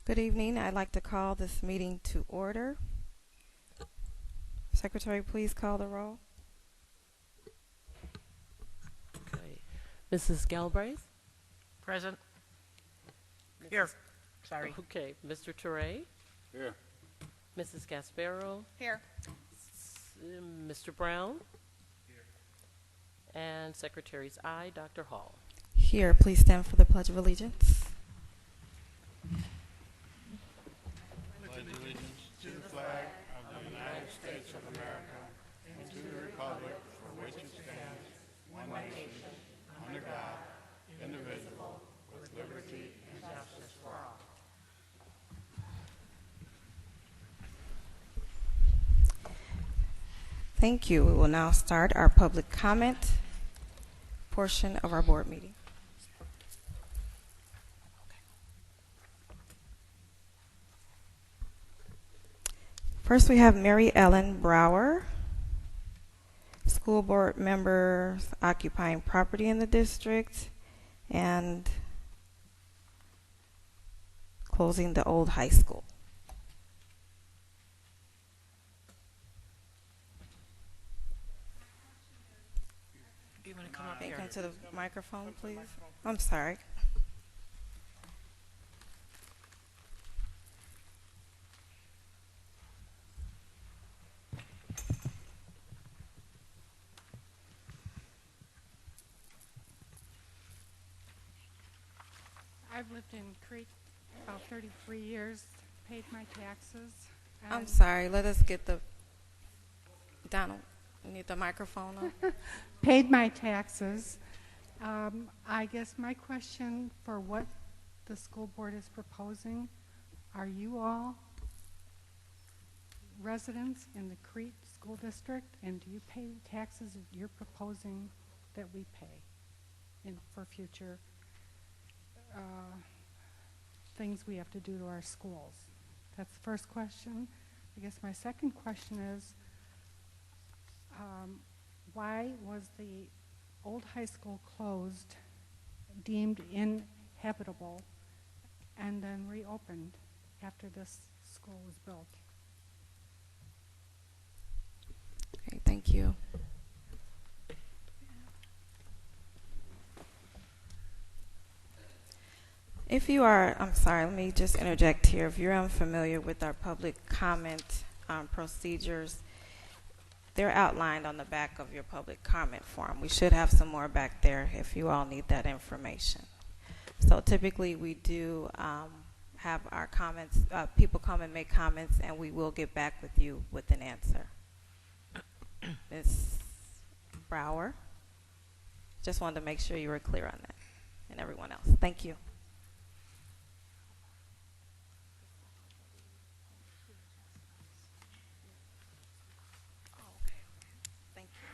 Good evening. I'd like to call this meeting to order. Secretary, please call the roll. Okay. Mrs. Galbraith? Present. Here. Sorry. Okay. Mr. Toure? Here. Mrs. Gasparo? Here. Mr. Brown? Here. And Secretary's aye, Dr. Hall. Here, please stand for the Pledge of Allegiance. Pledge allegiance to the flag of the United States of America and to the republic for which it stands, one nation, under God, indivisible, with liberty and justice for all. Thank you. We will now start our public comment portion of our board meeting. First, we have Mary Ellen Brower, school board members occupying property in the district and closing the old high school. Do you want to come up Can you here? come to the microphone, please? I'm sorry. I've lived in Crete about 33 years, paid my taxes. I'm and sorry. Let us get the Donald. We need the microphone up. Paid my taxes. I guess my question for what the school board is proposing, are you all residents in the Crete School District, and do you pay the taxes that you're proposing that we pay for future things we have to do to our schools? That's the first question. I guess my second question is, why was the old high school closed, deemed inhabitable, and then reopened after this school was built? Okay, thank you. If you are, I'm sorry, let me just interject here. If you're unfamiliar with our public comment procedures, they're outlined on the back of your public comment form. We should have some more back there if you all need that information. So typically we do have our comments, people come and make comments, and we will get back with you with an answer. Ms. Brower, just wanted to make sure you were clear on that, and everyone else. Thank you. Thank you.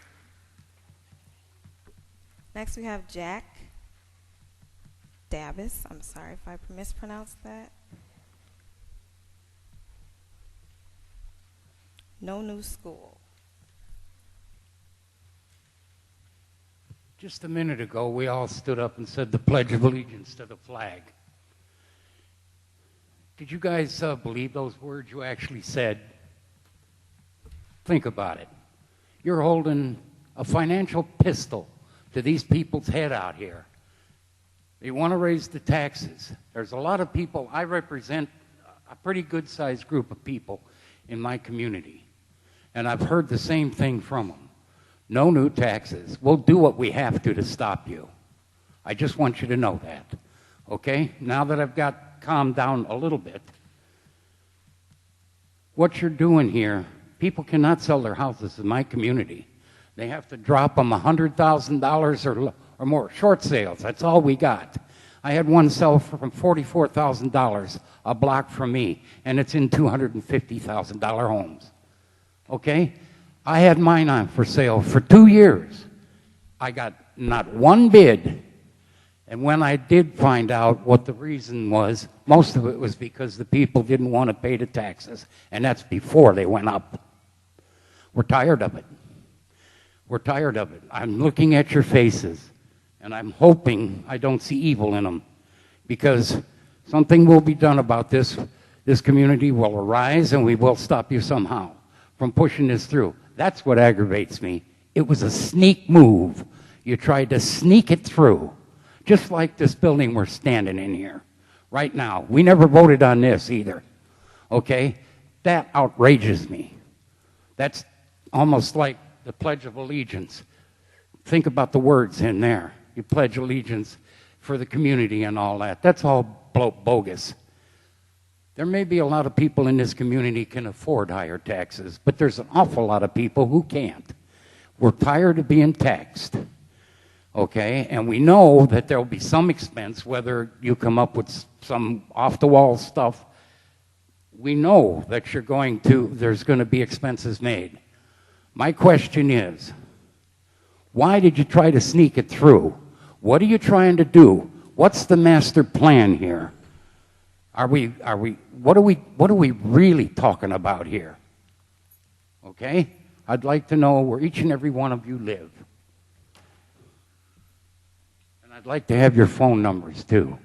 Next, we have Jack Davis. I'm sorry if I mispronounced that. No new school. Just a minute ago, we all stood up and said the Pledge of Allegiance to the flag. Did you guys believe those words you actually said? Think about it. You're holding a financial pistol to these people's head out here. They want to raise the taxes. There's a lot of people. I represent a pretty good-sized group of people in my community, and I've heard the same thing from them. No new taxes. We'll do what we have to stop you. I just want you to know that, okay? Now that I've got calmed down a little bit, what you're doing here, people cannot sell their houses in my community. They have to drop them $100,000 or more. Short sales, that's all we got. I had one sell for $44,000 a block from me, and it's in $250,000 homes, okay? I had mine on for sale for 2 years. I got not one bid. And when I did find out what the reason was, most of it was because the people didn't want to pay the taxes. And that's before they went up. We're tired of it. We're tired of it. I'm looking at your faces, and I'm hoping I don't see evil in them. Because Something will be done about this. This community will arise, and we will stop you somehow from pushing this through. That's what aggravates me. It was a sneak move. You tried to sneak it through, just like this building we're standing in here right now. We never voted on this either, okay? That outrages me. That's almost like the Pledge of Allegiance. Think about the words in there. You pledge allegiance for the community and all that. That's all bogus. There may be a lot of people in this community can afford higher taxes, but there's an awful lot of people who can't. We're tired of being taxed, okay? And we know that there'll be some expense, whether you come up with some off-the-wall stuff. We know that there's going to be expenses made. My question is, why did you try to sneak it through? What are you trying to do? What's the master plan here? What are we really talking about here? Okay? I'd like to know where each and every one of you live. And I'd like to have your phone numbers too.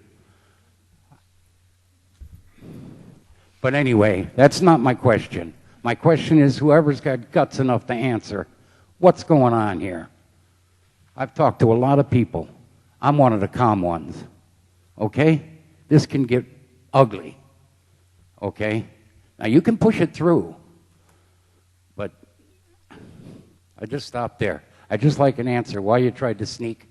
But anyway, that's not my question. My question is, whoever's got guts enough to answer, what's going on here? I've talked to a lot of people. I'm one of the calm ones. Okay? This can get ugly. Okay? Now you can push it through. But I just stopped there. I just like an answer why you tried to sneak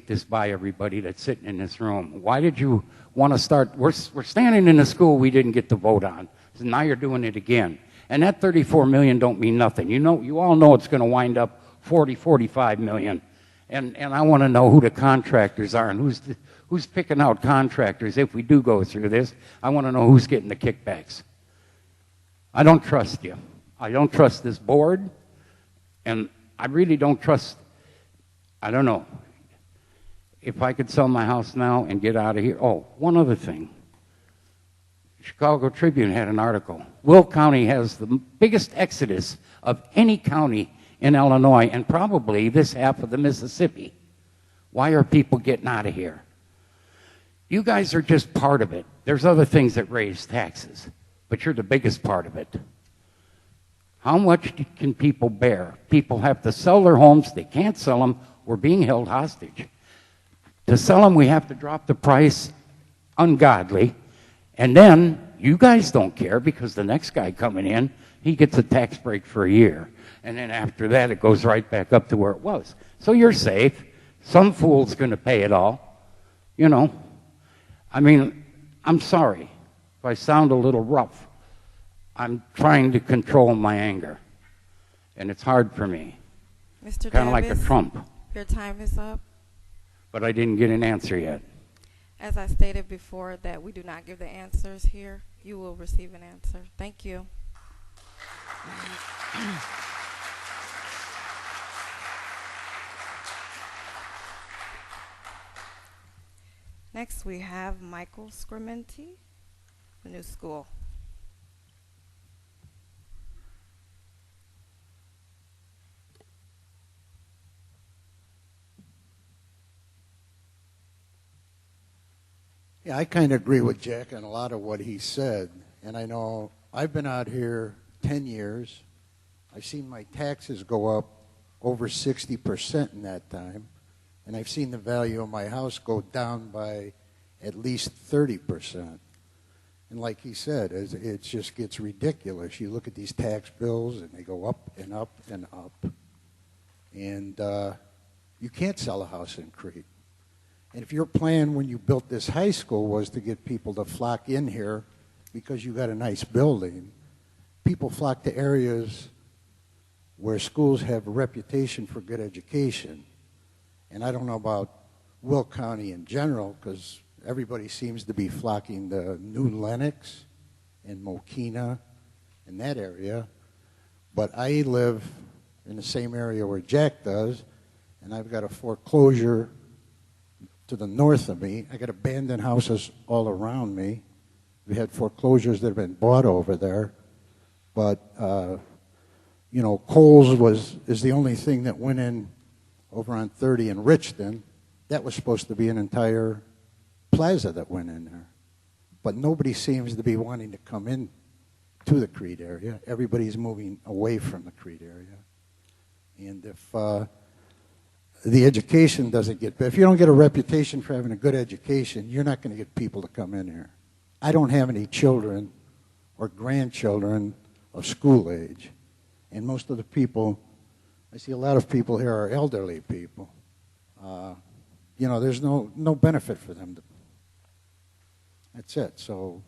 this by everybody that's sitting in this room. Why did you want to start? We're standing in a school we didn't get to vote on. So now you're doing it again. And that $34 million don't mean nothing. You all know it's going to wind up $45 million. And I want to know who the contractors are and who's picking out contractors if we do go through this. I want to know who's getting the kickbacks. I don't trust you. I don't trust this board. And I really don't trust, I don't know. If I could sell my house now and get out of here. Oh, one other thing. Chicago Tribune had an article. Will County has the biggest exodus of any county in Illinois and probably this half of the Mississippi. Why are people getting out of here? You guys are just part of it. There's other things that raise taxes, but you're the biggest part of it. How much can people bear? People have to sell their homes. They can't sell them. We're being held hostage. To sell them, we have to drop the price ungodly. And then you guys don't care because the next guy coming in, he gets a tax break for a year. And then after that, it goes right back up to where it was. So you're safe. Some fool's going to pay it all. You know, I mean, I'm sorry if I sound a little rough. I'm trying to control my anger. And it's hard for me. Mr. Kind of like a Davis, Trump. your time is up. But I didn't get an answer yet. As I stated before that we do not give the answers here, you will receive an answer. Thank you. Next we have Michael Scrimenti, the new school. Yeah, I kind of agree with Jack on a lot of what he said. And I know I've been out here 10 years. I've seen my taxes go up over 60% in that time. And I've seen the value of my house go down by at least 30%. And like he said, it just gets ridiculous. You look at these tax bills and they go up and up and up. And you can't sell a house in Crete. And if your plan when you built this high school was to get people to flock in here because you got a nice building, people flock to areas where schools have a reputation for good education. And I don't know about Will County in general because everybody seems to be flocking to New Lenox and Mokina in that area. But I live in the same area where Jack does, and I've got a foreclosure to the north of me. I got abandoned houses all around me. We had foreclosures that have been bought over there. But, you know, Kohl's is the only thing that went in over on 30 in Richton. That was supposed to be an entire plaza that went in there. But nobody seems to be wanting to come in to the Crete area. Everybody's moving away from the Crete area. And if the education doesn't get, if you don't get a reputation for having a good education, you're not going to get people to come in here. I don't have any children or grandchildren of school age. And most of the people, I see a lot of people here are elderly people. You know, there's no benefit for them. That's it. So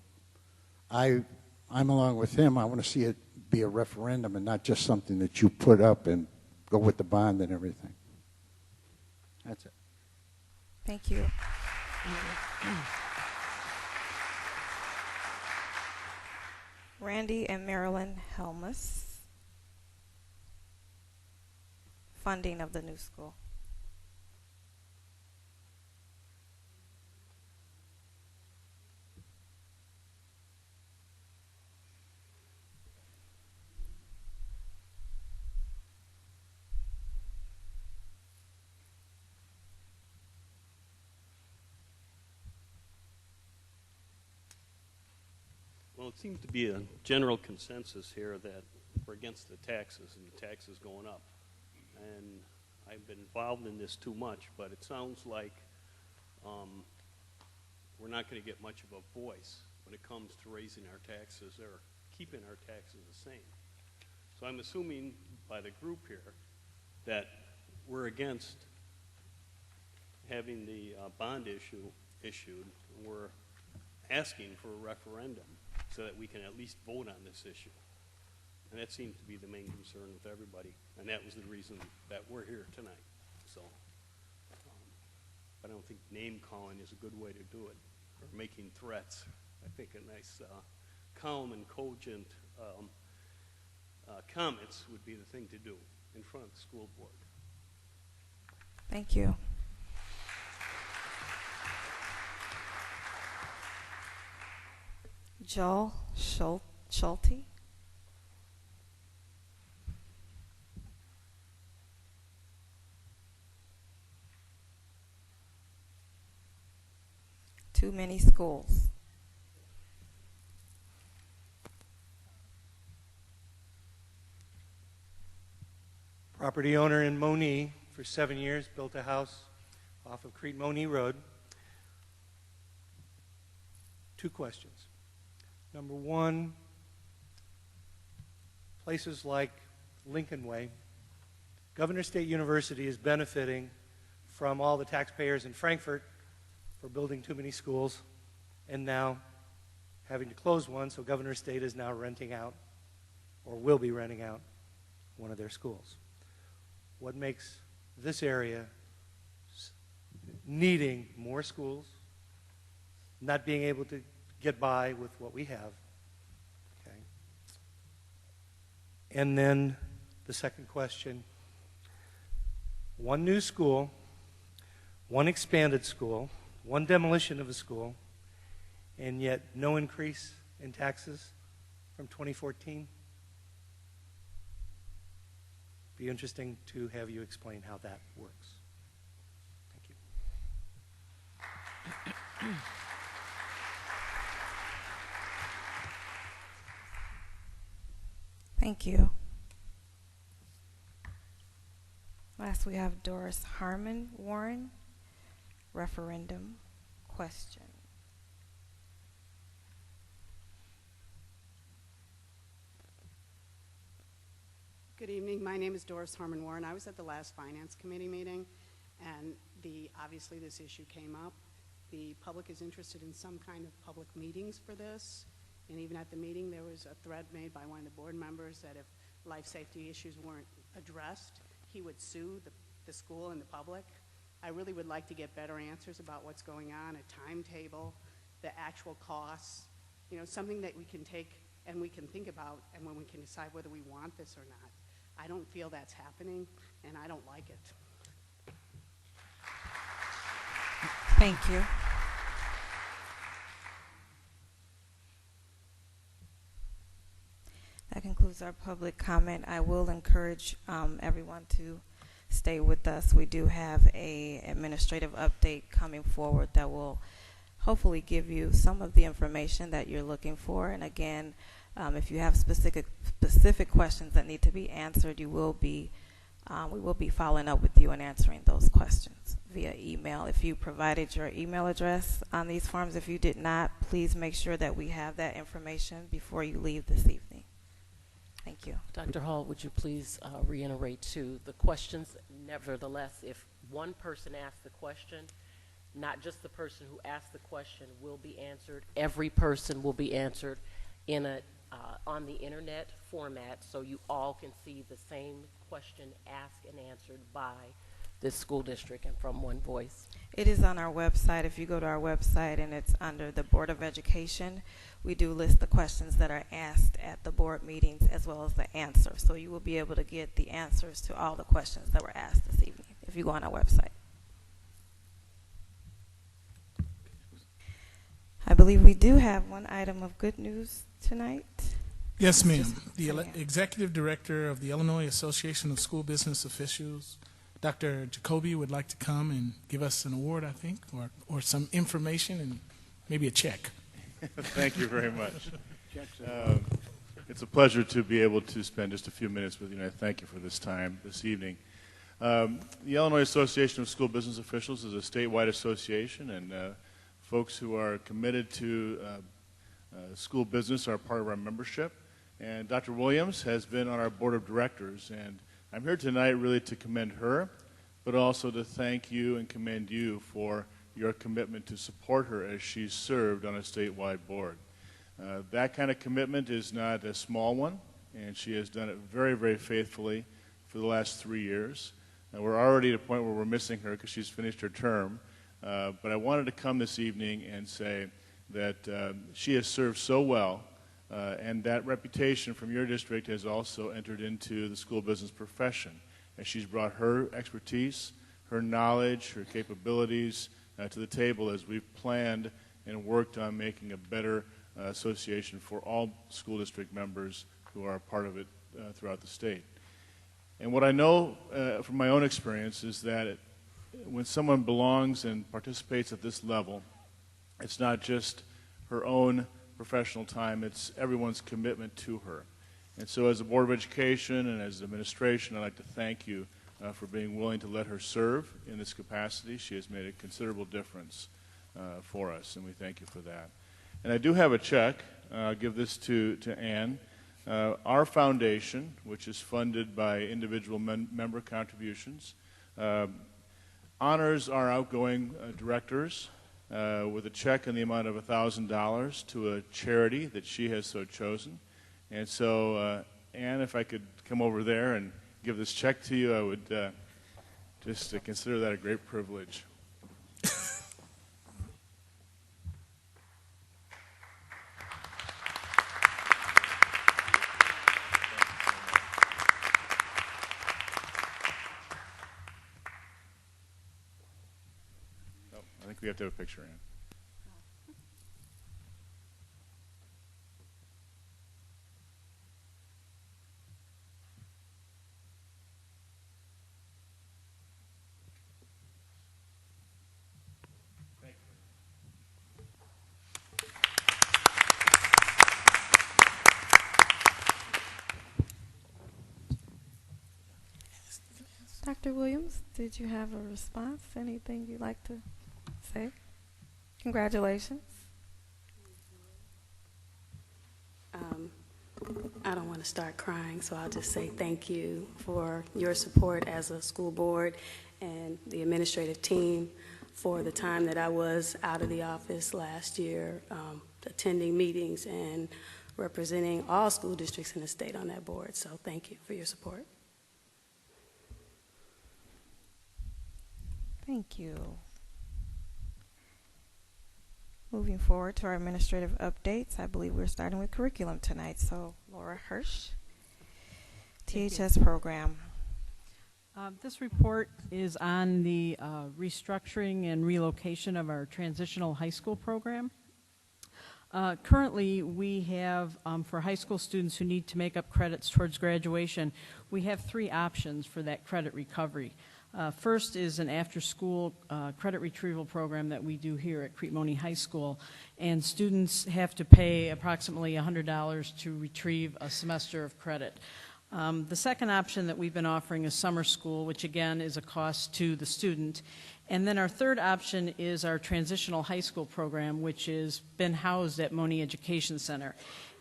I'm along with him. I want to see it be a referendum and not just something that you put up and go with the bond and everything. That's it. Thank you. Randy and Marilyn Helmus. Funding of the new school. Well, it seems to be a general consensus here that we're against the taxes and the taxes going up. And I've been involved in this too much, but it sounds like we're not going to get much of a voice when it comes to raising our taxes or keeping our taxes the same. So I'm assuming by the group here that we're against having the bond issued. We're asking for a referendum so that we can at least vote on this issue. And that seems to be the main concern with everybody. And that was the reason that we're here tonight. So I don't think name calling is a good way to do it, or making threats. I think a nice calm and cogent comments would be the thing to do in front of the school board. Thank you. Joel Schulte. Too many schools. Property owner in Monee for 7 years, built a house off of Crete Monee Road. 2 questions. Number 1, places like Lincoln Way, Governor State University is benefiting from all the taxpayers in Frankfurt for building too many schools and now having to close one, so Governor State is now renting out, or will be renting out, one of their schools. What makes this area needing more schools, not being able to get by with what we have? Okay. And then the second question, 1 new school, 1 expanded school, 1 demolition of a school, and yet no increase in taxes from 2014? Be interesting to have you explain how that works. Thank you. Thank you. Last, we have Doris Harmon Warren. Referendum question. Good evening. My name is Doris Harmon Warren. I was at the last Finance Committee meeting, and obviously this issue came up. The public is interested in some kind of public meetings for this, and even at the meeting there was a threat made by one of the board members that if life safety issues weren't addressed, he would sue the school and the public. I really would like to get better answers about what's going on, a timetable, the actual costs, something that we can take and we can think about, and when we can decide whether we want this or not. I don't feel that's happening, and I don't like it. Thank you. That concludes our public comment. I will encourage everyone to stay with us. We do have an administrative update coming forward that will hopefully give you some of the information that you're looking for. And again, if you have specific questions that need to be answered, we will be following up with you and answering those questions via email. If you provided your email address on these forms, if you did not, please make sure that we have that information before you leave this evening. Thank you. Dr. Hall, would you please reiterate to the questions? Nevertheless, if one person asks the question, not just the person who asked the question will be answered. Every person will be answered in a on the internet format, so you all can see the same question asked and answered by this school district and from one voice. It is on our website. If you go to our website and it's under the Board of Education, we do list the questions that are asked at the board meetings as well as the answers. So you will be able to get the answers to all the questions that were asked this evening if you go on our website. I believe we do have one item of good news tonight. Yes, ma'am. The Executive Director of the Illinois Association of School Business Officials, Dr. Jacoby, would like to come and give us an award, I think, or some information and maybe a check. Thank you very much. It's a pleasure to be able to spend just a few minutes with you, and I thank you for this time this evening. The Illinois Association of School Business Officials is a statewide association, and folks who are committed to school business are part of our membership. And Dr. Williams has been on our board of directors, and I'm here tonight really to commend her, but also to thank you and commend you for your commitment to support her as she's served on a statewide board. That kind of commitment is not a small one, and she has done it very, very faithfully for the last 3 years. We're already at a point where we're missing her because she's finished her term, but I wanted to come this evening and say that she has served so well, and that reputation from your district has also entered into the school business profession, as she's brought her expertise, her knowledge, her capabilities to the table as we've planned and worked on making a better association for all school district members who are a part of it throughout the state. And what I know from my own experience is that when someone belongs and participates at this level, it's not just her own professional time, it's everyone's commitment to her. And so as a Board of Education and as administration, I'd like to thank you for being willing to let her serve in this capacity. She has made a considerable difference for us, and we thank you for that. And I do have a check. I'll give this to Ann. Our foundation, which is funded by individual member contributions, honors our outgoing directors with a check in the amount of $1,000 to a charity that she has so chosen. And so, Ann, if I could come over there and give this check to you, I would just consider that a great privilege. I think we have to have a picture, Ann. Dr. Williams, did you have a response? Anything you'd like to say? Congratulations. I don't want to start crying, so I'll just say thank you for your support as a school board and the administrative team for the time that I was out of the office last year, attending meetings and representing all school districts in the state on that board. So thank you for your support. Thank you. Moving forward to our administrative updates, I believe we're starting with curriculum tonight. So, Laura Hirsch, THS program. This report is on the restructuring and relocation of our transitional high school program. Currently, we have, for high school students who need to make up credits towards graduation, we have 3 options for that credit recovery. First is an after-school credit retrieval program that we do here at Crete Monee High School, and students have to pay approximately $100 to retrieve a semester of credit. The second option that we've been offering is summer school, which again is a cost to the student. And then our third option is our transitional high school program, which has been housed at Monee Education Center.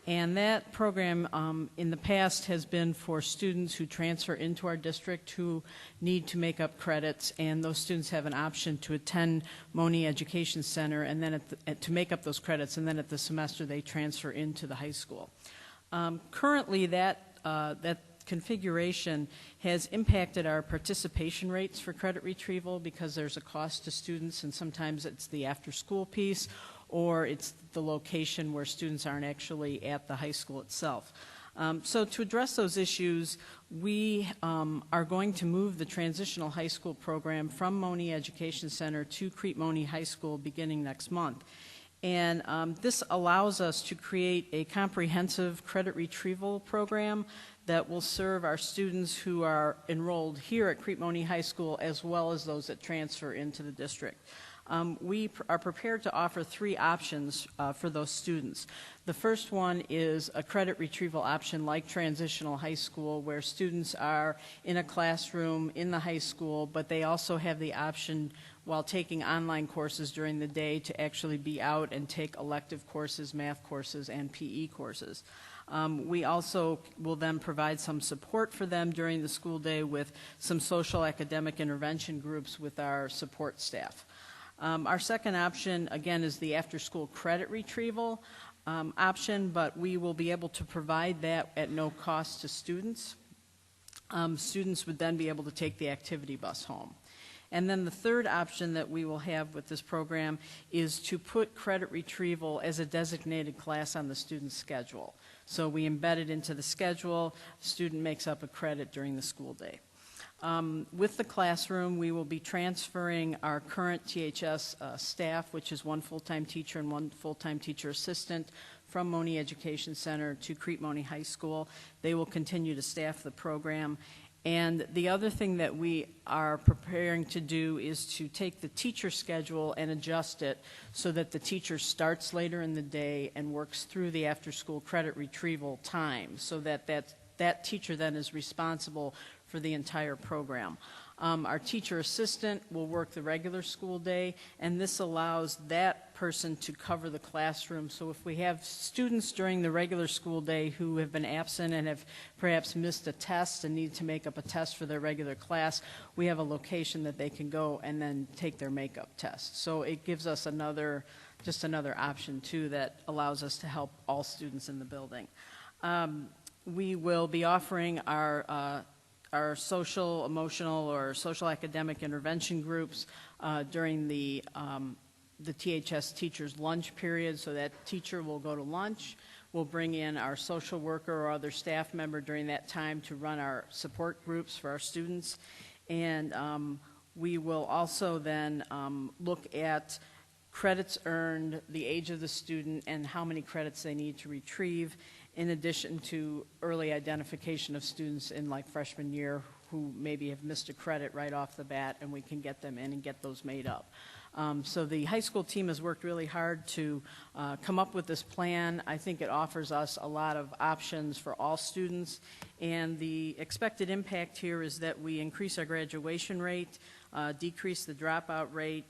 And that program in the past has been for students who transfer into our district who need to make up credits, and those students have an option to attend Monee Education Center and then to make up those credits, and then at the semester they transfer into the high school. Currently that configuration has impacted our participation rates for credit retrieval because there's a cost to students, and sometimes it's the after-school piece or it's the location where students aren't actually at the high school itself. So to address those issues, we are going to move the transitional high school program from Monee Education Center to Crete Monee High School beginning next month. And this allows us to create a comprehensive credit retrieval program that will serve our students who are enrolled here at Crete Monee High School as well as those that transfer into the district. We are prepared to offer three options for those students. The first one is a credit retrieval option like transitional high school, where students are in a classroom in the high school, but they also have the option while taking online courses during the day to actually be out and take elective courses, math courses, and PE courses. We also will then provide some support for them during the school day with some social academic intervention groups with our support staff. Our second option, again, is the after-school credit retrieval option, but we will be able to provide that at no cost to students. Students would then be able to take the activity bus home. And then the third option that we will have with this program is to put credit retrieval as a designated class on the student's schedule. So we embed it into the schedule. The student makes up a credit during the school day. With the classroom, we will be transferring our current THS staff, which is one full-time teacher and one full-time teacher assistant, from Monee Education Center to Crete Monee High School. They will continue to staff the program. And the other thing that we are preparing to do is to take the teacher schedule and adjust it so that the teacher starts later in the day and works through the after-school credit retrieval time, so that that teacher then is responsible for the entire program. Our teacher assistant will work the regular school day, and this allows that person to cover the classroom. So if we have students during the regular school day who have been absent and have perhaps missed a test and need to make up a test for their regular class, we have a location that they can go and then take their makeup test. So it gives us just another option too that allows us to help all students in the building. We will be offering our social, emotional, or social academic intervention groups during the THS teacher's lunch period. So that teacher will go to lunch. We'll bring in our social worker or other staff member during that time to run our support groups for our students. And we will also then look at credits earned, the age of the student, and how many credits they need to retrieve, in addition to early identification of students in like freshman year who maybe have missed a credit right off the bat, and we can get them in and get those made up. So the high school team has worked really hard to come up with this plan. I think it offers us a lot of options for all students, and the expected impact here is that we increase our graduation rate, decrease the dropout rate,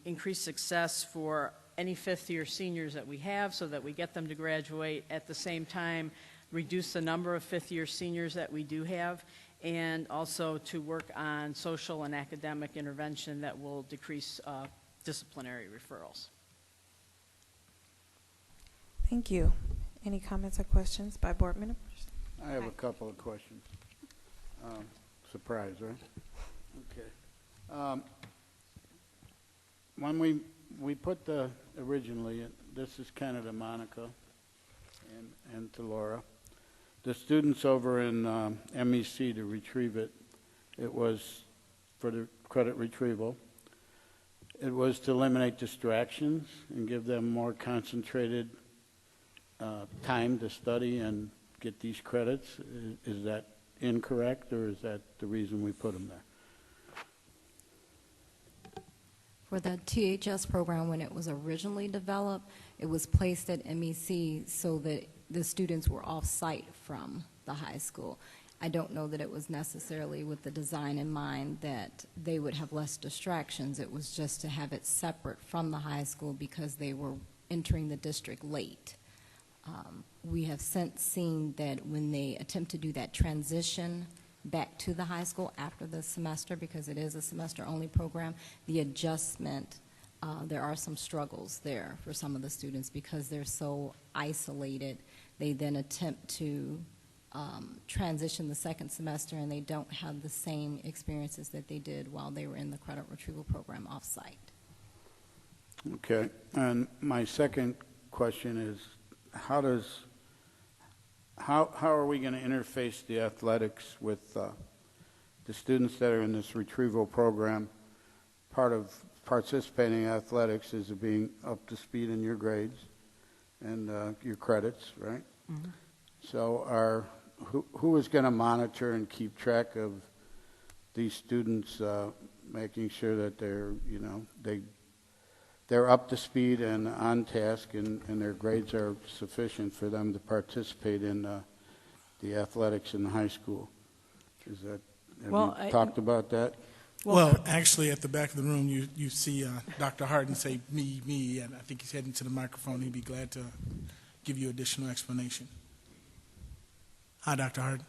increase success for any fifth-year seniors that we have so that we get them to graduate, at the same time reduce the number of fifth-year seniors that we do have, and also to work on social and academic intervention that will decrease disciplinary referrals. Thank you. Any comments or questions by board members? I have a couple of questions. Surprise, right? Okay. When we put originally, this is Canada, Monica, and to Laura, the students over in MEC to retrieve it, it was for the credit retrieval. It was to eliminate distractions and give them more concentrated time to study and get these credits. Is that incorrect, or is that the reason we put them there? For the THS program, when it was originally developed, it was placed at MEC so that the students were off-site from the high school. I don't know that it was necessarily with the design in mind that they would have less distractions. It was just to have it separate from the high school because they were entering the district late. We have since seen that when they attempt to do that transition back to the high school after the semester, because it is a semester-only program, the adjustment, there are some struggles there for some of the students because they're so isolated. They then attempt to transition the second semester, and they don't have the same experiences that they did while they were in the credit retrieval program off-site. Okay, and my second question is, how are we going to interface the athletics with the students that are in this retrieval program? Part of participating in athletics is being up to speed in your grades and your credits, right? Mm-hmm. So who is going to monitor and keep track of these students, making sure that they're up to speed and on task, and their grades are sufficient for them to participate in the athletics in the high school? Have you talked about that? Well, actually, at the back of the room, you see Dr. Harden say, me, and I think he's heading to the microphone. He'd be glad to give you additional explanation. Hi, Dr. Harden.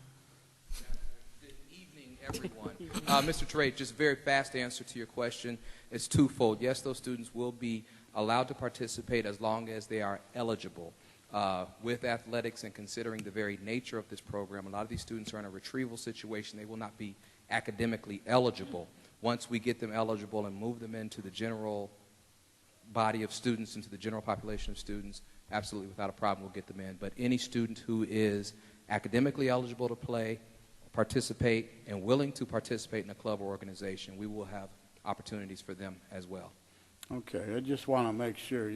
Good evening, everyone. Mr. Trade, just a very fast answer to your question. It's twofold. Yes, those students will be allowed to participate as long as they are eligible. With athletics and considering the very nature of this program, a lot of these students are in a retrieval situation. They will not be academically eligible. Once we get them eligible and move them into the general body of students, into the general population of students, absolutely without a problem we'll get them in. But any student who is academically eligible to play, participate, and willing to participate in a club or organization, we will have opportunities for them as well. Okay, I just want to make sure,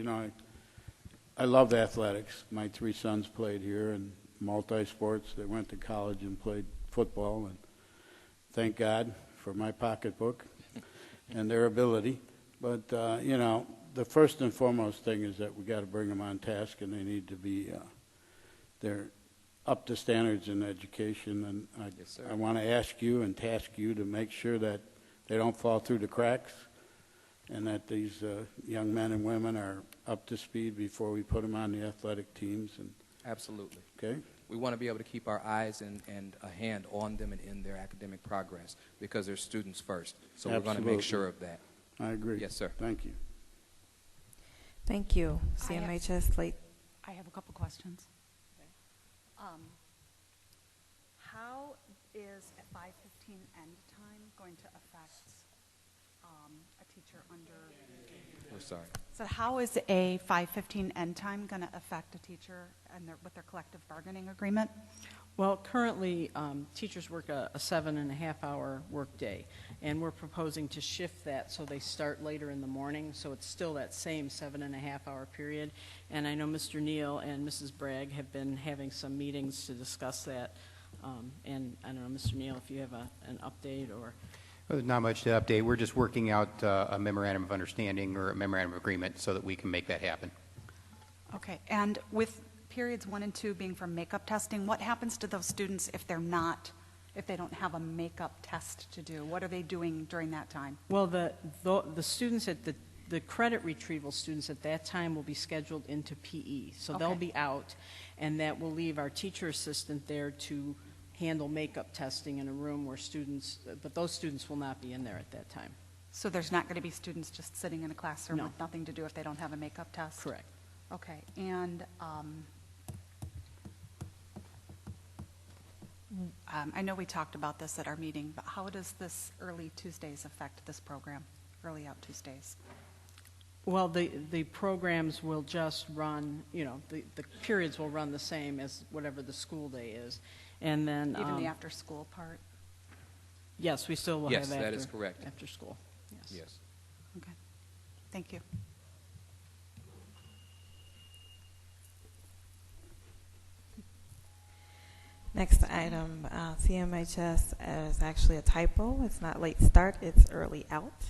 I love athletics. My three sons played here in multi-sports. They went to college and played football, and thank God for my pocketbook and their ability. But, the first and foremost thing is that we got to bring them on task, and they need to be, they're up to standards in education. And Yes, I want to ask you and task you to make sure that they don't fall through the cracks, and that these young men and women are up to speed before we put them on the athletic teams. And Absolutely. okay. We want to be able to keep our eyes and a hand on them and in their academic progress because they're students first. So we're going to make sure of that. I agree. Yes, sir. Thank you. Thank you. CMHS late. I have a couple questions. How is a 5:15 end time going to affect a teacher under? We're sorry. So how is a 5:15 end time going to affect a teacher and with their collective bargaining agreement? Well, currently, teachers work a 7.5-hour workday, and we're proposing to shift that so they start later in the morning, so it's still that same 7.5-hour period. And I know Mr. Neal and Mrs. Bragg have been having some meetings to discuss that. And I don't know, Mr. Neal, if you have an update or... Well, not much to update. We're just working out a memorandum of understanding or a memorandum of agreement so that we can make that happen. Okay, and with periods 1 and 2 being for makeup testing, what happens to those students if they don't have a makeup test to do? What are they doing during that time? Well, the students at the credit retrieval students at that time will be scheduled into PE. So Okay. they'll be out, and that will leave our teacher assistant there to handle makeup testing in a room where but those students will not be in there at that time. So there's not going to be students just sitting in a classroom No. with nothing to do if they don't have a makeup test? Correct. Okay, and I know we talked about this at our meeting, but how does this early Tuesdays affect this program, early out Tuesdays? Well, the programs will just run, the periods will run the same as whatever the school day is. And then... Even the after-school part? Yes, we still will Yes, have that is correct. After school. Yes. Yes. Okay, thank you. Next item, CMHS is actually a typo. It's not late start, it's early out.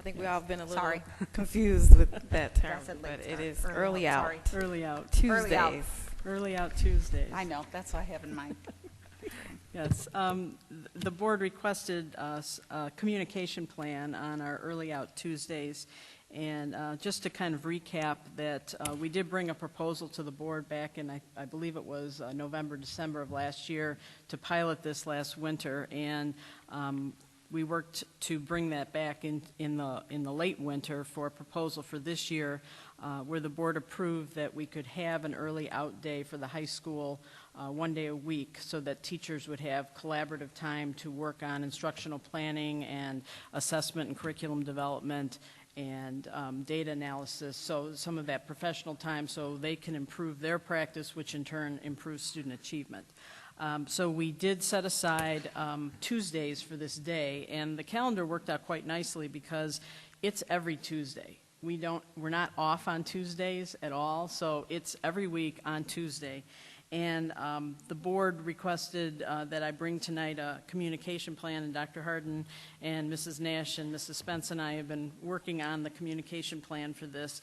I think we all have been a little Sorry. confused with that term, That's a late but it start. is Early early out, out. sorry. Early out. Tuesdays. Early out. Early out Tuesdays. I know, that's what I have in mind. Yes. The board requested a communication plan on our early out Tuesdays. And just to kind of recap that, we did bring a proposal to the board back in, I believe it was November, December of last year to pilot this last winter. And we worked to bring that back in the late winter for a proposal for this year, where the board approved that we could have an early out day for the high school 1 day a week, so that teachers would have collaborative time to work on instructional planning and assessment and curriculum development and data analysis, so some of that professional time so they can improve their practice, which in turn improves student achievement. So we did set aside Tuesdays for this day, and the calendar worked out quite nicely because it's every Tuesday. We're not off on Tuesdays at all, so it's every week on Tuesday. And the board requested that I bring tonight a communication plan, and Dr. Harden and Mrs. Nash and Mrs. Spence and I have been working on the communication plan for this.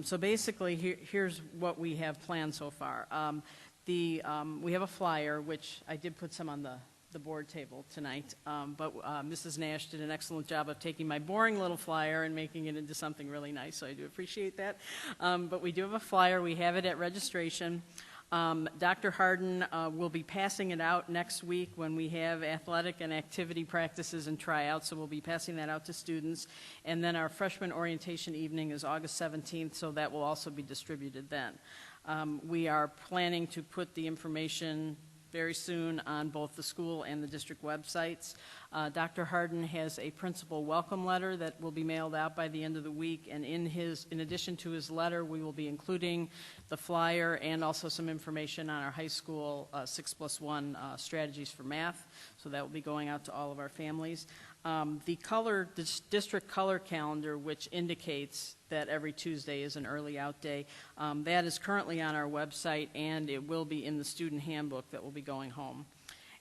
So basically, here's what we have planned so far. We have a flyer, which I did put some on the board table tonight, but Mrs. Nash did an excellent job of taking my boring little flyer and making it into something really nice, so I do appreciate that. But we do have a flyer. We have it at registration. Dr. Harden will be passing it out next week when we have athletic and activity practices and tryouts, so we'll be passing that out to students. And then our freshman orientation evening is August 17th, so that will also be distributed then. We are planning to put the information very soon on both the school and the district websites. Dr. Harden has a principal welcome letter that will be mailed out by the end of the week, and in addition to his letter, we will be including the flyer and also some information on our high school 6+1 strategies for math, so that will be going out to all of our families. The district color calendar, which indicates that every Tuesday is an early out day, that is currently on our website, and it will be in the student handbook that will be going home.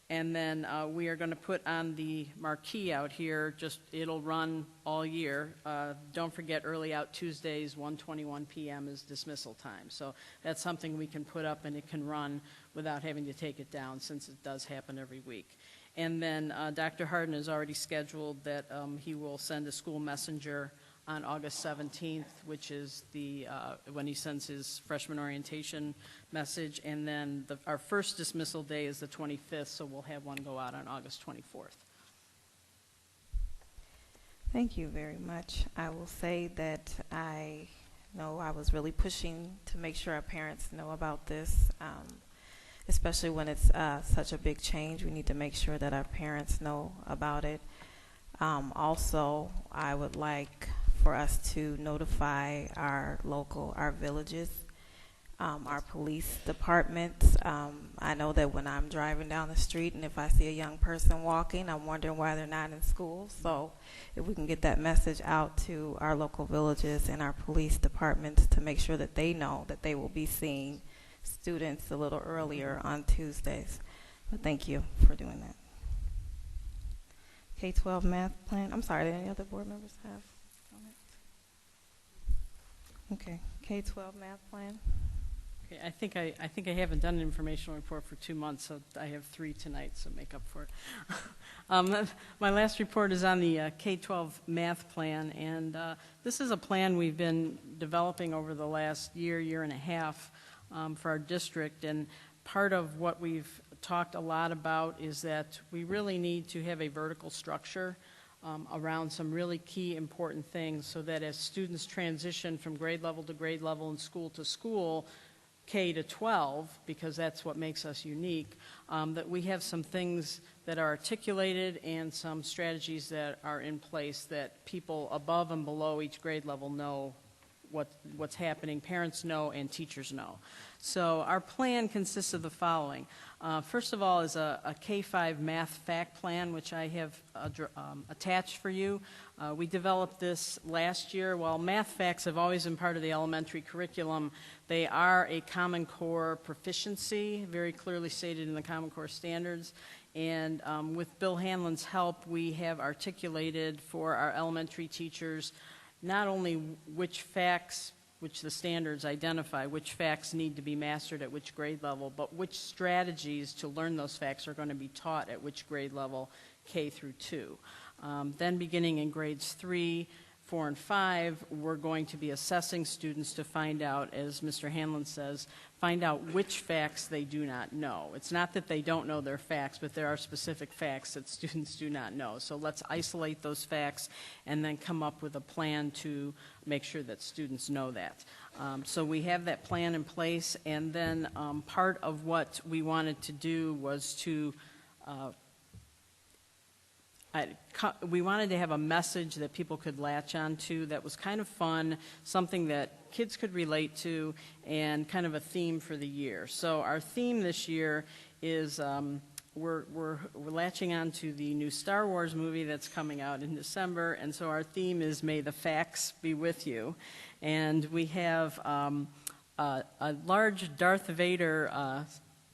And then we are going to put on the marquee out here, it'll run all year. Don't forget, early out Tuesdays, 1:21 p.m. is dismissal time. So that's something we can put up and it can run without having to take it down, since it does happen every week. And then Dr. Harden has already scheduled that he will send a school messenger on August 17th, which is when he sends his freshman orientation message. And then our first dismissal day is the 25th, so we'll have one go out on August 24th. Thank you very much. I will say that I know I was really pushing to make sure our parents know about this, especially when it's such a big change. We need to make sure that our parents know about it. Also, I would like for us to notify our villages, our police departments. I know that when I'm driving down the street and if I see a young person walking, I'm wondering why they're not in school. So if we can get that message out to our local villages and our police departments to make sure that they know that they will be seeing students a little earlier on Tuesdays. But thank you for doing that. K-12 math plan. I'm sorry, did any other board members have comments? Okay, K-12 math plan. Okay, I think I haven't done an informational report for 2 months, so I have 3 tonight, so make up for it. My last report is on the K-12 math plan, and this is a plan we've been developing over the last year and a half for our district, and part of what we've talked a lot about is that we really need to have a vertical structure around some really key important things, so that as students transition from grade level to grade level and school to school, K to 12, because that's what makes us unique, that we have some things that are articulated and some strategies that are in place that people above and below each grade level know what's happening, parents know, and teachers know. So our plan consists of the following. First of all is a K-5 math fact plan, which I have attached for you. We developed this last year. While math facts have always been part of the elementary curriculum, they are a Common Core proficiency, very clearly stated in the Common Core standards. And with Bill Hanlon's help, we have articulated for our elementary teachers not only which facts, which the standards identify, which facts need to be mastered at which grade level, but which strategies to learn those facts are going to be taught at which grade level, K through 2. Then beginning in grades 3, 4, and 5, we're going to be assessing students to find out, as Mr. Hanlon says, find out which facts they do not know. It's not that they don't know their facts, but there are specific facts that students do not know. So let's isolate those facts and then come up with a plan to make sure that students know that. So we have that plan in place, and then part of what we wanted to do was to we wanted to have a message that people could latch onto that was kind of fun, something that kids could relate to, and kind of a theme for the year. So our theme this year is we're latching onto the new Star Wars movie that's coming out in December, and so our theme is May the Facts Be With You. And we have a large Darth Vader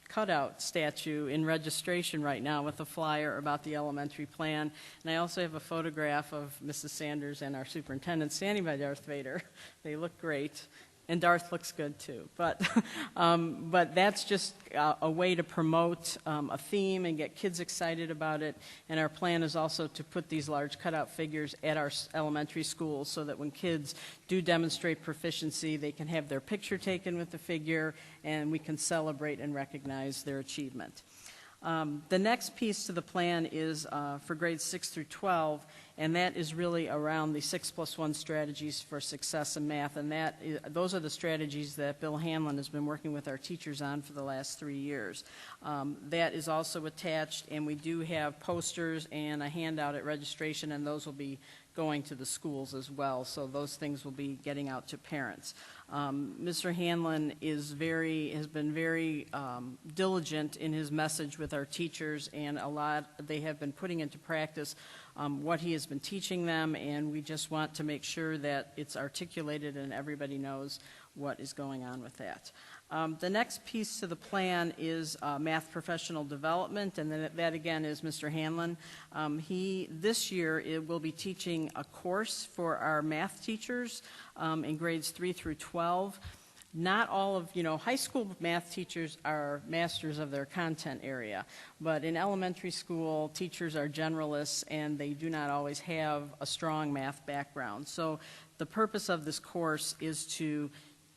cutout statue in registration right now with a flyer about the elementary plan. And I also have a photograph of Mrs. Sanders and our superintendent standing by Darth Vader. They look great. And Darth looks good too. But that's just a way to promote a theme and get kids excited about it. And our plan is also to put these large cutout figures at our elementary schools so that when kids do demonstrate proficiency, they can have their picture taken with the figure and we can celebrate and recognize their achievement. The next piece to the plan is for grades 6 through 12, and that is really around the 6+1 strategies for success in math, and those are the strategies that Bill Hanlon has been working with our teachers on for the last 3 years. That is also attached, and we do have posters and a handout at registration, and those will be going to the schools as well, so those things will be getting out to parents. Mr. Hanlon has been very diligent in his message with our teachers, and they have been putting into practice what he has been teaching them, and we just want to make sure that it's articulated and everybody knows what is going on with that. The next piece to the plan is math professional development, and that again is Mr. Hanlon. This year will be teaching a course for our math teachers in grades 3 through 12. Not all of, high school math teachers are masters of their content area, but in elementary school, teachers are generalists and they do not always have a strong math background. So the purpose of this course is to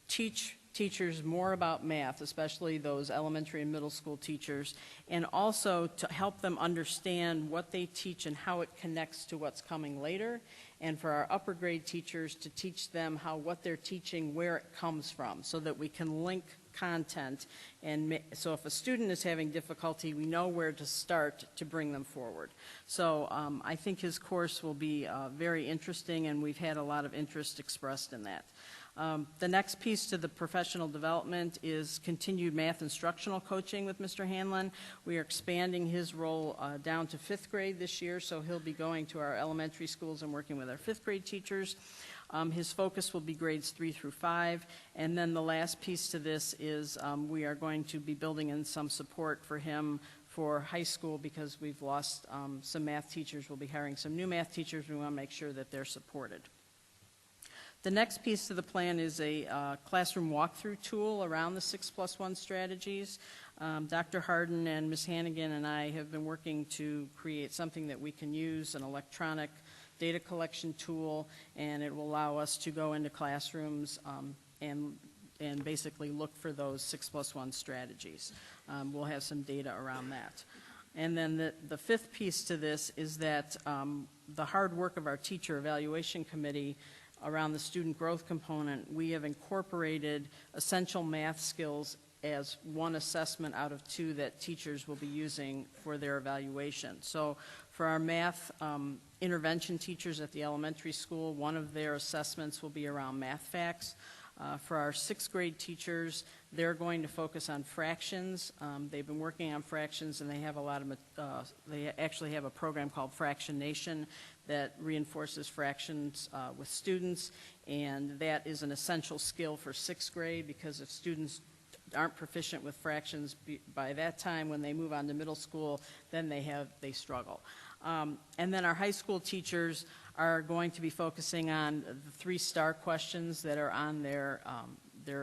teach teachers more about math, especially those elementary and middle school teachers, and also to help them understand what they teach and how it connects to what's coming later, and for our upper grade teachers to teach them how what they're teaching, where it comes from, so that we can link content, and so if a student is having difficulty, we know where to start to bring them forward. So I think his course will be very interesting, and we've had a lot of interest expressed in that. The next piece to the professional development is continued math instructional coaching with Mr. Hanlon. We are expanding his role down to 5th grade this year, so he'll be going to our elementary schools and working with our 5th grade teachers. His focus will be grades 3 through 5, and then the last piece to this is we are going to be building in some support for him for high school because we've lost some math teachers. We'll be hiring some new math teachers. We want to make sure that they're supported. The next piece to the plan is a classroom walkthrough tool around the 6+1 strategies. Dr. Harden and Ms. Hannigan and I have been working to create something that we can use, an electronic data collection tool, and it will allow us to go into classrooms and basically look for those 6+1 strategies. We'll have some data around that. And then the fifth piece to this is that the hard work of our teacher evaluation committee around the student growth component, we have incorporated essential math skills as one assessment out of 2 that teachers will be using for their evaluation. So for our math intervention teachers at the elementary school, one of their assessments will be around math facts. For our 6th grade teachers, they're going to focus on fractions. They've been working on fractions, and they have a lot of, they actually have a program called Fraction Nation that reinforces fractions with students, and that is an essential skill for 6th grade because if students aren't proficient with fractions by that time, when they move on to middle school, then they struggle. And then our high school teachers are going to be focusing on the 3-star questions that are on their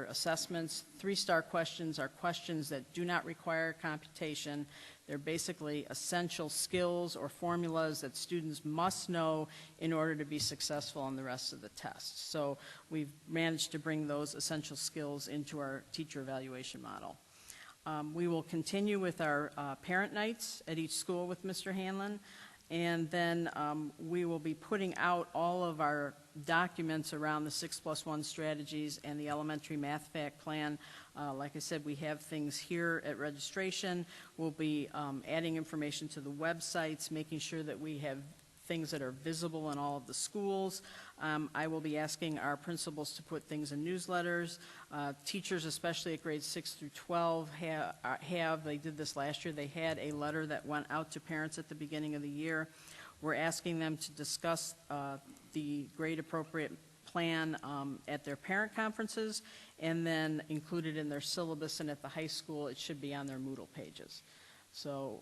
assessments. 3-star questions are questions that do not require computation. They're basically essential skills or formulas that students must know in order to be successful on the rest of the tests. So we've managed to bring those essential skills into our teacher evaluation model. We will continue with our parent nights at each school with Mr. Hanlon. And then we will be putting out all of our documents around the 6+1 strategies and the elementary math fact plan. Like I said, we have things here at registration. We'll be adding information to the websites, making sure that we have things that are visible in all of the schools. I will be asking our principals to put things in newsletters. Teachers, especially at grades 6 through 12, they did this last year, they had a letter that went out to parents at the beginning of the year. We're asking them to discuss the grade appropriate plan at their parent conferences, and then included in their syllabus, and at the high school it should be on their Moodle pages. So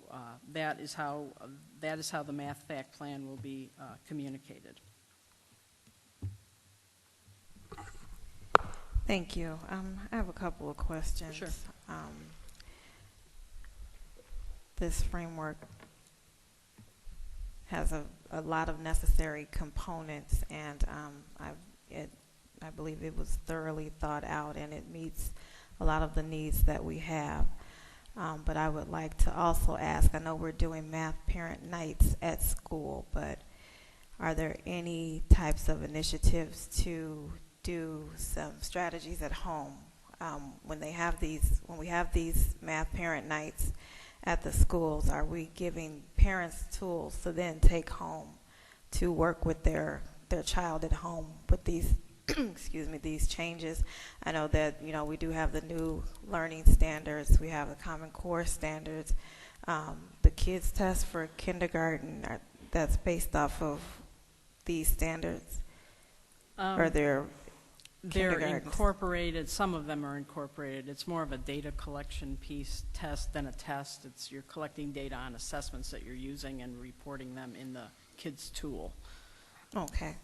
that is how the math fact plan will be communicated. Thank you. I have a couple of questions. Sure. This framework has a lot of necessary components, and I believe it was thoroughly thought out, and it meets a lot of the needs that we have. But I would like to also ask, I know we're doing math parent nights at school, but are there any types of initiatives to do some strategies at home when we have these math parent nights at the schools? Are we giving parents tools to then take home to work with their child at home with these these changes? I know that we do have the new learning standards, we have the Common Core standards, the kids test for kindergarten that's based off of these standards, or they're incorporated. Some of them are incorporated. It's more of a data collection piece test than a test. You're collecting data on assessments that you're using and reporting them in the kids tool. Okay.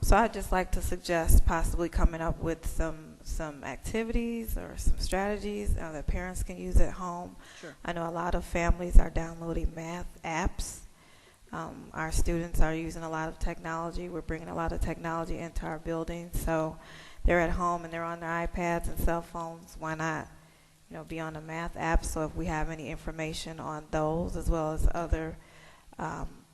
So I'd just like to suggest possibly coming up with some activities or some strategies that parents can use at home. Sure. I know a lot of families are downloading math apps. Our students are using a lot of technology. We're bringing a lot of technology into our buildings. So they're at home and they're on their iPads and cell phones. Why not, be on a math app? So if we have any information on those, as well as other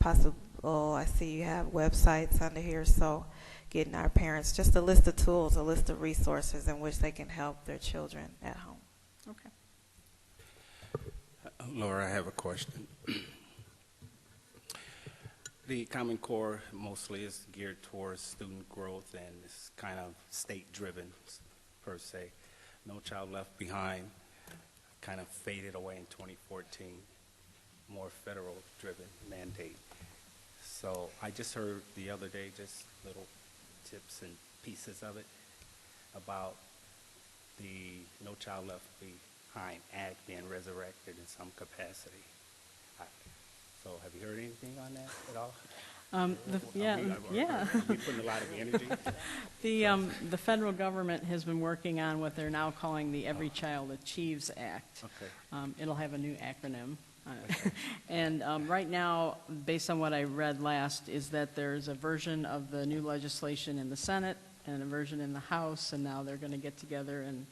possible, I see you have websites under here. So getting our parents just a list of tools, a list of resources in which they can help their children at home. Okay. Laura, I have a question. The Common Core mostly is geared towards student growth and is kind of state-driven, per se. No Child Left Behind kind of faded away in 2014, more federal-driven mandate. So I just heard the other day just little tips and pieces of it about the No Child Left Behind Act being resurrected in some capacity. So have you heard anything on that at all? Yeah. We're putting a lot of energy. The federal government has been working on what they're now calling the Every Child Achieves Act. Okay. It'll have a new acronym. And right now, based on what I read last, is that there's a version of the new legislation in the Senate and a version in the House, and now they're going to get together and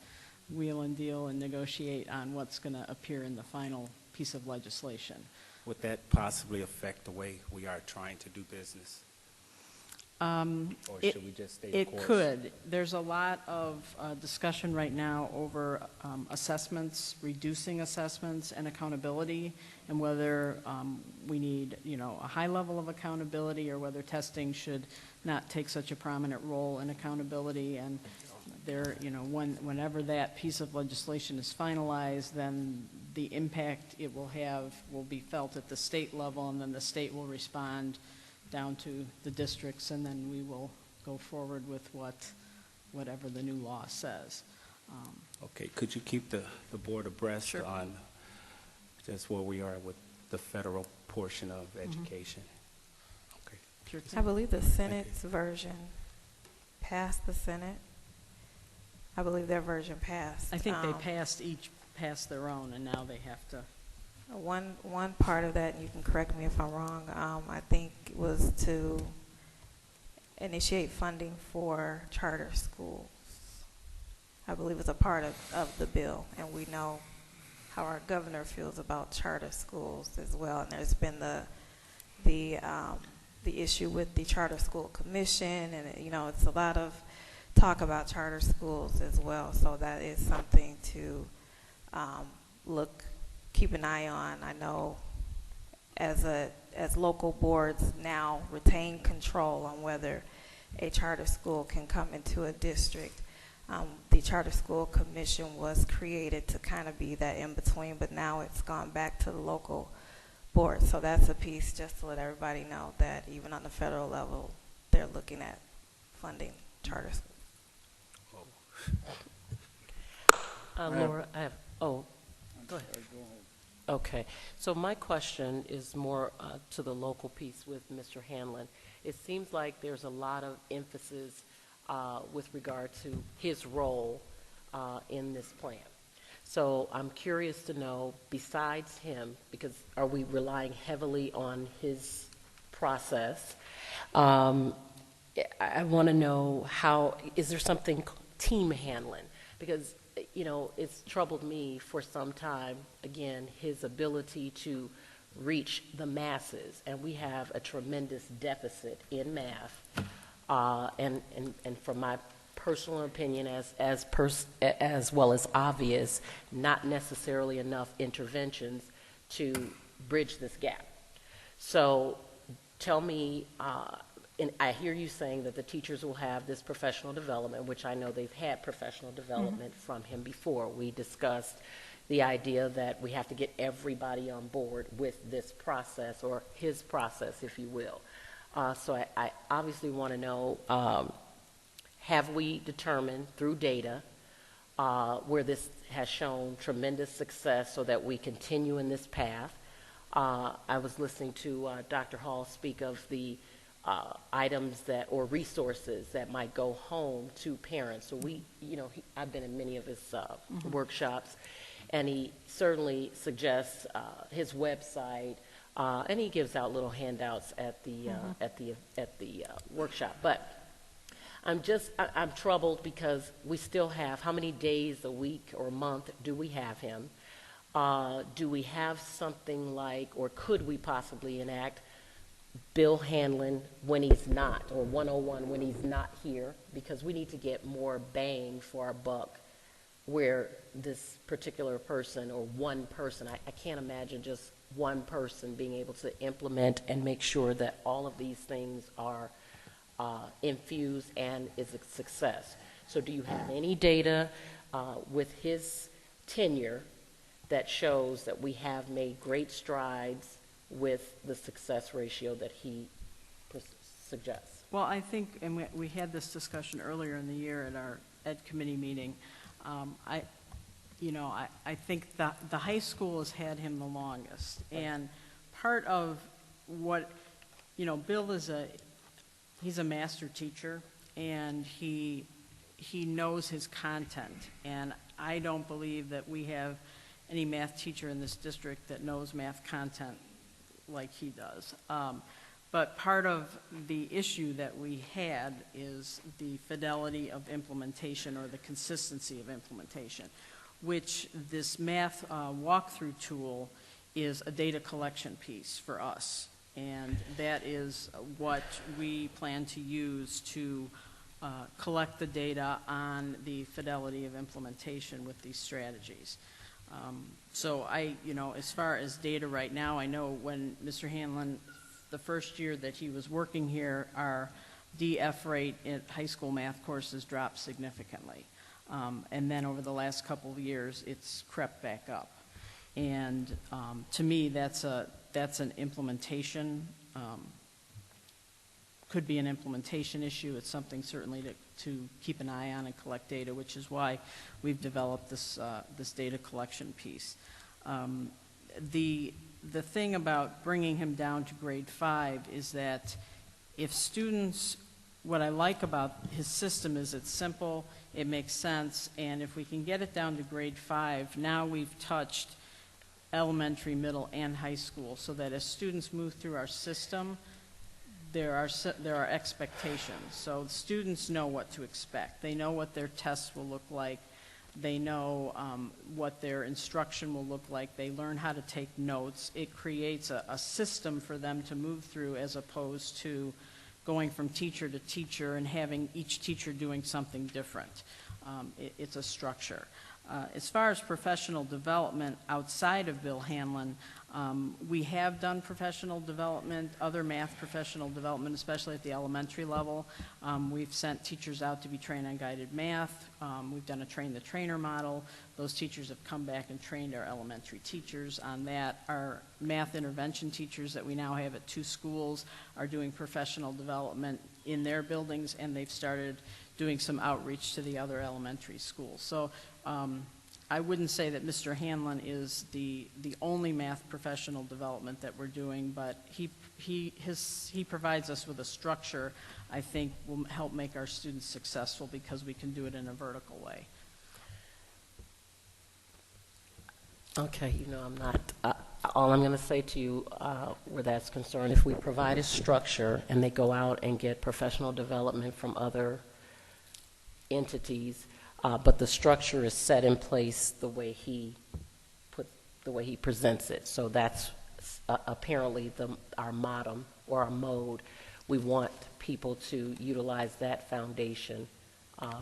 wheel and deal and negotiate on what's going to appear in the final piece of legislation. Would that possibly affect the way we are trying to do business? Or should we just stay the course? It could. There's a lot of discussion right now over assessments, reducing assessments, and accountability, and whether we need, a high level of accountability, or whether testing should not take such a prominent role in accountability. And there, whenever that piece of legislation is finalized, then the impact it will have will be felt at the state level, and then the state will respond down to the districts, and then we will go forward with whatever the new law says. Okay, could you keep the board abreast Sure. on just where we are with the federal portion of education? Okay. Sure I thing. believe the Senate's version passed the Senate. I believe their version passed. I think they passed their own, and now they have to. One part of that, you can correct me if I'm wrong, I think was to initiate funding for charter schools. I believe it's a part of the bill, and we know how our governor feels about charter schools as well. And there's been the issue with the Charter School Commission, and it's a lot of talk about charter schools as well. So that is something to keep an eye on. I know as local boards now retain control on whether a charter school can come into a district. The Charter School Commission was created to kind of be that in-between, but now it's gone back to the local board. So that's a piece just to let everybody know that even on the federal level, they're looking at funding charter schools. Laura, go ahead. Okay, so my question is more to the local piece with Mr. Hanlon. It seems like there's a lot of emphasis with regard to his role in this plan. So I'm curious to know, besides him, because are we relying heavily on his process? I want to know is there something team handling? Because it's troubled me for some time, again, his ability to reach the masses, and we have a tremendous deficit in math, and from my personal opinion, as well as obvious, not necessarily enough interventions to bridge this gap. So tell me, and I hear you saying that the teachers will have this professional development, which I know they've had professional development from him before. We discussed the idea that we have to get everybody on board with this process, or his process, if you will. So I obviously want to know, have we determined through data where this has shown tremendous success so that we continue in this path? I was listening to Dr. Hall speak of the items or resources that might go home to parents. So I've been in many of his workshops, and he certainly suggests his website, and he gives out little handouts at the workshop. But I'm troubled because we still have, how many days a week or month do we have him? Do we have something like, or could we possibly enact Bill Hanlon when he's not, or 101 when he's not here? Because we need to get more bang for our buck where this particular person, or one person, I can't imagine just one person being able to implement and make sure that all of these things are infused and is a success. So do you have any data with his tenure that shows that we have made great strides with the success ratio that he suggests? Well, I think, and we had this discussion earlier in the year at our Ed Committee meeting, I think the high school has had him the longest. And part of what, Bill he's a master teacher, and he knows his content. And I don't believe that we have any math teacher in this district that knows math content like he does. But part of the issue that we had is the fidelity of implementation, or the consistency of implementation, which this math walkthrough tool is a data collection piece for us. And that is what we plan to use to collect the data on the fidelity of implementation with these strategies. So as far as data right now, I know when Mr. Hanlon, the first year that he was working here, our DF rate in high school math courses dropped significantly. And then over the last couple of years, it's crept back up. And to me, that's an implementation could be an implementation issue. It's something certainly to keep an eye on and collect data, which is why we've developed this, this data collection piece. The thing about bringing him down to grade 5 is that if students, what I like about his system is it's simple, it makes sense, and if we can get it down to grade 5, now we've touched elementary, middle, and high school, so that as students move through our system, there are expectations. So students know what to expect. They know what their tests will look like. They know what their instruction will look like. They learn how to take notes. It creates a system for them to move through, as opposed to going from teacher to teacher and having each teacher doing something different. It's a structure. As far as professional development outside of Bill Hanlon, we have done professional development, other math professional development, especially at the elementary level. We've sent teachers out to be trained on guided math. We've done a train-the-trainer model. Those teachers have come back and trained our elementary teachers on that. Our math intervention teachers that we now have at 2 schools are doing professional development in their buildings, and they've started doing some outreach to the other elementary schools. So I wouldn't say that Mr. Hanlon is the only math professional development that we're doing, but he provides us with a structure I think will help make our students successful, because we can do it in a vertical way. Okay, you know, I'm not, all I'm going to say to you where that's concerned, if we provide a structure and they go out and get professional development from other entities, but the structure is set in place the way he presents it. So that's apparently our motto or our mode. We want people to utilize that foundation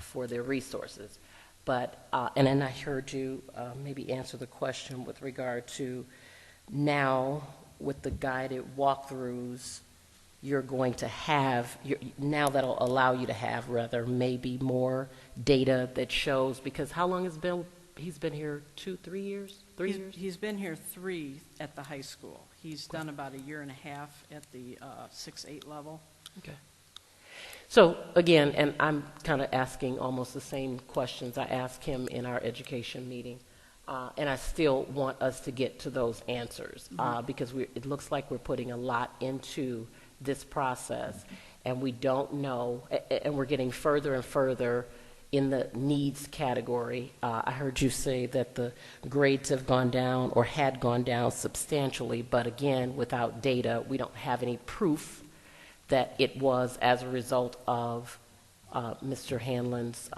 for their resources. But, and then I heard you maybe answer the question with regard to now with the guided walkthroughs, you're going to have, now that'll allow you to have rather maybe more data that shows, because how long has he's been here 2-3 years? 3 years? He's been here 3 at the high school. He's done about 1.5 years at the 6-8 level. Okay. So again, and I'm kind of asking almost the same questions I asked him in our education meeting, and I still want us to get to those answers because it looks like we're putting a lot into this process, and we don't know, and we're getting further and further in the needs category. I heard you say that the grades have gone down or had gone down substantially, but again, without data, we don't have any proof that it was as a result of Mr. Hanlon's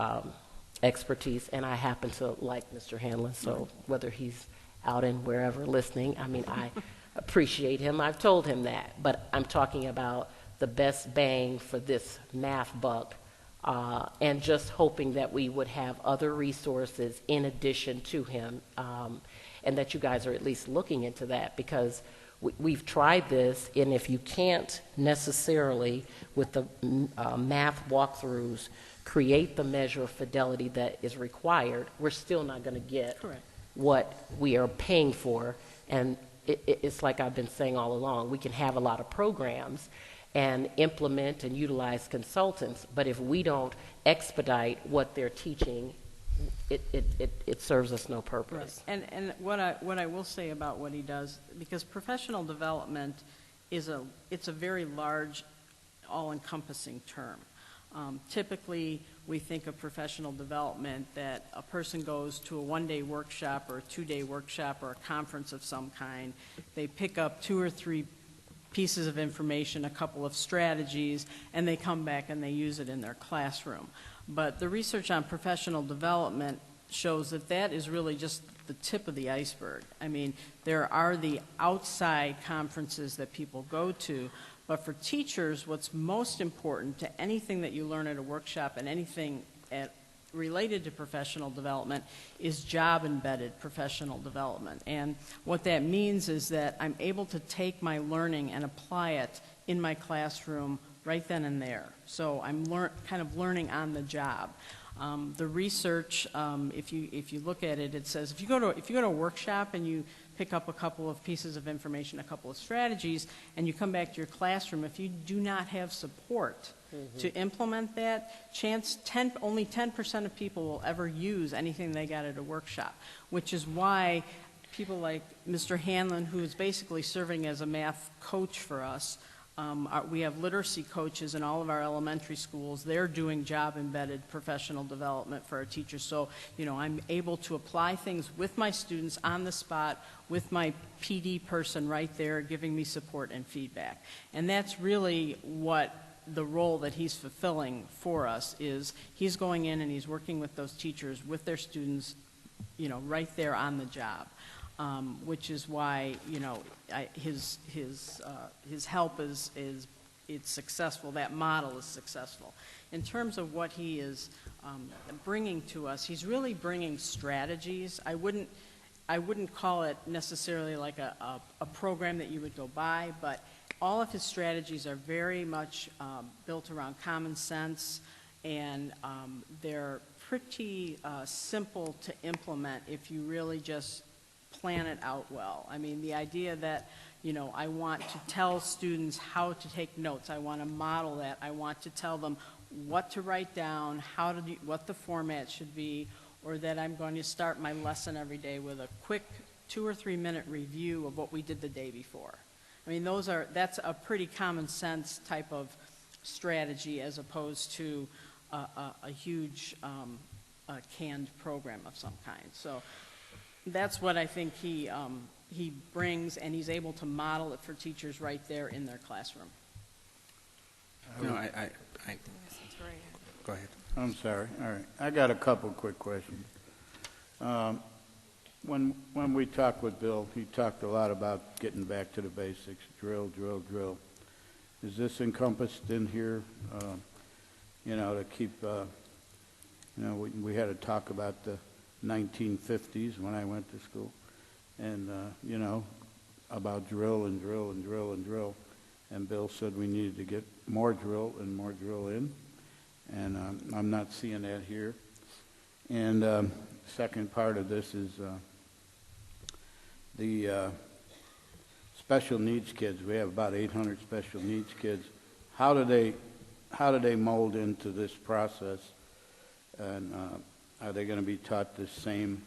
expertise, and I happen to like Mr. Hanlon, so whether he's out and wherever listening, I mean, I appreciate him. I've told him that, but I'm talking about the best bang for this math buck, and just hoping that we would have other resources in addition to him, and that you guys are at least looking into that, because we've tried this, and if you can't necessarily, with the math walkthroughs, create the measure of fidelity that is required, we're still not going to get what we are paying for. And it's like I've been saying all along, we can have a lot of programs and implement and utilize consultants, but if we don't expedite what they're teaching, it serves us no purpose. Right. And what I will say about what he does, because professional development it's a very large, all-encompassing term. Typically, we think of professional development that a person goes to a 1-day workshop or a 2-day workshop or a conference of some kind. They pick up 2 or 3 pieces of information, a couple of strategies, and they come back and they use it in their classroom. But the research on professional development shows that that is really just the tip of the iceberg. I mean, there are the outside conferences that people go to, but for teachers, what's most important to anything that you learn at a workshop and anything related to professional development is job-embedded professional development. And what that means is that I'm able to take my learning and apply it in my classroom right then and there. So I'm kind of learning on the job. The research, if you look at it, it says if you go to a workshop and you pick up a couple of pieces of information, a couple of strategies, and you come back to your classroom. If you do not have support to implement that, only 10% of people will ever use anything they got at a workshop, which is why people like Mr. Hanlon, who is basically serving as a math coach for us, we have literacy coaches in all of our elementary schools. They're doing job-embedded professional development for our teachers. So, you know, I'm able to apply things with my students on the spot, with my PD person right there giving me support and feedback. And that's really what the role that he's fulfilling for us is. He's going in and he's working with those teachers, with their students, you know, right there on the job. Which is why, you know, his help is it's successful. That model is successful. In terms of what he is bringing to us, he's really bringing strategies. I wouldn't call it necessarily like a program that you would go by, but all of his strategies are very much built around common sense, and they're pretty simple to implement if you really just plan it out well. I mean, the idea that, you know, I want to tell students how to take notes. I want to model that. I want to tell them what to write down, how to do, what the format should be, or that I'm going to start my lesson every day with a quick 2 or 3 minute review of what we did the day before. I mean, that's a pretty common sense type of strategy as opposed to a huge canned program of some kind. So that's what I think he brings, and he's able to model it for teachers right there in their classroom. No, go ahead. I'm sorry. All right. I got a couple quick questions. When we talked with Bill, he talked a lot about getting back to the basics, drill, drill, drill. Is this encompassed in here, you know, to keep, you know, we had a talk about the 1950s when I went to school, and you know, about drill and drill and drill and drill, and Bill said we needed to get more drill and more drill in, and I'm not seeing that here. And second part of this is the special needs kids. We have about 800 special needs kids. How do they mold into this process, and are they going to be taught the same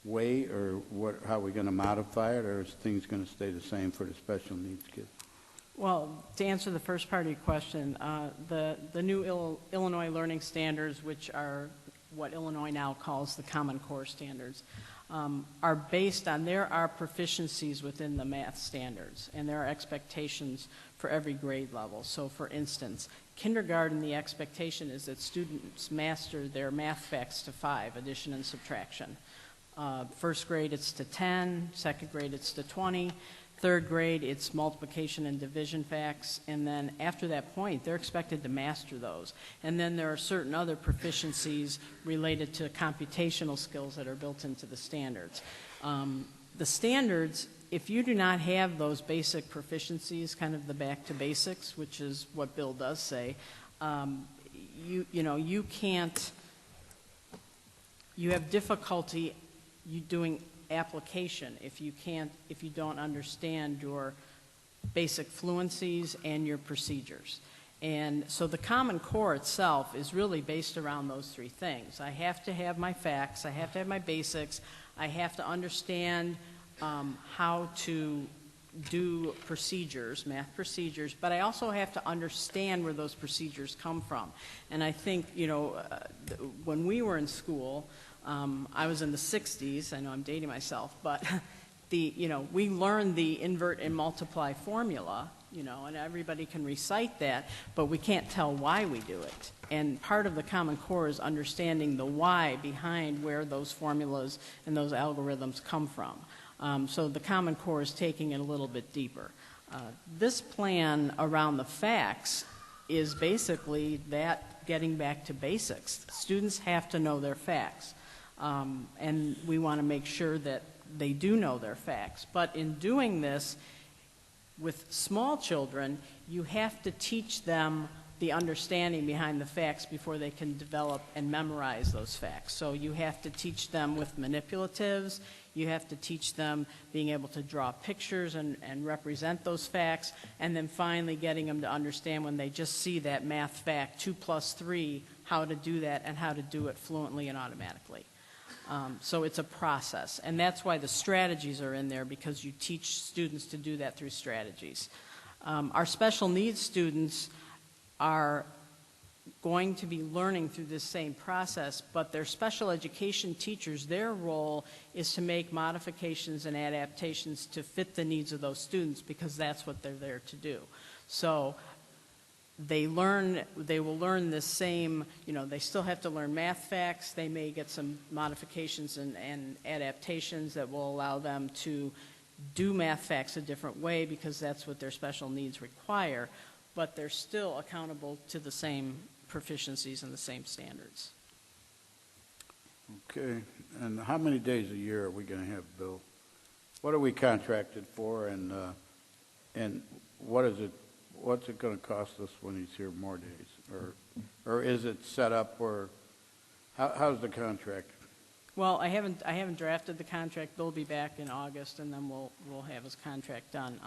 way, or how are we going to modify it, or is things going to stay the same for the special needs kids? Well, to answer the first part of your question, the new Illinois Learning Standards, which are what Illinois now calls the Common Core Standards, are based on, there are proficiencies within the math standards, and there are expectations for every grade level. So for instance, kindergarten, the expectation is that students master their math facts to 5, addition and subtraction. First grade, it's to 10. Second grade, it's to 20. Third grade, it's multiplication and division facts. And then after that point, they're expected to master those. And then there are certain other proficiencies related to computational skills that are built into the standards. The standards, if you do not have those basic proficiencies, kind of the back to basics, which is what Bill does say, you can't, you have difficulty doing application if you don't understand your basic fluencies and your procedures. And so the Common Core itself is really based around those 3 things. I have to have my facts, I have to have my basics, I have to understand how to do procedures, math procedures, but I also have to understand where those procedures come from. And I think, you know, when we were in school, I was in the 60s, I know I'm dating myself, but we learned the invert and multiply formula, and everybody can recite that, but we can't tell why we do it. And part of the Common Core is understanding the why behind where those formulas and those algorithms come from. So the Common Core is taking it a little bit deeper. This plan around the facts is basically that getting back to basics. Students have to know their facts. And we want to make sure that they do know their facts. But in doing this, with small children, you have to teach them the understanding behind the facts before they can develop and memorize those facts. So you have to teach them with manipulatives, You have to teach them being able to draw pictures and represent those facts, and then finally getting them to understand when they just see that math fact, 2 + 3, how to do that and how to do it fluently and automatically. So it's a process, and that's why the strategies are in there, because you teach students to do that through strategies. Our special needs students are going to be learning through this same process, but their special education teachers, their role is to make modifications and adaptations to fit the needs of those students, because that's what they're there to do. So they will learn this same, they still have to learn math facts. They may get some modifications and adaptations that will allow them to do math facts a different way, because that's what their special needs require, but they're still accountable to the same proficiencies and the same standards. Okay, and how many days a year are we going to have, Bill? What are we contracted for, and what's it going to cost us when he's here more days? Or is it set up, or how's the contract? Well, I haven't drafted the contract. Bill will be back in August, and then we'll have his contract done.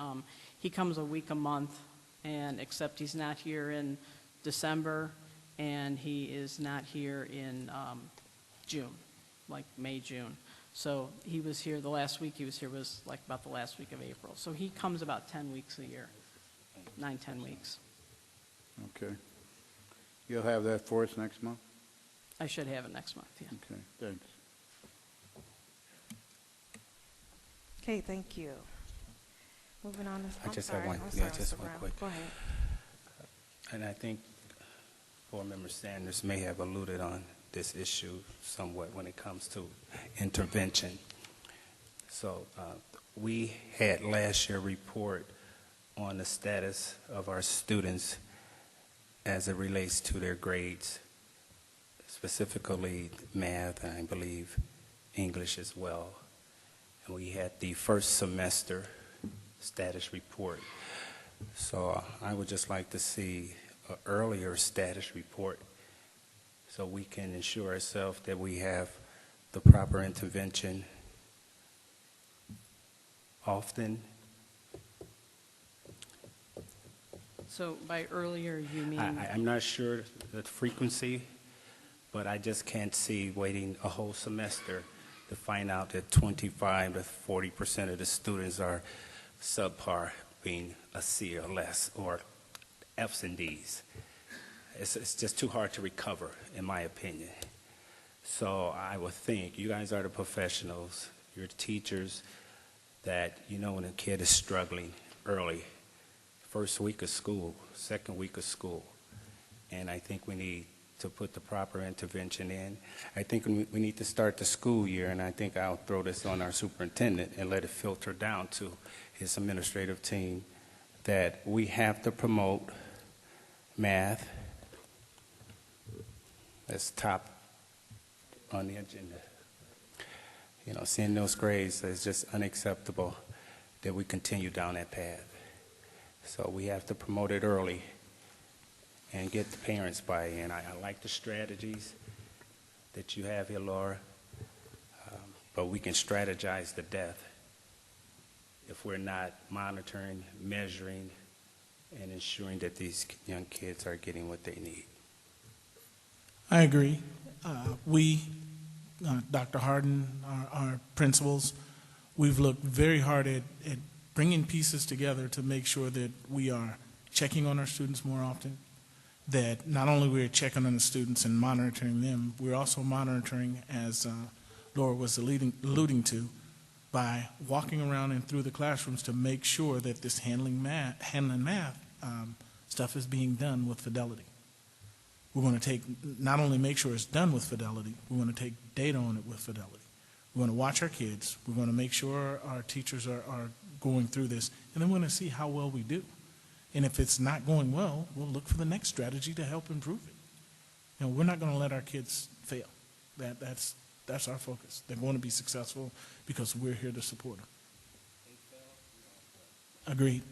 He comes a week a month, and except he's not here in December, and he is not here in June, like May, June. So he was here, the last week he was here was like about the last week of April. So he comes about 10 weeks a year, 9, 10 weeks. Okay. You'll have that for us next month? I should have it next month, yeah. Okay, thanks. Okay, thank you. Moving on. I just have one quick. Go ahead. And I think Board Member Sanders may have alluded on this issue somewhat when it comes to intervention. So we had last year report on the status of our students as it relates to their grades, specifically math and I believe English as well. And we had the first semester status report. So I would just like to see an earlier status report so we can ensure ourselves that we have the proper intervention often. So by earlier, you mean? I'm not sure the frequency, but I just can't see waiting a whole semester to find out that 25 to 40% of the students are subpar, being a C or less, or F's and D's. It's just too hard to recover, in my opinion. So I would think you guys are the professionals, you're the teachers, that you know when a kid is struggling early, first week of school, second week of school, and I think we need to put the proper intervention in. I think we need to start the school year, and I think I'll throw this on our superintendent and let it filter down to his administrative team, that we have to promote math as top on the agenda. You know, seeing those grades is just unacceptable that we continue down that path. So we have to promote it early and get the parents buy-in. I like the strategies that you have here, Laura, but we can strategize to death if we're not monitoring, measuring, and ensuring that these young kids are getting what they need. I agree. We, Dr. Harden, our principals, we've looked very hard at bringing pieces together to make sure that we are checking on our students more often, that not only we're checking on the students and monitoring them, we're also monitoring, as Laura was alluding to, by walking around and through the classrooms to make sure that this handling math stuff is being done with fidelity. We're going to not only make sure it's done with fidelity, we're going to take data on it with fidelity. We're going to watch our kids. We're going to make sure our teachers are going through this, and then we're going to see how well we do. And if it's not going well, we'll look for the next strategy to help improve it. We're not going to let our kids fail. That's our focus. They're going to be successful because we're here to support them. Agreed.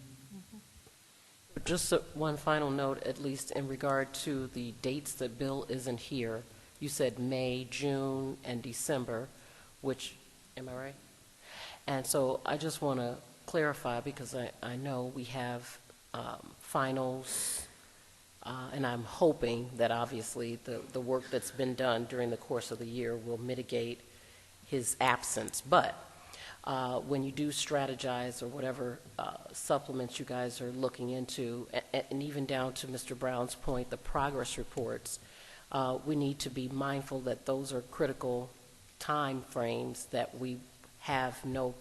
Just one final note, at least in regard to the dates that Bill isn't here. You said May, June, and December, which, am I right? And so I just want to clarify, because I know we have finals, and I'm hoping that obviously the work that's been done during the course of the year will mitigate his absence. But when you do strategize or whatever supplements you guys are looking into, and even down to Mr. Brown's point, the progress reports, we need to be mindful that those are critical time frames that we have that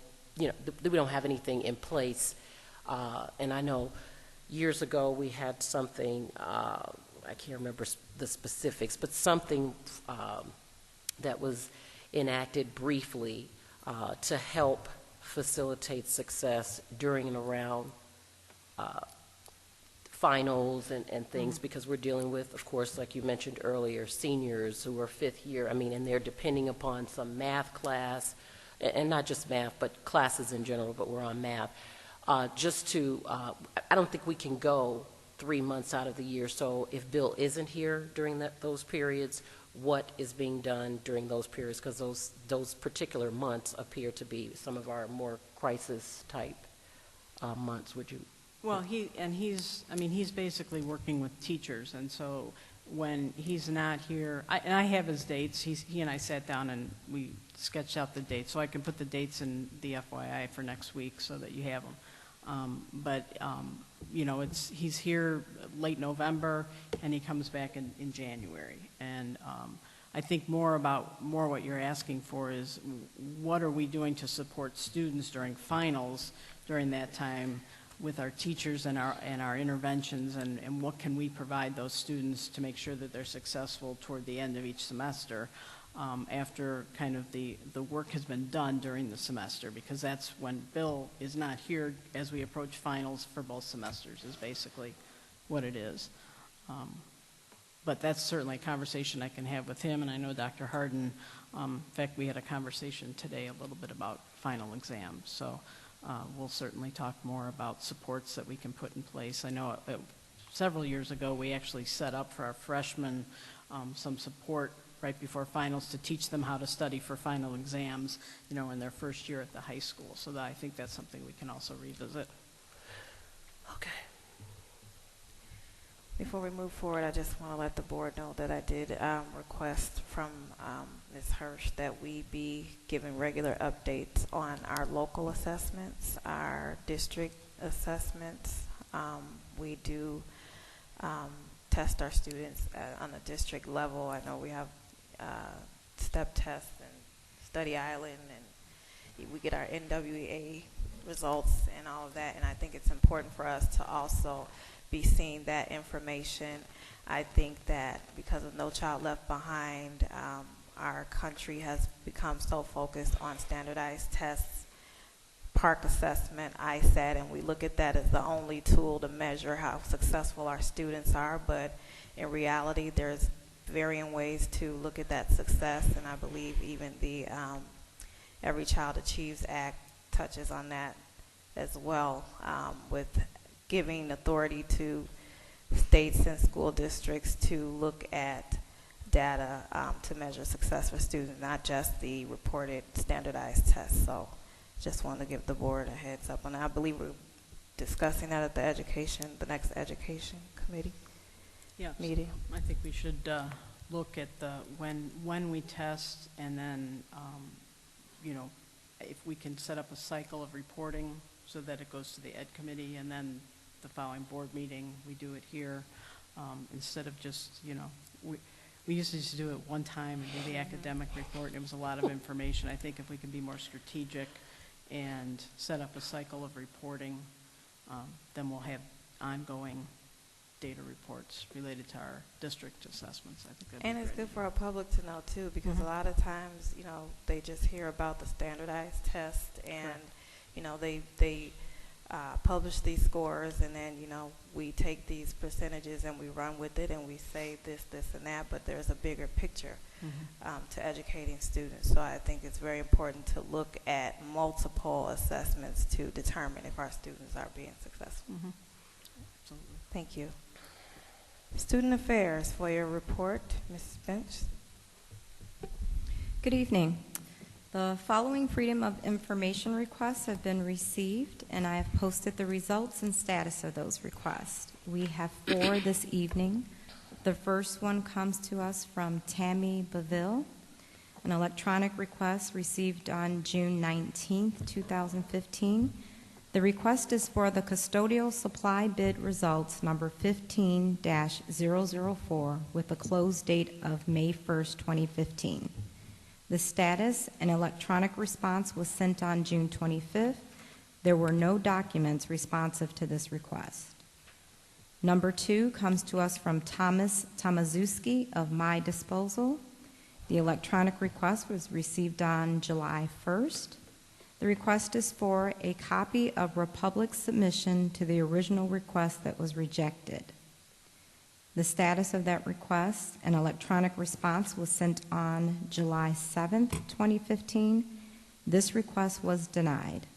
we don't have anything in place. And I know years ago we had something, I can't remember the specifics, but something that was enacted briefly to help facilitate success during and around finals and things, because we're dealing with, of course, like you mentioned earlier, seniors who are fifth year, and they're depending upon some math class, and not just math, but classes in general, but we're on math. I don't think we can go 3 months out of the year, so if Bill isn't here during those periods, what is being done during those periods, because those particular months appear to be some of our more crisis type months. Would you? Well, he's basically working with teachers, and so when he's not here, and I have his dates. He and I sat down and we sketched out the dates, so I can put the dates in the FYI for next week so that you have them. He's here late November, and he comes back in January. And I think more what you're asking for is what are we doing to support students during finals during that time with our teachers and our interventions, and what can we provide those students to make sure that they're successful toward the end of each semester, after kind of the work has been done during the semester, because that's when Bill is not here as we approach finals for both semesters is basically what it is. But that's certainly a conversation I can have with him, and I know Dr. Harden, in fact, we had a conversation today a little bit about final exams, so we'll certainly talk more about supports that we can put in place. I know several years ago we actually set up for our freshmen some support right before finals to teach them how to study for final exams, in their first year at the high school. So I think that's something we can also revisit. Okay. Before we move forward, I just want to let the board know that I did request from Ms. Hirsch that we be giving regular updates on our local assessments, our district assessments. We do test our students on a district level. I know we have step tests and study island, and we get our NWEA results and all of that, and I think it's important for us to also be seeing that information. I think that because of No Child Left Behind, our country has become so focused on standardized tests, PARCC assessment, ISAT, and we look at that as the only tool to measure how successful our students are, but in reality there's varying ways to look at that success, and I believe even the Every Child Achieves Act touches on that as well, with giving authority to states and school districts to look at data to measure success for students, not just the reported standardized tests. So just wanted to give the board a heads up on that. I believe we're discussing that at the next education committee meeting. I think we should look at when we test, and then if we can set up a cycle of reporting so that it goes to the ed committee, and then the following board meeting we do it here, instead of just we used to just do it one time and do the academic report, and it was a lot of information. I think if we can be more strategic and set up a cycle of reporting, then we'll have ongoing data reports related to our district assessments. I think that'd be And it's great. good for our public to know too, because a lot of times, they just hear about the standardized test, and they publish these scores, and then we take these percentages and we run with it, and we say this, and that, but there's a bigger picture to educating students. So I think it's very important to look at multiple assessments to determine if our students are being successful. Absolutely. Thank you. Student Affairs, for your report, Ms. Finch. Good evening. The following Freedom of Information requests have been received, and I have posted the results and status of those requests. We have 4 this evening. The first one comes to us from Tammy Beville, an electronic request received on June 19th, 2015. The request is for the custodial supply bid results number 15-004 with a close date of May 1st, 2015. The status and electronic response was sent on June 25th. There were no documents responsive to this request. Number 2 comes to us from Thomas Tomaszewski of My Disposal. The electronic request was received on July 1st. The request is for a copy of Republic's submission to the original request that was rejected. The status of that request, an electronic response was sent on July 7th, 2015. This request was denied.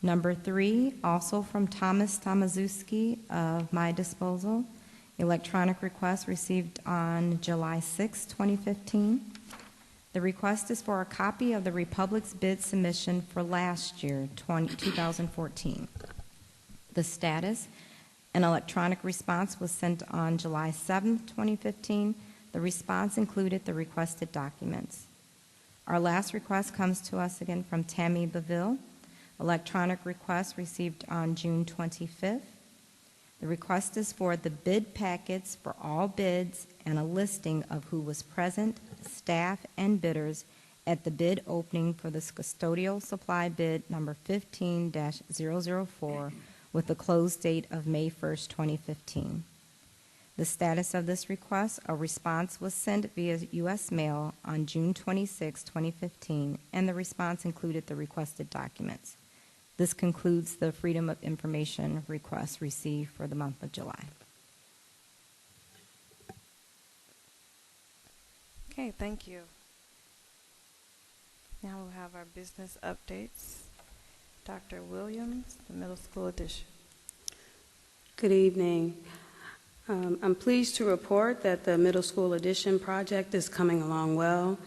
Number 3, also from Thomas Tomaszewski of My Disposal, electronic request received on July 6, 2015. The request is for a copy of the Republic's bid submission for last year, 2014. The status, an electronic response was sent on July 7, 2015. The response included the requested documents. Our last request comes to us again from Tammy Beville. Electronic request received on June 25th. The request is for the bid packets for all bids and a listing of who was present, staff, and bidders at the bid opening for this custodial supply bid number 15-004 with a close date of May 1st, 2015. The status of this request, a response was sent via U.S. mail on June 26, 2015, and the response included the requested documents. This concludes the Freedom of Information request received for the month of July. Okay, thank you. Now we'll have our business updates. Dr. Williams, the middle school addition. Good evening. I'm pleased to report that the middle school addition project is coming along well.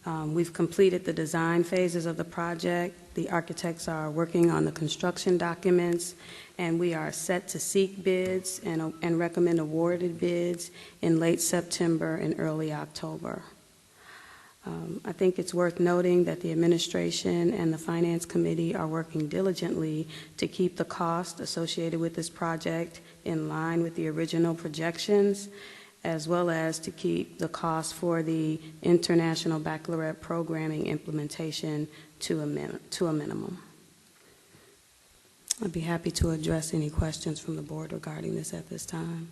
We've completed the design phases of the project. The architects are working on the construction documents, and we are set to seek bids and recommend awarded bids in late September and early October. I think it's worth noting that the administration and the finance committee are working diligently to keep the cost associated with this project in line with the original projections, as well as to keep the cost for the international baccalaureate programming implementation to a minimum. I'd be happy to address any questions from the board regarding this at this time.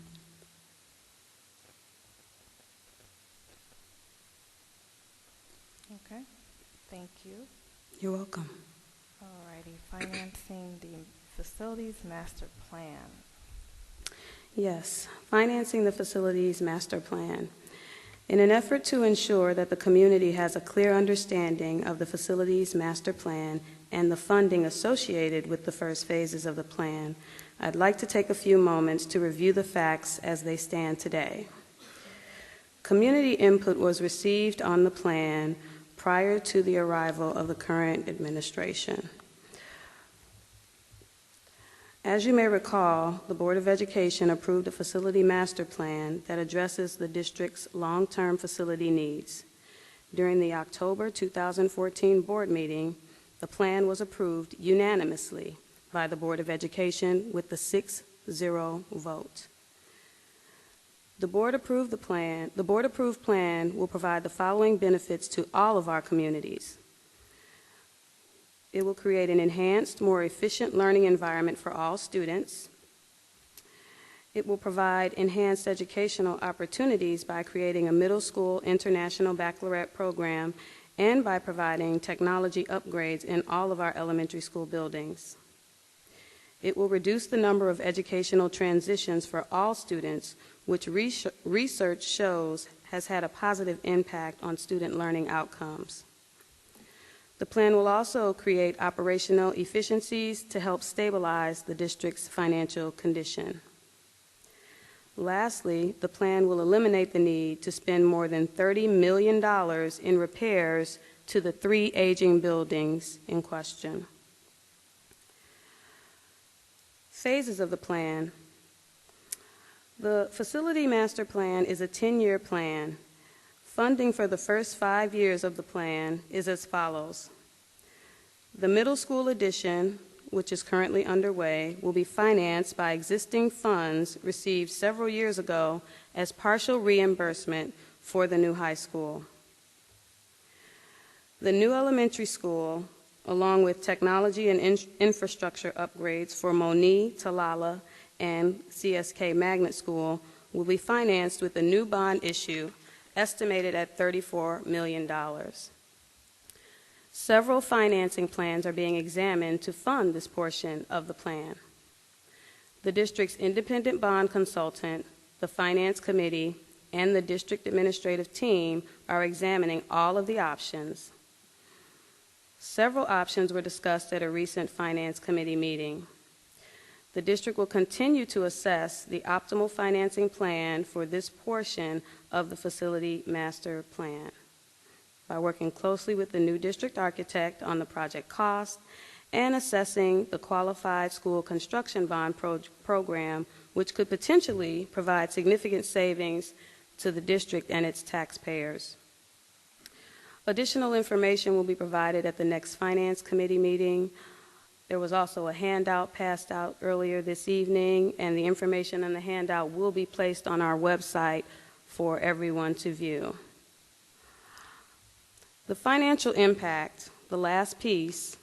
Okay, thank you. You're welcome. All righty, financing the facilities master plan. Yes, financing the facilities master plan. In an effort to ensure that the community has a clear understanding of the facilities master plan and the funding associated with the first phases of the plan, I'd like to take a few moments to review the facts as they stand today. Community input was received on the plan prior to the arrival of the current administration. As you may recall, the Board of Education approved a facility master plan that addresses the district's long-term facility needs. During the October 2014 board meeting, the plan was approved unanimously by the Board of Education with the 6-0 vote. The board-approved plan will provide the following benefits to all of our communities. It will create an enhanced, more efficient learning environment for all students. It will provide enhanced educational opportunities by creating a middle school international baccalaureate program and by providing technology upgrades in all of our elementary school buildings. It will reduce the number of educational transitions for all students, which research shows has had a positive impact on student learning outcomes. The plan will also create operational efficiencies to help stabilize the district's financial condition. Lastly, the plan will eliminate the need to spend more than $30 million in repairs to the 3 aging buildings in question. Phases of the plan. The Facility Master Plan is a 10-year plan. Funding for the first 5 years of the plan is as follows. The middle school addition, which is currently underway, will be financed by existing funds received several years ago as partial reimbursement for the new high school. The new elementary school, along with technology and infrastructure upgrades for Monee, Talala, and CSK Magnet School, will be financed with a new bond issue estimated at $34 million. Several financing plans are being examined to fund this portion of the plan. The district's independent bond consultant, the finance committee, and the district administrative team are examining all of the options. Several options were discussed at a recent finance committee meeting. The district will continue to assess the optimal financing plan for this portion of the facility master plan by working closely with the new district architect on the project cost and assessing the qualified school construction bond program, which could potentially provide significant savings to the district and its taxpayers. Additional information will be provided at the next finance committee meeting. There was also a handout passed out earlier this evening, and the information in the handout will be placed on our website for everyone to view. The financial impact, the last piece,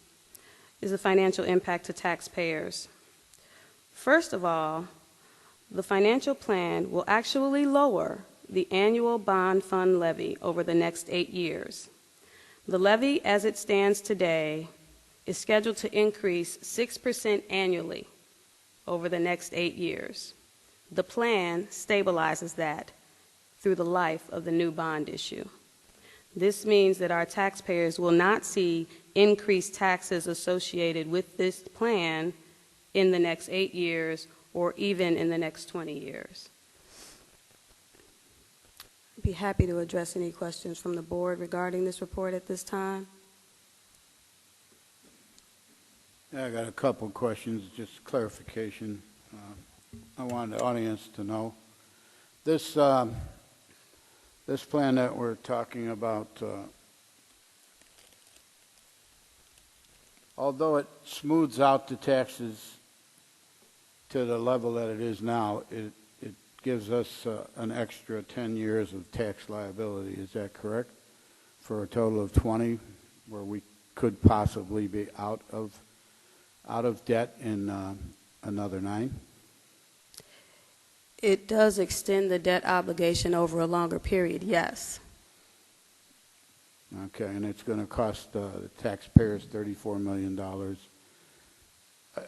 is the financial impact to taxpayers. First of all, the financial plan will actually lower the annual bond fund levy over the next 8 years. The levy, as it stands today, is scheduled to increase 6% annually over the next 8 years. The plan stabilizes that through the life of the new bond issue. This means that our taxpayers will not see increased taxes associated with this plan in the next 8 years or even in the next 20 years. I'd be happy to address any questions from the board regarding this report at this time. Yeah, I got a couple of questions, just clarification. I want the audience to know. This plan that we're talking about, although it smooths out the taxes to the level that it is now, it gives us an extra 10 years of tax liability. Is that correct? For a total of 20, where we could possibly be out of debt in another 9? It does extend the debt obligation over a longer period, yes. Okay, and it's going to cost the taxpayers $34 million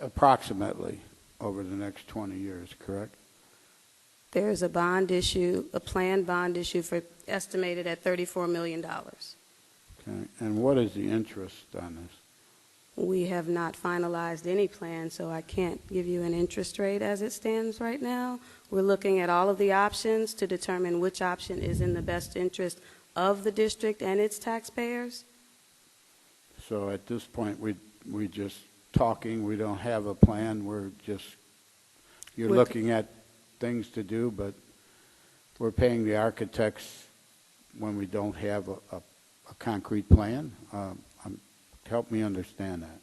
approximately over the next 20 years, correct? There's a bond issue, a planned bond issue estimated at $34 million. Okay, and what is the interest on this? We have not finalized any plan, so I can't give you an interest rate as it stands right now. We're looking at all of the options to determine which option is in the best interest of the district and its taxpayers. So at this point, we just talking, we don't have a plan, we're looking at things to do, but we're paying the architects when we don't have a concrete plan. Help me understand that.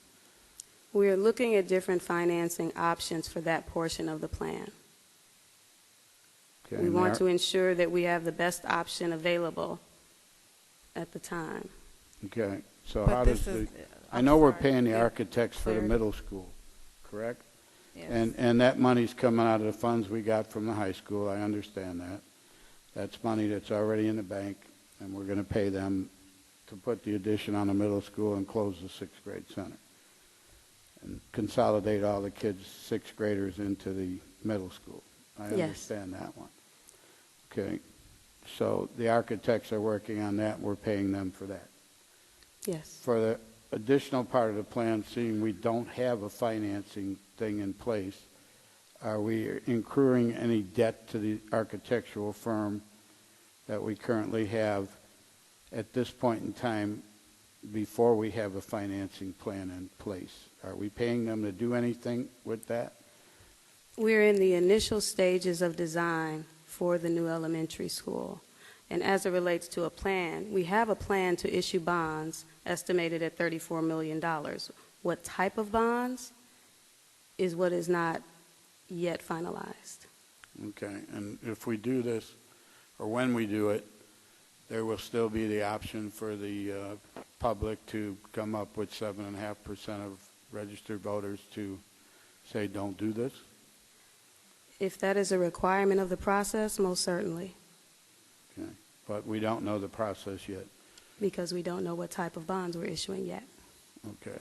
We're looking at different financing options for that portion of the plan. Okay, we want to ensure that we have the best option available at the time. Okay, so But how this does is- I know we're paying the yeah, architects for the clarity. middle school, correct? Yes. And that money's coming out of the funds we got from the high school, I understand that. That's money that's already in the bank, and we're going to pay them to put the addition on the middle school and close the 6th grade center and consolidate all the kids, 6th graders, into the middle school. I Yes. understand that one. Okay, so the architects are working on that, we're paying them for that. Yes. For the additional part of the plan, seeing we don't have a financing thing in place, are we incurring any debt to the architectural firm that we currently have at this point in time before we have a financing plan in place? Are we paying them to do anything with that? We're in the initial stages of design for the new elementary school. And as it relates to a plan, we have a plan to issue bonds estimated at $34 million. What type of bonds is what is not yet finalized. Okay, and if we do this, or when we do it, there will still be the option for the public to come up with 7.5% of registered voters to say, don't do this? If that is a requirement of the process, most certainly, Okay, but we don't know the process yet. because we don't know what type of bonds we're issuing yet. Okay.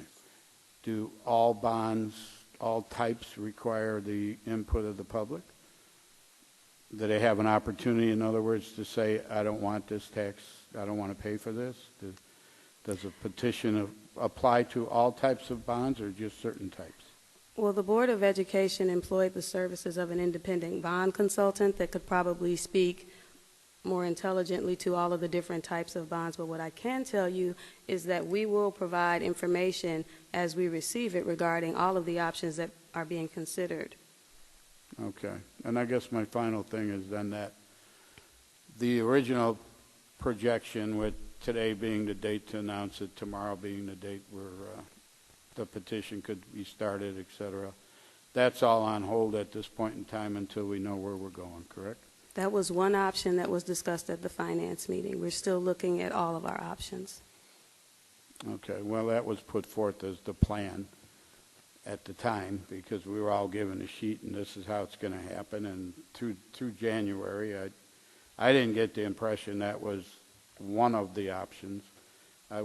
Do all bonds, all types require the input of the public? Do they have an opportunity, in other words, to say, I don't want this tax, I don't want to pay for this? Does a petition apply to all types of bonds or just certain types? Well, the Board of Education employed the services of an independent bond consultant that could probably speak more intelligently to all of the different types of bonds. But what I can tell you is that we will provide information as we receive it regarding all of the options that are being considered. Okay. And I guess my final thing is then that the original projection, with today being the date to announce it, tomorrow being the date where the petition could be started, et cetera, that's all on hold at this point in time until we know where we're going, correct? That was one option that was discussed at the finance meeting. We're still looking at all of our options. Okay. Well, that was put forth as the plan at the time because we were all given a sheet and this is how it's going to happen. And through January, I didn't get the impression that was one of the options. I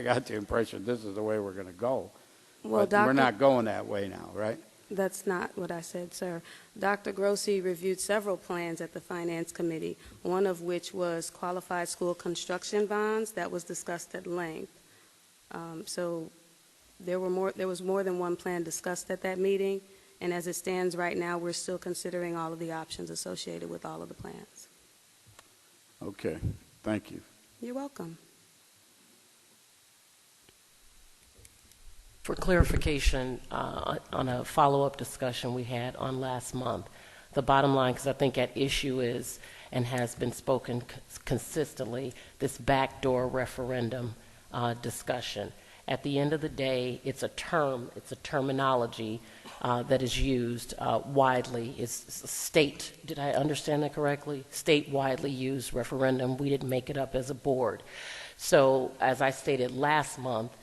got the impression this is the way we're going to go. Well, but we're not going that way now, right? That's not what I said, sir. Dr. Grossi reviewed several plans at the Finance Committee, one of which was qualified school construction bonds. That was discussed at length. So there was more than one plan discussed at that meeting, and as it stands right now, we're still considering all of the options associated with all of the plans. Okay. Thank you. You're welcome. For clarification, on a follow-up discussion we had on last month, the bottom line, because I think at issue is, and has been spoken consistently, this backdoor referendum discussion. At the end of the day, it's a terminology that is used widely. It's state, did I understand that correctly? State widely used referendum. We didn't make it up as a board. So, as I stated last month,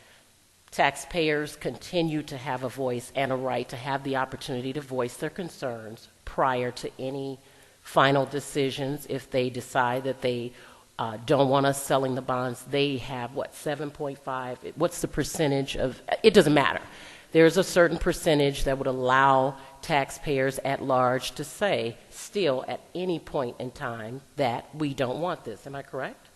taxpayers continue to have a voice and a right to have the opportunity to voice their concerns prior to any final decisions. If they decide that they don't want us selling the bonds, they have, 7.5, what's the percentage of, it doesn't matter. There's a certain percentage that would allow taxpayers at large to say, still at any point in time, that we don't want this. Am I correct?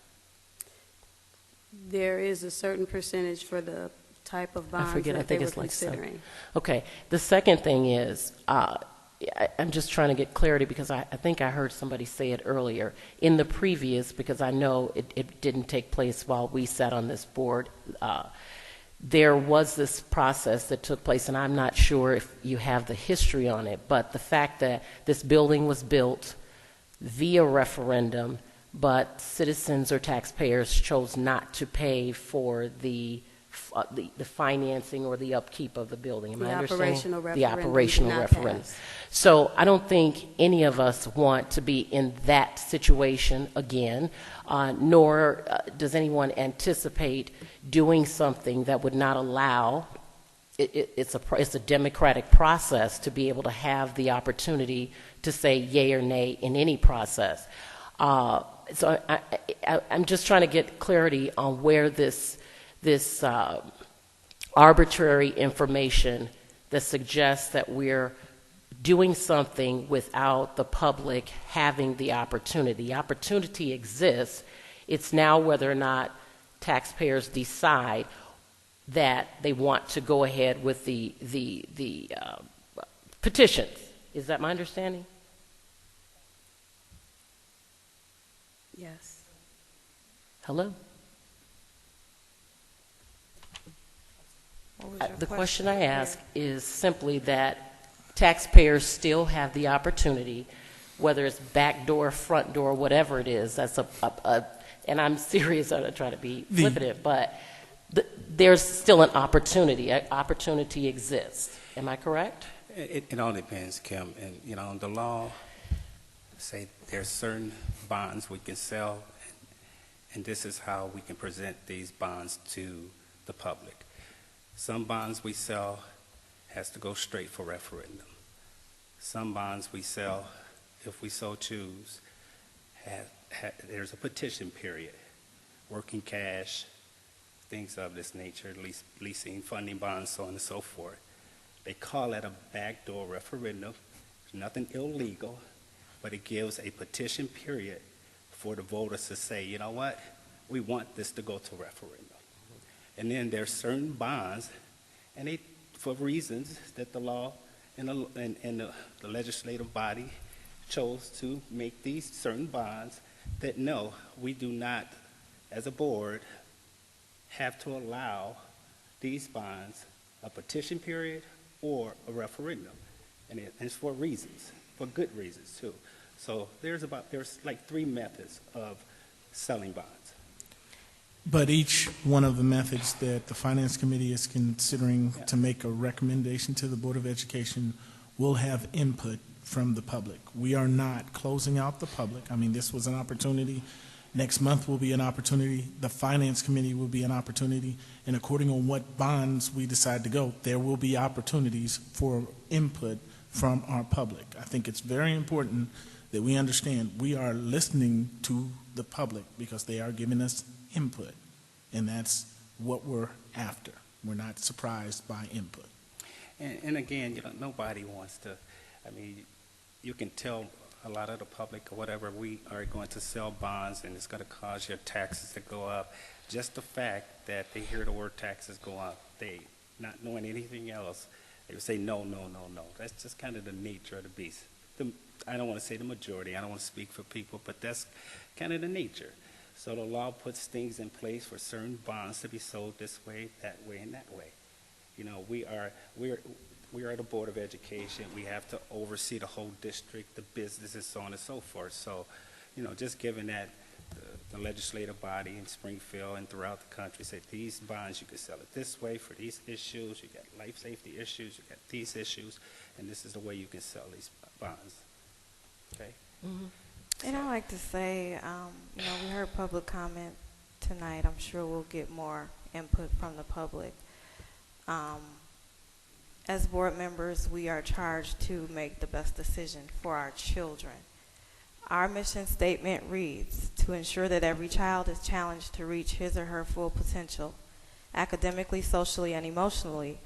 There is a certain percentage for the type of bonds that they were considering. Okay. The second thing is, I'm just trying to get clarity because I think I heard somebody say it earlier. In the previous, because I know it didn't take place while we sat on this board, there was this process that took place, and I'm not sure if you have the history on it, but the fact that this building was built via referendum, but citizens or taxpayers chose not to pay for the financing or the upkeep of the building. Am I understanding? The operational referendum. So I don't think any of us want to be in that situation again, nor does anyone anticipate doing something that would not allow. It's a democratic process to be able to have the opportunity to say yay or nay in any process. So I'm just trying to get clarity on where this arbitrary information that suggests that we're doing something without the public having the opportunity. The opportunity exists. It's now whether or not taxpayers decide that they want to go ahead with the petitions. Is that my understanding? Yes. Hello? What was your The question I Mayor? ask is simply that taxpayers still have the opportunity, whether it's back door, front door, whatever it is, that's and I'm serious, I'm not trying to be flippant, but there's still an opportunity. An opportunity exists. Am I correct? It all depends, Kim. And, you know, the law say there's certain bonds we can sell, and this is how we can present these bonds to the public. Some bonds we sell has to go straight for referendum. Some bonds we sell, if we so choose, there's a petition period, working cash, things of this nature, leasing, funding bonds, so on and so forth. They call it a backdoor referendum. There's nothing illegal, but it gives a petition period for the voters to say, you know what, we want this to go to referendum. And then there's certain bonds, and they, for reasons that the law and the legislative body chose to make these certain bonds that no, we do not, as a board, have to allow these bonds a petition period or a referendum. And it's for reasons, for good reasons too. So there's like 3 methods of selling bonds. But each one of the methods that the Finance Committee is considering to make a recommendation to the Board of Education will have input from the public. We are not closing out the public. I mean, this was an opportunity. Next month will be an opportunity. The Finance Committee will be an opportunity. And according on what bonds we decide to go, there will be opportunities for input from our public. I think it's very important that we understand we are listening to the public because they are giving us input, and that's what we're after. We're not surprised by input. And again, you know, nobody wants to, I mean, you can tell a lot of the public or whatever, we are going to sell bonds and it's going to cause your taxes to go up. Just the fact that they hear the word taxes go up, they not knowing anything else, they would say no, no, no, no. That's just kind of the nature of the beast. I don't want to say the majority, I don't want to speak for people, but that's kind of the nature. So the law puts things in place for certain bonds to be sold this way, and that way. You know, we are the Board of Education. We have to oversee the whole district, the businesses, so on and so forth. So, you know, just given that the legislative body in Springfield and throughout the country said these bonds, you can sell it this way for these issues. You got life safety issues, you got these issues, and this is the way you can sell these bonds. Okay? Mm-hmm. And I like to say, you know, we heard public comment tonight. I'm sure we'll get more input from the public. As board members, we are charged to make the best decision for our children. Our mission statement reads, to ensure that every child is challenged to reach his or her full potential, academically, socially, and emotionally,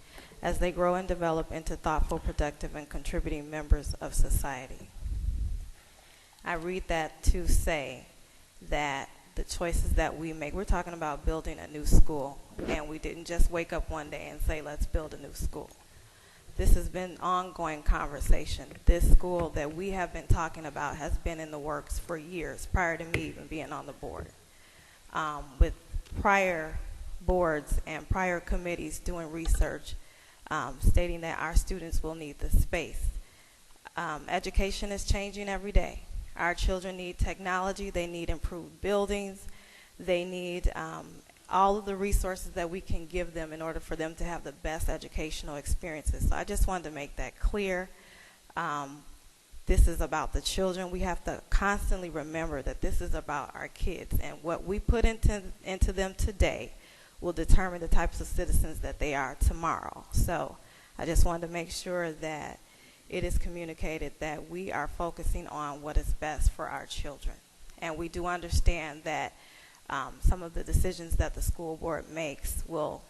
as they grow and develop into thoughtful, productive, and contributing members of society. I read that to say that the choices that we make, we're talking about building a new school, and we didn't just wake up one day and say, let's build a new school. This has been ongoing conversation. This school that we have been talking about has been in the works for years, prior to me even being on the board. With prior boards and prior committees doing research, stating that our students will need the space. Education is changing every day. Our children need technology, they need improved buildings, they need all of the resources that we can give them in order for them to have the best educational experiences. So I just wanted to make that clear. This is about the children. We have to constantly remember that this is about our kids, and what we put into them today will determine the types of citizens that they are tomorrow. So I just wanted to make sure that it is communicated that we are focusing on what is best for our children. And we do understand that some of the decisions that the school board makes will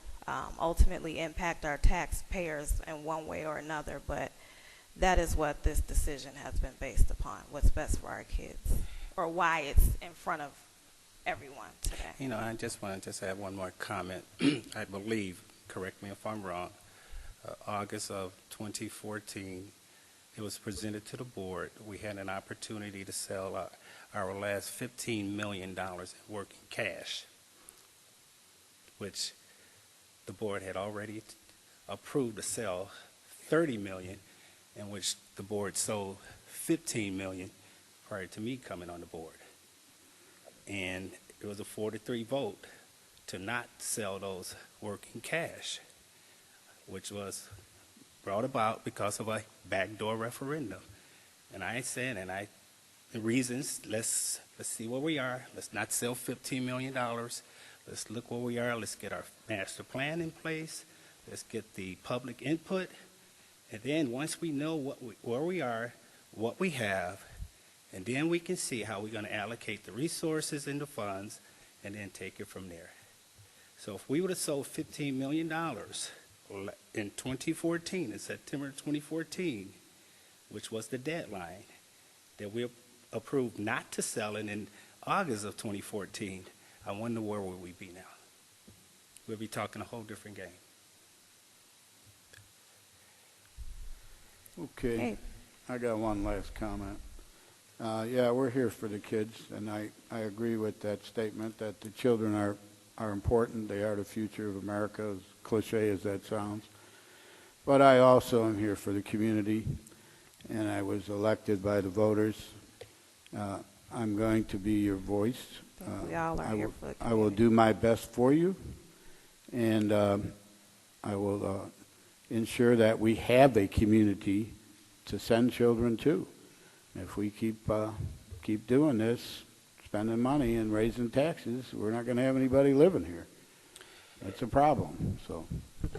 ultimately impact our taxpayers in one way or another, but that is what this decision has been based upon, what's best for our kids, or why it's in front of everyone today. You know, I just want to add one more comment. I believe, correct me if I'm wrong, August of 2014 it was presented to the board. We had an opportunity to sell our last $15 million in working cash, which the board had already approved to sell $30 million, in which the board sold $15 million prior to me coming on the board. And it was a 4-3 vote to not sell those working cash, which was brought about because of a backdoor referendum. And I said, the reasons, let's see where we are. Let's not sell $15 million. Let's look where we are. Let's get our master plan in place. Let's get the public input. And then once we know where we are, what we have, and then we can see how we're going to allocate the resources and the funds and then take it from there. So if we would have sold $15 million in 2014, in September 2014, which was the deadline, that we approved not to sell it in August of 2014, I wonder where would we be now? We'll be talking a whole different game. Okay. I got one last comment. Yeah, we're here for the kids, and I agree with that statement that the children are important. They are the future of America, as cliche as that sounds. But I also am here for the community, and I was elected by the voters. I'm going to be your voice. We all are here for the community. I will do my best for you, and I will ensure that we have a community to send children to. If we keep doing this, spending money and raising taxes, we're not going to have anybody living here. That's a problem. So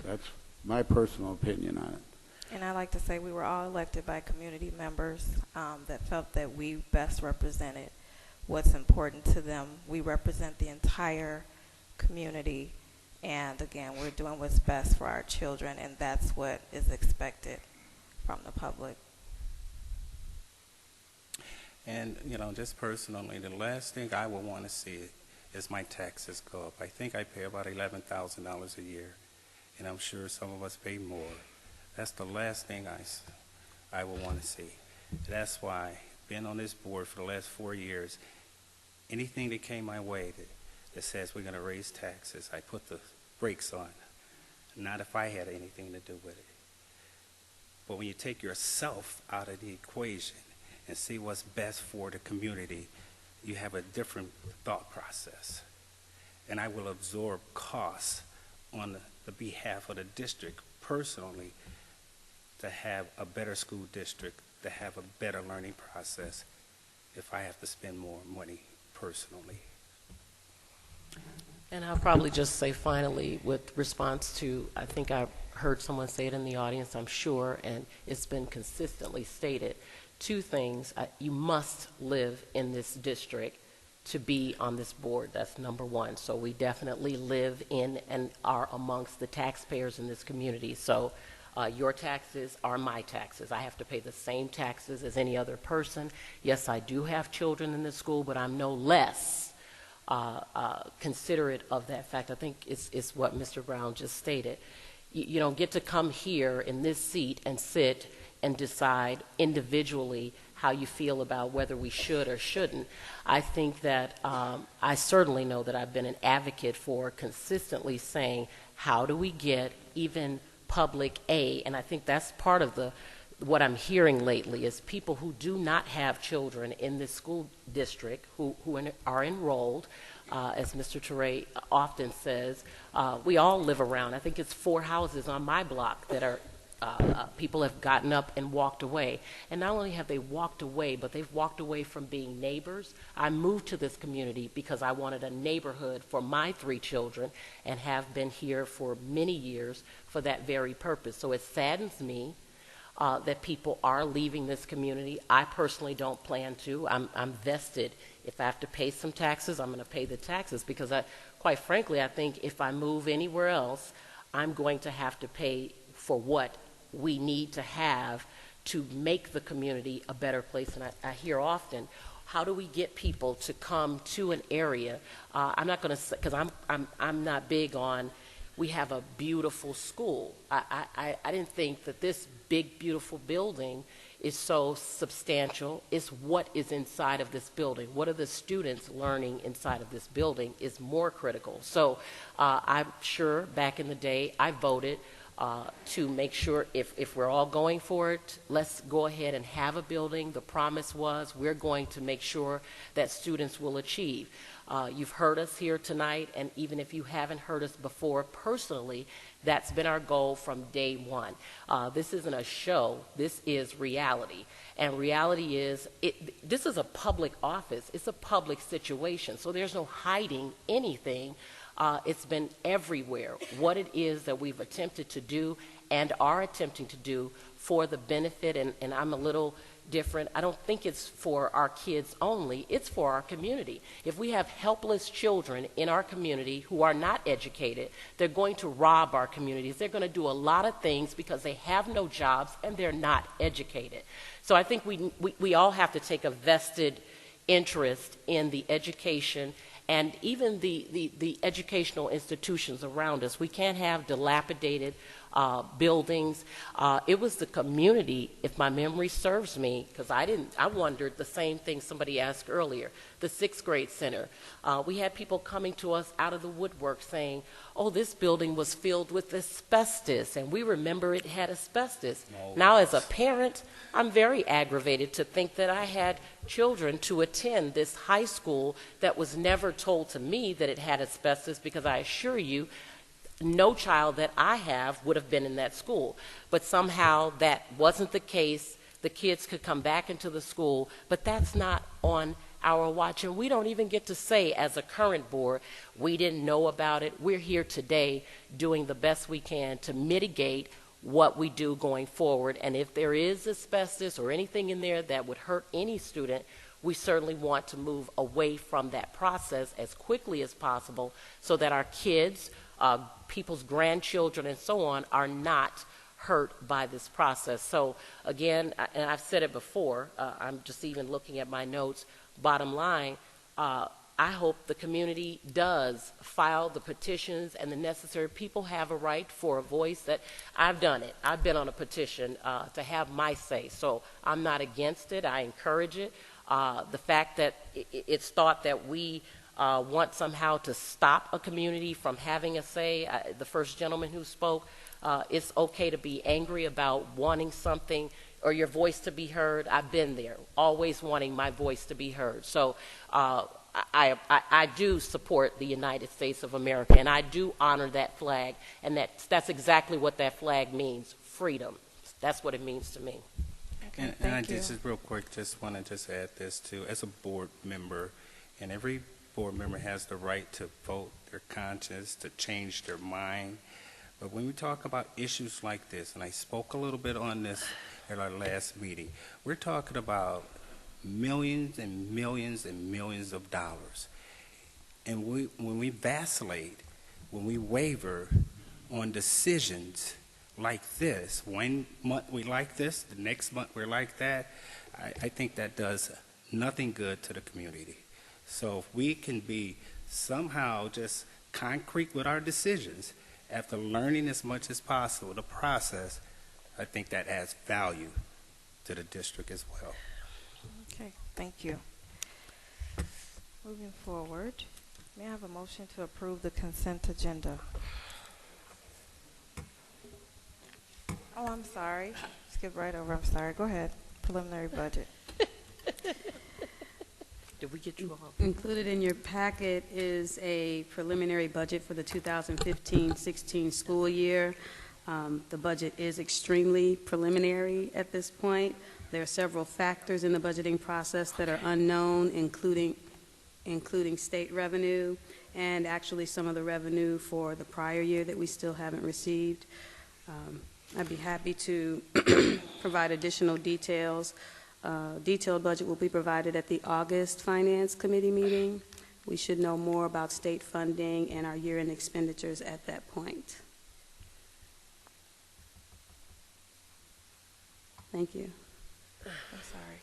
that's my personal opinion on it. And I like to say we were all elected by community members that felt that we best represented what's important to them. We represent the entire community, and again, we're doing what's best for our children, and that's what is expected from the public. And, just personally, the last thing I would want to see is my taxes go up. I think I pay about $11,000 a year, and I'm sure some of us pay more. That's the last thing I would want to see. That's why, being on this board for the last 4 years, anything that came my way that says we're going to raise taxes, I put the brakes on. Not if I had anything to do with it. But when you take yourself out of the equation and see what's best for the community, you have a different thought process. And I will absorb costs on the behalf of the district personally to have a better school district, to have a better learning process if I have to spend more money personally. And I'll probably just say finally with response to, I think I heard someone say it in the audience, I'm sure, and it's been consistently stated, two things. You must live in this district to be on this board. That's number one. So we definitely live in and are amongst the taxpayers in this community. So your taxes are my taxes. I have to pay the same taxes as any other person. Yes, I do have children in this school, but I'm no less considerate of that fact. I think it's what Mr. Brown just stated. You don't get to come here in this seat and sit and decide individually how you feel about whether we should or shouldn't. I think that I certainly know that I've been an advocate for consistently saying, how do we get even public aid? And I think that's part of what I'm hearing lately is people who do not have children in this school district who are enrolled, as Mr. Teray often says, we all live around. I think it's 4 houses on my block that are people have gotten up and walked away. And not only have they walked away, but they've walked away from being neighbors. I moved to this community because I wanted a neighborhood for my 3 children and have been here for many years for that very purpose. So it saddens me that people are leaving this community. I personally don't plan to. I'm vested. If I have to pay some taxes, I'm going to pay the taxes because quite frankly, I think if I move anywhere else, I'm going to have to pay for what we need to have to make the community a better place. And I hear often, how do we get people to come to an area? I'm not going to say, because I'm not big on, we have a beautiful school. I didn't think that this big, beautiful building is so substantial. It's what is inside of this building. What are the students learning inside of this building is more critical. So I'm sure back in the day I voted to make sure if we're all going for it, let's go ahead and have a building. The promise was we're going to make sure that students will achieve. You've heard us here tonight, and even if you haven't heard us before personally, that's been our goal from day one. This isn't a show, this is reality. And reality is, this is a public office, it's a public situation, so there's no hiding anything. It's been everywhere, what it is that we've attempted to do and are attempting to do for the benefit, and I'm a little different. I don't think it's for our kids only, it's for our community. If we have helpless children in our community who are not educated, they're going to rob our communities. They're going to do a lot of things because they have no jobs and they're not educated. So I think we all have to take a vested interest in the education and even the educational institutions around us. We can't have dilapidated buildings. It was the community, if my memory serves me, because I wondered the same thing somebody asked earlier, the sixth grade center. We had people coming to us out of the woodwork saying, oh, this building was filled with asbestos, and we remember it had asbestos. Now, as a parent, I'm very aggravated to think that I had children to attend this high school that was never told to me that it had asbestos, because I assure you, no child that I have would have been in that school. But somehow that wasn't the case. The kids could come back into the school, but that's not on our watch. And we don't even get to say, as a current board, we didn't know about it. We're here today doing the best we can to mitigate what we do going forward. And if there is asbestos or anything in there that would hurt any student, we certainly want to move away from that process as quickly as possible so that our kids, people's grandchildren and so on are not hurt by this process. So again, and I've said it before, I'm just even looking at my notes, bottom line, I hope the community does file the petitions and the necessary. People have a right for a voice. That I've done it. I've been on a petition to have my say. So I'm not against it. I encourage it. The fact that it's thought that we want somehow to stop a community from having a say. The first gentleman who spoke, it's okay to be angry about wanting something or your voice to be heard. I've been there, always wanting my voice to be heard. So I do support the United States of America, and I do honor that flag, and that's exactly what that flag means, freedom. That's what it means to me. Okay, and I just real quick, just want to just add this too. As a board member, and every board member has the right to vote their conscience, to change their mind. But when we talk about issues like this, and I spoke a little bit on this at our last meeting, we're talking about millions and millions and millions of dollars. And when we vacillate, when we waver on decisions like this, one month we like this, the next month we're like that, I think that does nothing good to the community. So if we can be somehow just concrete with our decisions, after learning as much as possible the process, I think that adds value to the district as well. Okay, thank you. Moving forward, may I have a motion to approve the consent agenda? Oh, I'm sorry. Skip right over. I'm sorry. Go ahead. Preliminary budget. Did we get you all? Included in your packet is a preliminary budget for the 2015-16 school year. The budget is extremely preliminary at this point. There are several factors in the budgeting process that are unknown, including state revenue and actually some of the revenue for the prior year that we still haven't received. I'd be happy to provide additional details. Detailed budget will be provided at the August Finance Committee meeting. We should know more about state funding and our year-end expenditures at that point. Thank you. I'm sorry.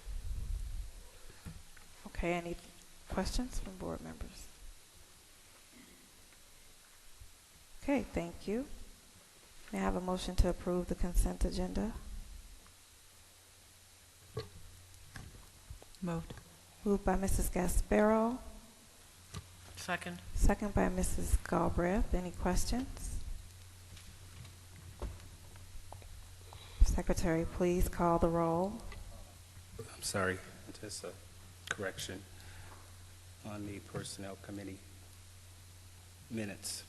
Okay, any questions from board members? Okay, thank you. May I have a motion to approve the consent agenda? Moved. Moved by Mrs. Gasparo, Second. second by Mrs. Galbraith. Any questions? Secretary, please call the roll. I'm sorry, just a correction on the Personnel Committee minutes.